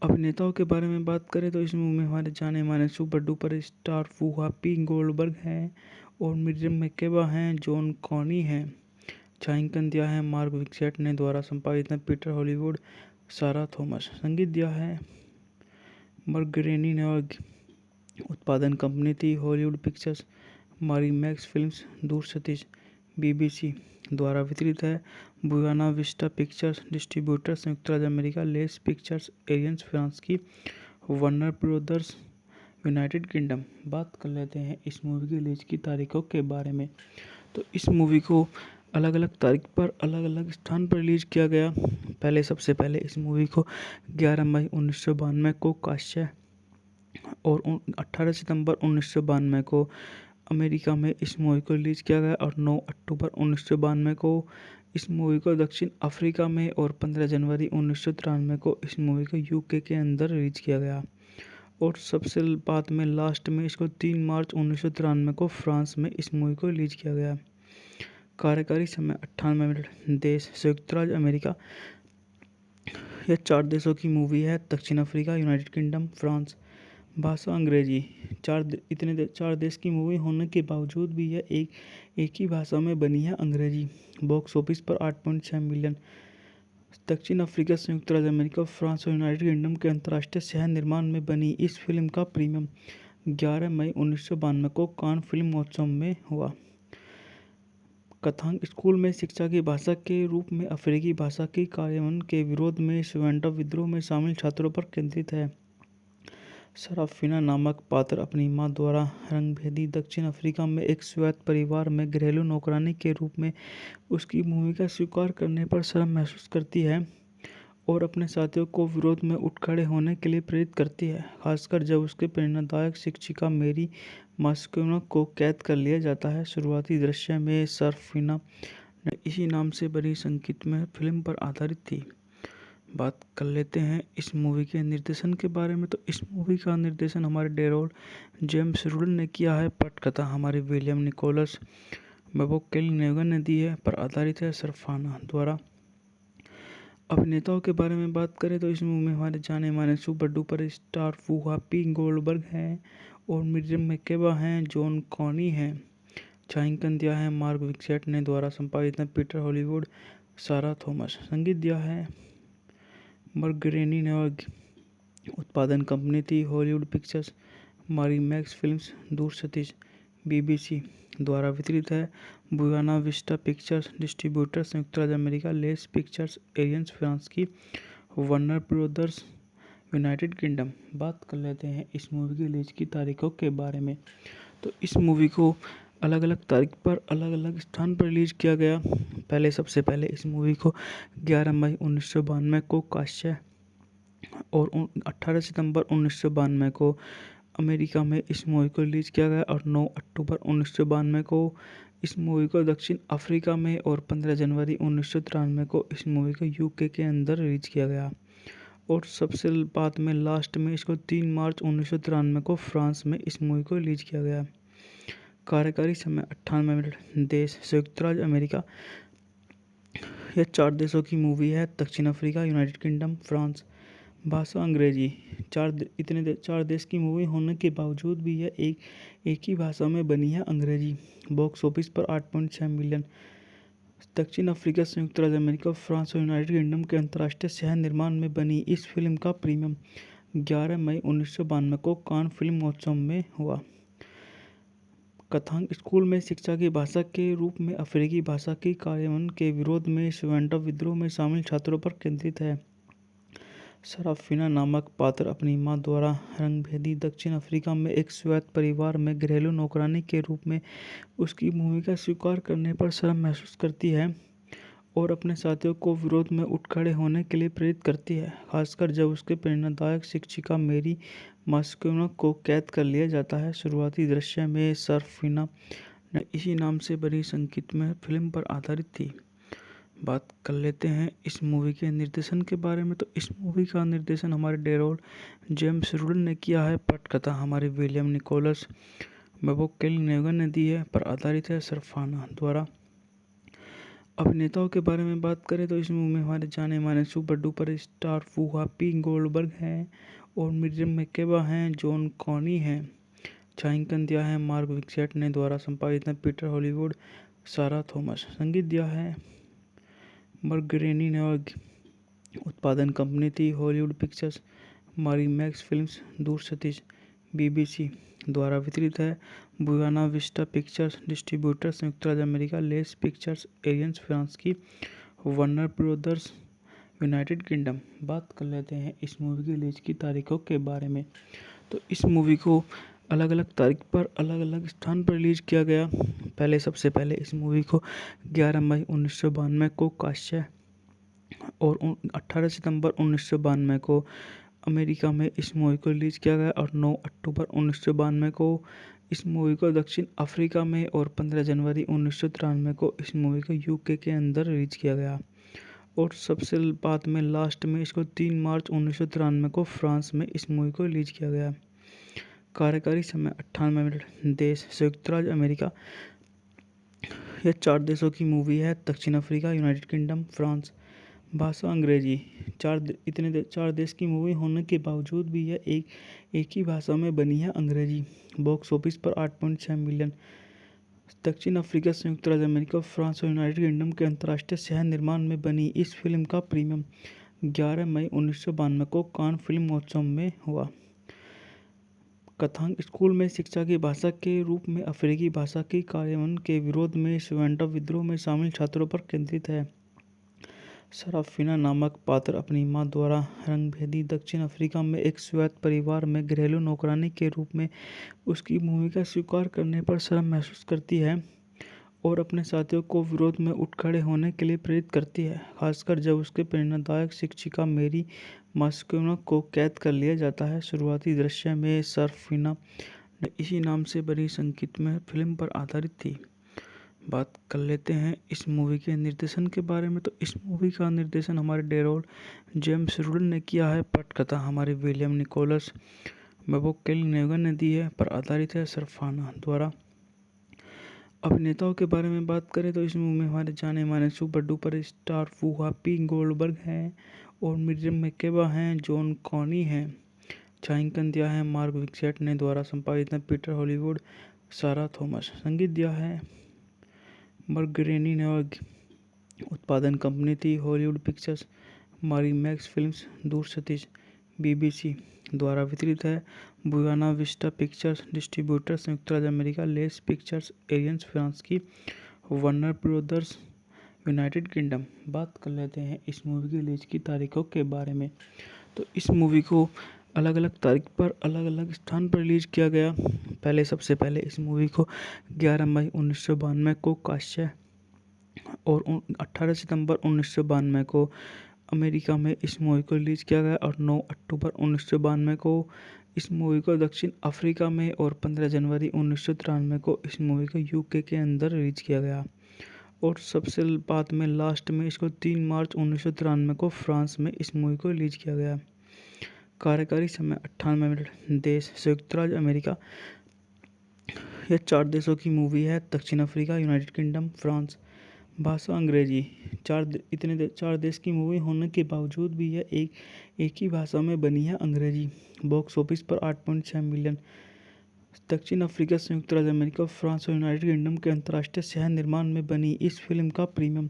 अभिनेताओं के बारे में बात करें तो इस मूवी में हमारे जाने माने सुपर डुपर स्टार वूहापी गोल्डबर्ग हैं और मिरियम मैकेबा हैं, जॉन कॉनी हैं। छायांकन दिया है मार्क विक्सेट ने। द्वारा संपादित है पीटर हॉलीवुड, सारा थॉमस। संगीत दिया है मरगरेनी ने और उत्पादन कंपनी थी हॉलीवुड पिक्चर्स, मैक्स फिल्म्स, दूर सतीश, BBC। द्वारा वितरित है बुयाना विस्टा पिक्चर्स। डिस्ट्रीब्यूटर संयुक्त राज्य America, less pictures aliens France की, वार्नर ब्रदर्स यूनाइटेड किंगडम। बात कर लेते हैं इस मूवी की रिलीज की तारीखों के बारे में। तो इस मूवी को अलग अलग तारीख पर अलग अलग स्थान पर रिलीज किया गया। सबसे पहले इस मूवी को 11 मई 1992 को काश्य और 18 सितंबर 1992 को अमेरिका में इस मूवी को रिलीज किया गया और 9 अक्टूबर 1992 को इस मूवी को दक्षिण अफ्रीका में और 15 जनवरी 1993 को इस मूवी को UK के अंदर रिलीज किया गया और सबसे बाद में लास्ट में इसको 3 मार्च 1993 को फ्रांस में इस मूवी को रिलीज किया गया। कार्यकारी समय 98 मिनट। देश संयुक्त राज्य अमेरिका। यह 4 देशों की मूवी है, दक्षिण अफ्रीका, यूनाइटेड किंगडम, फ्रांस। भाषा अंग्रेजी। चार देश की मूवी होने के बावजूद भी यह एक ही भाषा में बनी है, अंग्रेजी। बॉक्स ऑफिस पर 8.6 मिलियन। दक्षिण अफ्रीका, संयुक्त राज्य अमेरिका, फ्रांस और यूनाइटेड किंगडम के अंतर्राष्ट्रीय सह निर्माण में बनी इस फिल्म का प्रीमियम 11 मई 1992 को कान फिल्म महोत्सव में हुआ। कथांक स्कूल में शिक्षा की भाषा के रूप में अफ्रीकी भाषा के कार्यान्वयन के विरोध में स्वेंटा विद्रोह में शामिल छात्रों पर केंद्रित है। सराफिना नामक पात्र अपनी मां द्वारा रंगभेदी दक्षिण अफ्रीका में एक स्वायत्त परिवार में घरेलू नौकरानी के रूप में उसकी भूमिका स्वीकार करने पर शर्म महसूस करती है और अपने साथियों को विरोध में उठ खड़े होने के लिए प्रेरित करती है, खासकर जब उसके प्रेरणादायक शिक्षिका मेरी मास्कोना को कैद कर लिया जाता है। शुरुआती दृश्य में सराफिना ने इसी नाम से बनी संगीतमय फिल्म पर आधारित थी। बात कर लेते हैं इस मूवी के निर्देशन के बारे में। तो इस मूवी का निर्देशन हमारे डेरोल जेम्स रूडन ने किया है। पटकथा हमारे विलियम निकोलस मैककेल ने दी है। पर आधारित है सराफिना द्वारा। अभिनेताओं के बारे में बात करें तो इस मूवी में हमारे जाने माने सुपर डुपर स्टार वूहापी गोल्डबर्ग हैं और मिरियम मैकेबा हैं, जॉन कॉनी हैं। छायांकन दिया है मार्क विक्सेट ने। द्वारा संपादित है पीटर हॉलीवुड, सारा थॉमस। संगीत दिया है मरगरेनी ने और उत्पादन कंपनी थी हॉलीवुड पिक्चर्स, मैक्स फिल्म्स, दूर सतीश, बीबीसी। द्वारा वितरित है बुयाना विस्टा पिक्चर्स। डिस्ट्रीब्यूटर संयुक्त राज्य America, less pictures aliens France की, वार्नर ब्रदर्स यूनाइटेड किंगडम। बात कर लेते हैं इस मूवी की रिलीज की तारीखों के बारे में। तो इस मूवी को अलग अलग तारीख पर अलग अलग स्थान पर रिलीज किया गया। सबसे पहले इस मूवी को 11 मई 1992 को काश्य और 18 सितंबर 1992 को अमेरिका में इस मूवी को रिलीज किया गया और 9 अक्टूबर 1992 को इस मूवी को दक्षिण अफ्रीका में और 15 जनवरी 1993 को इस मूवी को यूके के अंदर रिलीज किया गया और सबसे बाद में लास्ट में इसको 3 मार्च 1993 को फ्रांस में इस मूवी को रिलीज किया गया। कार्यकारी समय 98 मिनट। देश संयुक्त राज्य अमेरिका। यह 4 देशों की मूवी है, दक्षिण अफ्रीका, यूनाइटेड किंगडम, फ्रांस। भाषा अंग्रेजी। चार देश की मूवी होने के बावजूद भी यह एक ही भाषा में बनी है, अंग्रेजी। बॉक्स ऑफिस पर 8.6 मिलियन। दक्षिण अफ्रीका, संयुक्त राज्य अमेरिका, फ्रांस और यूनाइटेड किंगडम के अंतर्राष्ट्रीय सह निर्माण में बनी इस फिल्म का प्रीमियम 11 मई 1992 को कान फिल्म महोत्सव में हुआ। कथांक स्कूल में शिक्षा की भाषा के रूप में अफ्रीकी भाषा के कार्यान्वयन के विरोध में स्वेंटा विद्रोह में शामिल छात्रों पर केंद्रित है। सराफिना नामक पात्र अपनी मां द्वारा रंगभेदी दक्षिण अफ्रीका में एक स्वायत्त परिवार में घरेलू नौकरानी के रूप में उसकी भूमिका स्वीकार करने पर शर्म महसूस करती है और अपने साथियों को विरोध में उठ खड़े होने के लिए प्रेरित करती है, खासकर जब उसके प्रेरणादायक शिक्षिका मेरी मास्कोना को कैद कर लिया जाता है। शुरुआती दृश्य में सराफिना ने इसी नाम से बनी संगीतमय फिल्म पर आधारित थी। बात कर लेते हैं इस मूवी के निर्देशन के बारे में। तो इस मूवी का निर्देशन हमारे डेरोल जेम्स रूडन ने किया है। पटकथा हमारे विलियम निकोलस मैककेल ने दी है। पर आधारित है सराफिना द्वारा। अभिनेताओं के बारे में बात करें तो इस मूवी में हमारे जाने माने सुपर डुपर स्टार वूहापी गोल्डबर्ग हैं और मिरियम मैकेबा हैं, जॉन कॉनी हैं। छायांकन दिया है मार्क विक्सेट ने। द्वारा संपादित है पीटर हॉलीवुड, सारा थॉमस। संगीत दिया है मरगरेनी ने और उत्पादन कंपनी थी हॉलीवुड पिक्चर्स, मैक्स फिल्म्स, दूर सतीश, बीबीसी। द्वारा वितरित है बुयाना विस्टा पिक्चर्स। डिस्ट्रीब्यूटर संयुक्त राज्य America, less pictures aliens France की, वार्नर ब्रदर्स यूनाइटेड किंगडम। बात कर लेते हैं इस मूवी की रिलीज की तारीखों के बारे में। तो इस मूवी को अलग अलग तारीख पर अलग अलग स्थान पर रिलीज किया गया। सबसे पहले इस मूवी को 11 मई 1992 को काश्य और 18 सितंबर 1992 को अमेरिका में इस मूवी को रिलीज किया गया और 9 अक्टूबर 1992 को इस मूवी को दक्षिण अफ्रीका में और 15 जनवरी 1993 को इस मूवी को यूके के अंदर रिलीज किया गया और सबसे बाद में लास्ट में इसको 3 मार्च 1993 को फ्रांस में इस मूवी को रिलीज किया गया। कार्यकारी समय 98 मिनट। देश संयुक्त राज्य अमेरिका। यह 4 देशों की मूवी है, दक्षिण अफ्रीका, यूनाइटेड किंगडम, फ्रांस। भाषा अंग्रेजी। चार देश की मूवी होने के बावजूद भी यह एक ही भाषा में बनी है, अंग्रेजी। बॉक्स ऑफिस पर 8.6 मिलियन। दक्षिण अफ्रीका, संयुक्त राज्य अमेरिका, फ्रांस और यूनाइटेड किंगडम के अंतर्राष्ट्रीय सह निर्माण में बनी इस फिल्म का प्रीमियम 11 मई 1992 को कान फिल्म महोत्सव में हुआ। कथांक स्कूल में शिक्षा की भाषा के रूप में अफ्रीकी भाषा के कार्यान्वयन के विरोध में स्वेंटा विद्रोह में शामिल छात्रों पर केंद्रित है। सराफिना नामक पात्र अपनी मां द्वारा रंगभेदी दक्षिण अफ्रीका में एक स्वायत्त परिवार में घरेलू नौकरानी के रूप में उसकी भूमिका स्वीकार करने पर शर्म महसूस करती है और अपने साथियों को विरोध में उठ खड़े होने के लिए प्रेरित करती है, खासकर जब उसके प्रेरणादायक शिक्षिका मेरी मास्कोना को कैद कर लिया जाता है। शुरुआती दृश्य में सराफिना ने इसी नाम से बनी संगीतमय फिल्म पर आधारित थी। बात कर लेते हैं इस मूवी के निर्देशन के बारे में। तो इस मूवी का निर्देशन हमारे डेरोल जेम्स रूडन ने किया है। पटकथा हमारे विलियम निकोलस मैककेल-नेगन ने दी है, पर आधारित है सराफिना द्वारा। अभिनेताओं के बारे में बात करें तो इस मूवी में हमारे जाने माने सुपर डुपर स्टार वूहापी गोल्डबर्ग हैं और मिरियम मैकेबा हैं, जॉन कॉनी हैं। छायांकन दिया है मार्क विक्सेट ने, द्वारा संपादित है पीटर हॉलीवुड, सारा थॉमस। संगीत दिया है बर्गरेनी ने और उत्पादन कंपनी थी हॉलीवुड पिक्चर्स, मैक्स फिल्म्स, दूर सतीश, BBC द्वारा वितरित है बुयाना विस्टा पिक्चर्स, डिस्ट्रीब्यूटर संयुक्त राज्य America, less pictures aliens France की, वार्नर ब्रदर्स यूनाइटेड किंगडम। बात कर लेते हैं इस मूवी की रिलीज की तारीखों के बारे में। तो इस मूवी को अलग अलग तारीख पर अलग अलग स्थान पर रिलीज किया गया। सबसे पहले इस मूवी को 11 मई 1992 को काश्य और 18 सितंबर 1992 को अमेरिका में इस मूवी को रिलीज किया गया और 9 अक्टूबर 1992 को इस मूवी को दक्षिण अफ्रीका में और 15 जनवरी 1993 को इस मूवी को UK के अंदर रिलीज किया गया और सबसे बाद में लास्ट में इसको 3 मार्च 1993 को फ्रांस में इस मूवी को रिलीज किया गया। कार्यकारी समय 98 मिनट। देश संयुक्त राज्य अमेरिका। यह 4 देशों की मूवी है, दक्षिण अफ्रीका, यूनाइटेड किंगडम, फ्रांस। भाषा अंग्रेजी। चार देश की मूवी होने के बावजूद भी यह एक ही भाषा में बनी है, अंग्रेजी। बॉक्स ऑफिस पर 8.6 मिलियन। दक्षिण अफ्रीका, संयुक्त राज्य अमेरिका, फ्रांस और यूनाइटेड किंगडम के अंतर्राष्ट्रीय सह निर्माण में बनी इस फिल्म का प्रीमियम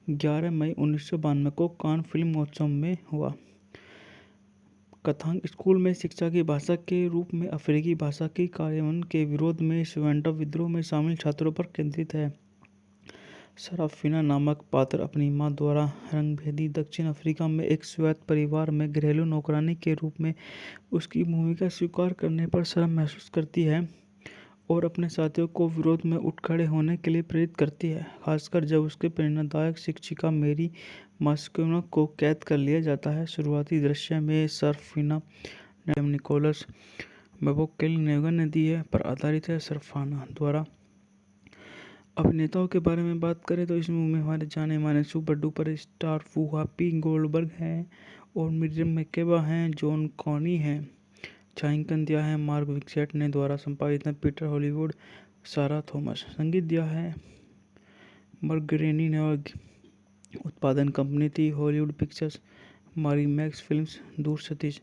11 मई 1992 को कान फिल्म महोत्सव में हुआ। कथांक स्कूल में शिक्षा की भाषा के रूप में अफ्रीकी भाषा के कार्यान्वयन के विरोध में स्वेंटा विद्रोह में शामिल छात्रों पर केंद्रित है। सराफिना नामक पात्र अपनी मां द्वारा रंगभेदी दक्षिण अफ्रीका में एक स्वायत्त परिवार में घरेलू नौकरानी के रूप में उसकी भूमिका स्वीकार करने पर शर्म महसूस करती है और अपने साथियों को विरोध में उठ खड़े होने के लिए प्रेरित करती है, खासकर जब उसके प्रेरणादायक शिक्षिका मेरी मास्कोना को कैद कर लिया जाता है। शुरुआती दृश्य में सराफिना ने विलियम निकोलस मैककेल-नेगन ने दी है, पर आधारित है सराफिना द्वारा। अभिनेताओं के बारे में बात करें तो इस मूवी में हमारे जाने माने सुपर डुपर स्टार वूहापी गोल्डबर्ग हैं और मिरियम मैकेबा हैं, जॉन कॉनी हैं। छायांकन दिया है मार्क विक्सेट ने, द्वारा संपादित है पीटर हॉलीवुड, सारा थॉमस। संगीत दिया है बर्गरेनी ने और उत्पादन कंपनी थी हॉलीवुड पिक्चर्स, मैक्स फिल्म्स, दूर सतीश,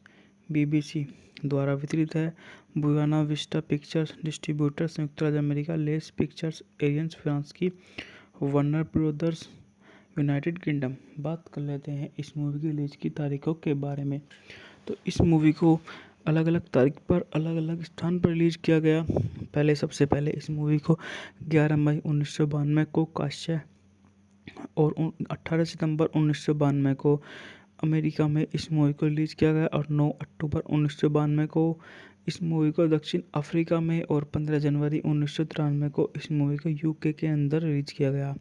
BBC द्वारा वितरित है बुयाना विस्टा पिक्चर्स, डिस्ट्रीब्यूटर संयुक्त राज्य America, less pictures aliens France की, वार्नर ब्रदर्स यूनाइटेड किंगडम। बात कर लेते हैं इस मूवी की रिलीज की तारीखों के बारे में। तो इस मूवी को अलग अलग तारीख पर अलग अलग स्थान पर रिलीज किया गया। सबसे पहले इस मूवी को 11 मई 1992 को काश्य और 18 सितंबर 1992 को अमेरिका में इस मूवी को रिलीज किया गया और 9 अक्टूबर 1992 को इस मूवी को दक्षिण अफ्रीका में और 15 जनवरी 1993 को इस मूवी को UK के अंदर रिलीज किया गया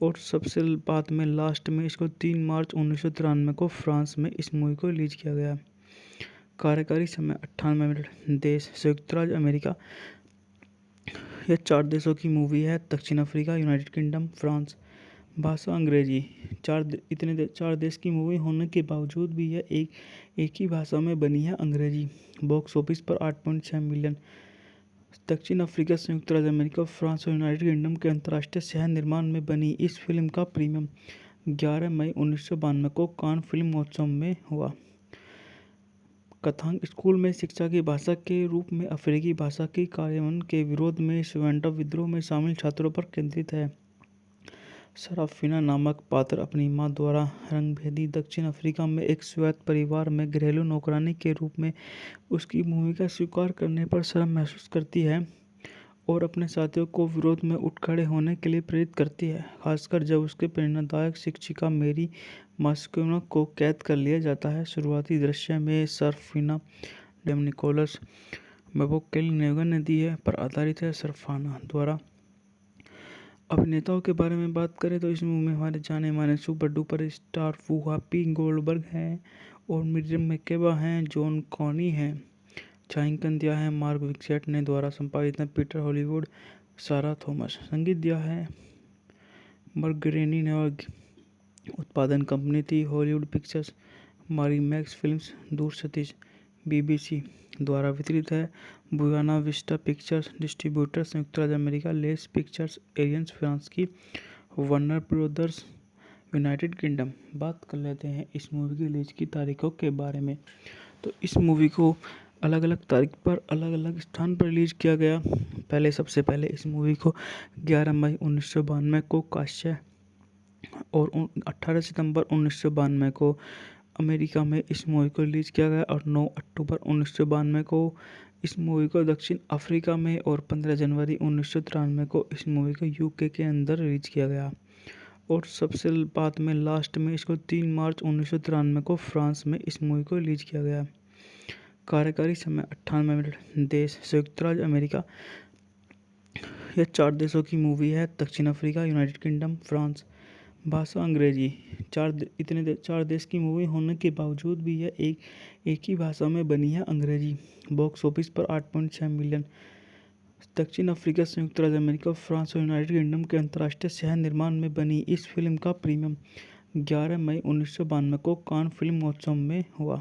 और सबसे बाद में लास्ट में इसको 3 मार्च 1993 को फ्रांस में इस मूवी को रिलीज किया गया। कार्यकारी समय 98 मिनट। देश संयुक्त राज्य अमेरिका। यह 4 देशों की मूवी है, दक्षिण अफ्रीका, यूनाइटेड किंगडम, फ्रांस। भाषा अंग्रेजी। चार देश की मूवी होने के बावजूद भी यह एक ही भाषा में बनी है, अंग्रेजी। बॉक्स ऑफिस पर 8.6 मिलियन। दक्षिण अफ्रीका, संयुक्त राज्य अमेरिका, फ्रांस और यूनाइटेड किंगडम के अंतर्राष्ट्रीय सह निर्माण में बनी इस फिल्म का प्रीमियम 11 मई 1992 को कान फिल्म महोत्सव में हुआ। कथांक स्कूल में शिक्षा की भाषा के रूप में अफ्रीकी भाषा के कार्यान्वयन के विरोध में स्वेंटो विद्रोह में शामिल छात्रों पर केंद्रित है। सराफिना नामक पात्र अपनी मां द्वारा रंगभेदी दक्षिण अफ्रीका में एक स्वायत्त परिवार में घरेलू नौकरानी के रूप में उसकी भूमिका स्वीकार करने पर शर्म महसूस करती है और अपने साथियों को विरोध में उठ खड़े होने के लिए प्रेरित करती है, खासकर जब उसके प्रेरणादायक शिक्षिका मेरी मास्किनो को कैद कर लिया जाता है। शुरुआती दृश्य में सरफिना डेम निकोलस मेबोकेल नेगन ने दी है पर आधारित है। सरफाना द्वारा अभिनेताओं के बारे में बात करें तो इस मूवी में हमारे जाने माने सुपर डुपर स्टार वूहापी गोल्डबर्ग हैं और मिरियम मैकेबा हैं, जॉन कॉनी हैं। छायांकन दिया है मार्क विक्सेट ने, द्वारा संपादित है पीटर हॉलीवुड, सारा थॉमस। संगीत दिया है मरगरेनी ने और उत्पादन कंपनी थी हॉलीवुड पिक्चर्स, मारी मैक्स फिल्म्स, दूर सतीश। बीबीसी द्वारा वितरित है बुयाना विस्टा पिक्चर्स, डिस्ट्रीब्यूटर संयुक्त राज्य America, less pictures aliens France की, वर्नर ब्रदर्स यूनाइटेड किंगडम। बात कर लेते हैं इस मूवी की रिलीज की तारीखों के बारे में। तो इस मूवी को अलग अलग तारीख पर अलग अलग स्थान पर रिलीज किया गया। सबसे पहले इस मूवी को 11 मई 1992 को काश्य और 18 सितंबर 1992 को अमेरिका में इस मूवी को रिलीज किया गया और 9 अक्टूबर 1992 को इस मूवी को दक्षिण अफ्रीका में और 15 जनवरी 1993 को इस मूवी को यूके के अंदर रिलीज किया गया और सबसे बाद में लास्ट में इसको 3 मार्च 1993 को फ्रांस में इस मूवी को रिलीज किया गया। कार्यकारी समय 98 मिनट। देश संयुक्त राज्य अमेरिका। यह 4 देशों की मूवी है, दक्षिण अफ्रीका, यूनाइटेड किंगडम, फ्रांस। भाषा अंग्रेजी। 4 देश की मूवी होने के बावजूद भी यह एक ही भाषा में बनी है, अंग्रेजी। बॉक्स ऑफिस पर 8.6 मिलियन। दक्षिण अफ्रीका, संयुक्त राज्य अमेरिका, फ्रांस और यूनाइटेड किंगडम के अंतर्राष्ट्रीय सह निर्माण में बनी इस फिल्म का प्रीमियम 11 मई 1992 को कान फिल्म महोत्सव में हुआ।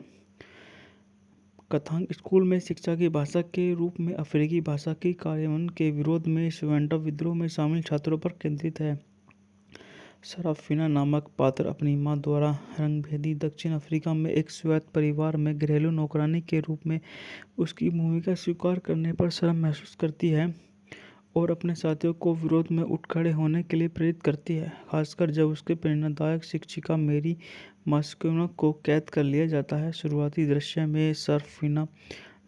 कथांक स्कूल में शिक्षा की भाषा के रूप में अफ्रीकी भाषा के कार्यान्वयन के विरोध में स्वेंटो विद्रोह में शामिल छात्रों पर केंद्रित है। सराफिना नामक पात्र अपनी मां द्वारा रंगभेदी दक्षिण अफ्रीका में एक स्वायत्त परिवार में घरेलू नौकरानी के रूप में उसकी भूमिका स्वीकार करने पर शर्म महसूस करती है और अपने साथियों को विरोध में उठ खड़े होने के लिए प्रेरित करती है, खासकर जब उसके प्रेरणादायक शिक्षिका मेरी मास्किनो को कैद कर लिया जाता है। शुरुआती दृश्य में सरफिना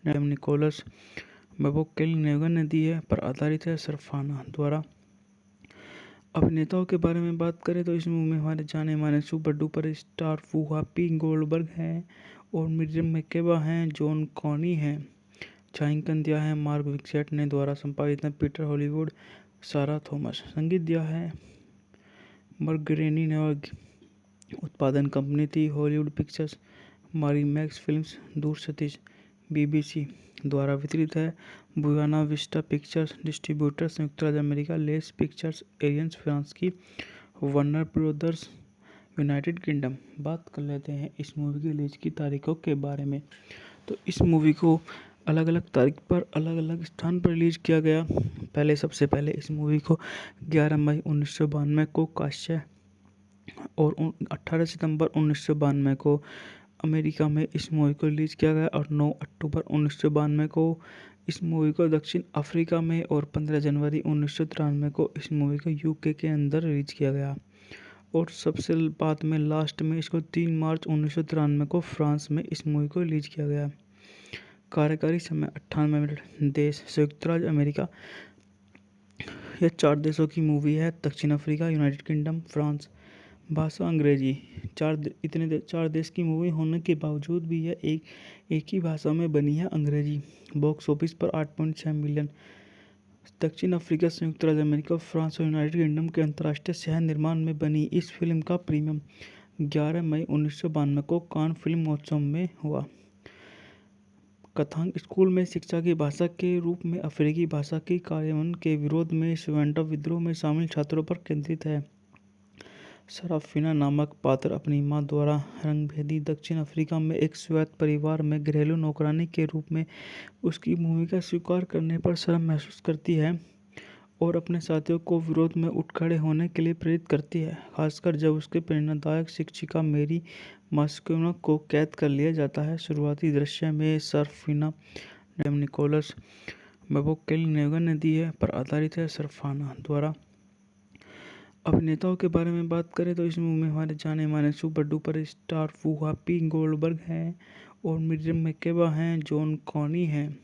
डेम निकोलस मेबोकेल नेगन ने दी है पर आधारित है। सरफाना द्वारा अभिनेताओं के बारे में बात करें तो इस मूवी में हमारे जाने माने सुपर डुपर स्टार वूहापी गोल्डबर्ग हैं और मिरियम मैकेबा हैं, जॉन कॉनी हैं। छायांकन दिया है मार्क विक्सेट ने, द्वारा संपादित है पीटर हॉलीवुड, सारा थॉमस। संगीत दिया है मरगरेनी ने और उत्पादन कंपनी थी हॉलीवुड पिक्चर्स, मारी मैक्स फिल्म्स, दूर सतीश। बीबीसी द्वारा वितरित है बुयाना विस्टा पिक्चर्स, डिस्ट्रीब्यूटर संयुक्त राज्य America, less pictures aliens France की, वर्नर ब्रदर्स यूनाइटेड किंगडम। बात कर लेते हैं इस मूवी की रिलीज की तारीखों के बारे में। तो इस मूवी को अलग अलग तारीख पर अलग अलग स्थान पर रिलीज किया गया। सबसे पहले इस मूवी को 11 मई 1992 को काश्य और 18 सितंबर 1992 को अमेरिका में इस मूवी को रिलीज किया गया और 9 अक्टूबर 1992 को इस मूवी को दक्षिण अफ्रीका में और 15 जनवरी 1993 को इस मूवी को यूके के अंदर रिलीज किया गया और सबसे बाद में लास्ट में इसको 3 मार्च 1993 को फ्रांस में इस मूवी को रिलीज किया गया। कार्यकारी समय 98 मिनट। देश संयुक्त राज्य अमेरिका। यह 4 देशों की मूवी है, दक्षिण अफ्रीका, यूनाइटेड किंगडम, फ्रांस। भाषा अंग्रेजी। 4 देश की मूवी होने के बावजूद भी यह एक ही भाषा में बनी है, अंग्रेजी। बॉक्स ऑफिस पर 8.6 मिलियन। दक्षिण अफ्रीका, संयुक्त राज्य अमेरिका, फ्रांस और यूनाइटेड किंगडम के अंतर्राष्ट्रीय सह निर्माण में बनी इस फिल्म का प्रीमियम 11 मई 1992 को कान फिल्म महोत्सव में हुआ। कथांक स्कूल में शिक्षा की भाषा के रूप में अफ्रीकी भाषा के कार्यान्वयन के विरोध में स्वेंटो विद्रोह में शामिल छात्रों पर केंद्रित है। सराफिना नामक पात्र अपनी मां द्वारा रंगभेदी दक्षिण अफ्रीका में एक स्वायत्त परिवार में घरेलू नौकरानी के रूप में उसकी भूमिका स्वीकार करने पर शर्म महसूस करती है और अपने साथियों को विरोध में उठ खड़े होने के लिए प्रेरित करती है, खासकर जब उसके प्रेरणादायक शिक्षिका मेरी मास्किनो को कैद कर लिया जाता है। शुरुआती दृश्य में सरफिना डेम निकोलस मैककेल ने दी है पर आधारित है। सरफाना द्वारा अभिनेताओं के बारे में बात करें तो इस मूवी में हमारे जाने माने सुपर डुपर स्टार वूहापी गोल्डबर्ग हैं और मिरियम मैकेबा हैं, जॉन कॉनी हैं।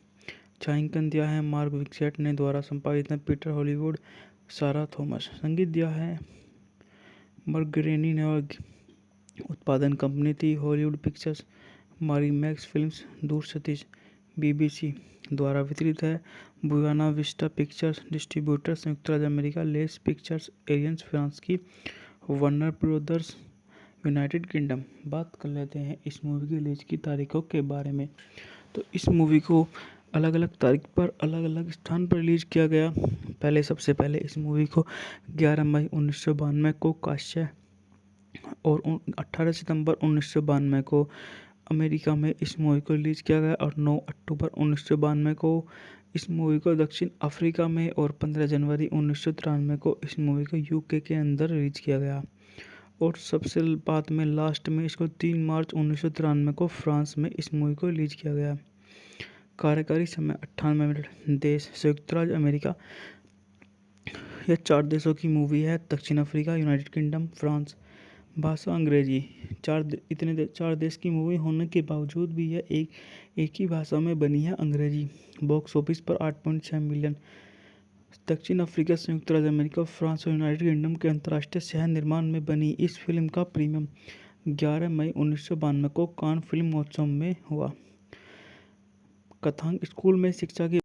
छायांकन दिया है मार्क विक्सेट ने, द्वारा संपादित है पीटर हॉलीवुड, सारा थॉमस। संगीत दिया है मर्गरेनी ने और उत्पादन कंपनी थी हॉलीवुड पिक्चर्स, मारी मैक्स फिल्म्स, दूर सतीश, बीबीसी द्वारा वितरित है बुयाना विस्टा पिक्चर्स, डिस्ट्रीब्यूटर संयुक्त राज्य America, less pictures, aliens France की, वार्नर ब्रदर्स यूनाइटेड किंगडम। बात कर लेते हैं इस मूवी की रिलीज की तारीखों के बारे में। तो इस मूवी को अलग अलग तारीख पर अलग अलग स्थान पर रिलीज किया गया। सबसे पहले इस मूवी को 11 मई 1992 को काश्य और 18 सितंबर 1992 को अमेरिका में इस मूवी को रिलीज किया गया और 9 अक्टूबर 1992 को इस मूवी को दक्षिण अफ्रीका में और 15 जनवरी 1993 को इस मूवी को यूके के अंदर रिलीज किया गया और सबसे बाद में लास्ट में इसको 3 मार्च 1993 को फ्रांस में इस मूवी को रिलीज किया गया। कार्यकारी समय 98 मिनट। देश संयुक्त राज्य अमेरिका। यह 4 देशों की मूवी है, दक्षिण अफ्रीका, यूनाइटेड किंगडम, फ्रांस। भाषा अंग्रेजी। 4 देश की मूवी होने के बावजूद भी यह एक ही भाषा में बनी है, अंग्रेजी। बॉक्स ऑफिस पर 8.6 मिलियन। दक्षिण अफ्रीका, संयुक्त राज्य अमेरिका, फ्रांस और यूनाइटेड किंगडम के अंतर्राष्ट्रीय सह निर्माण में बनी इस फिल्म का प्रीमियम 11 मई 1992 को कान फिल्म महोत्सव में हुआ। कथांक स्कूल में शिक्षा की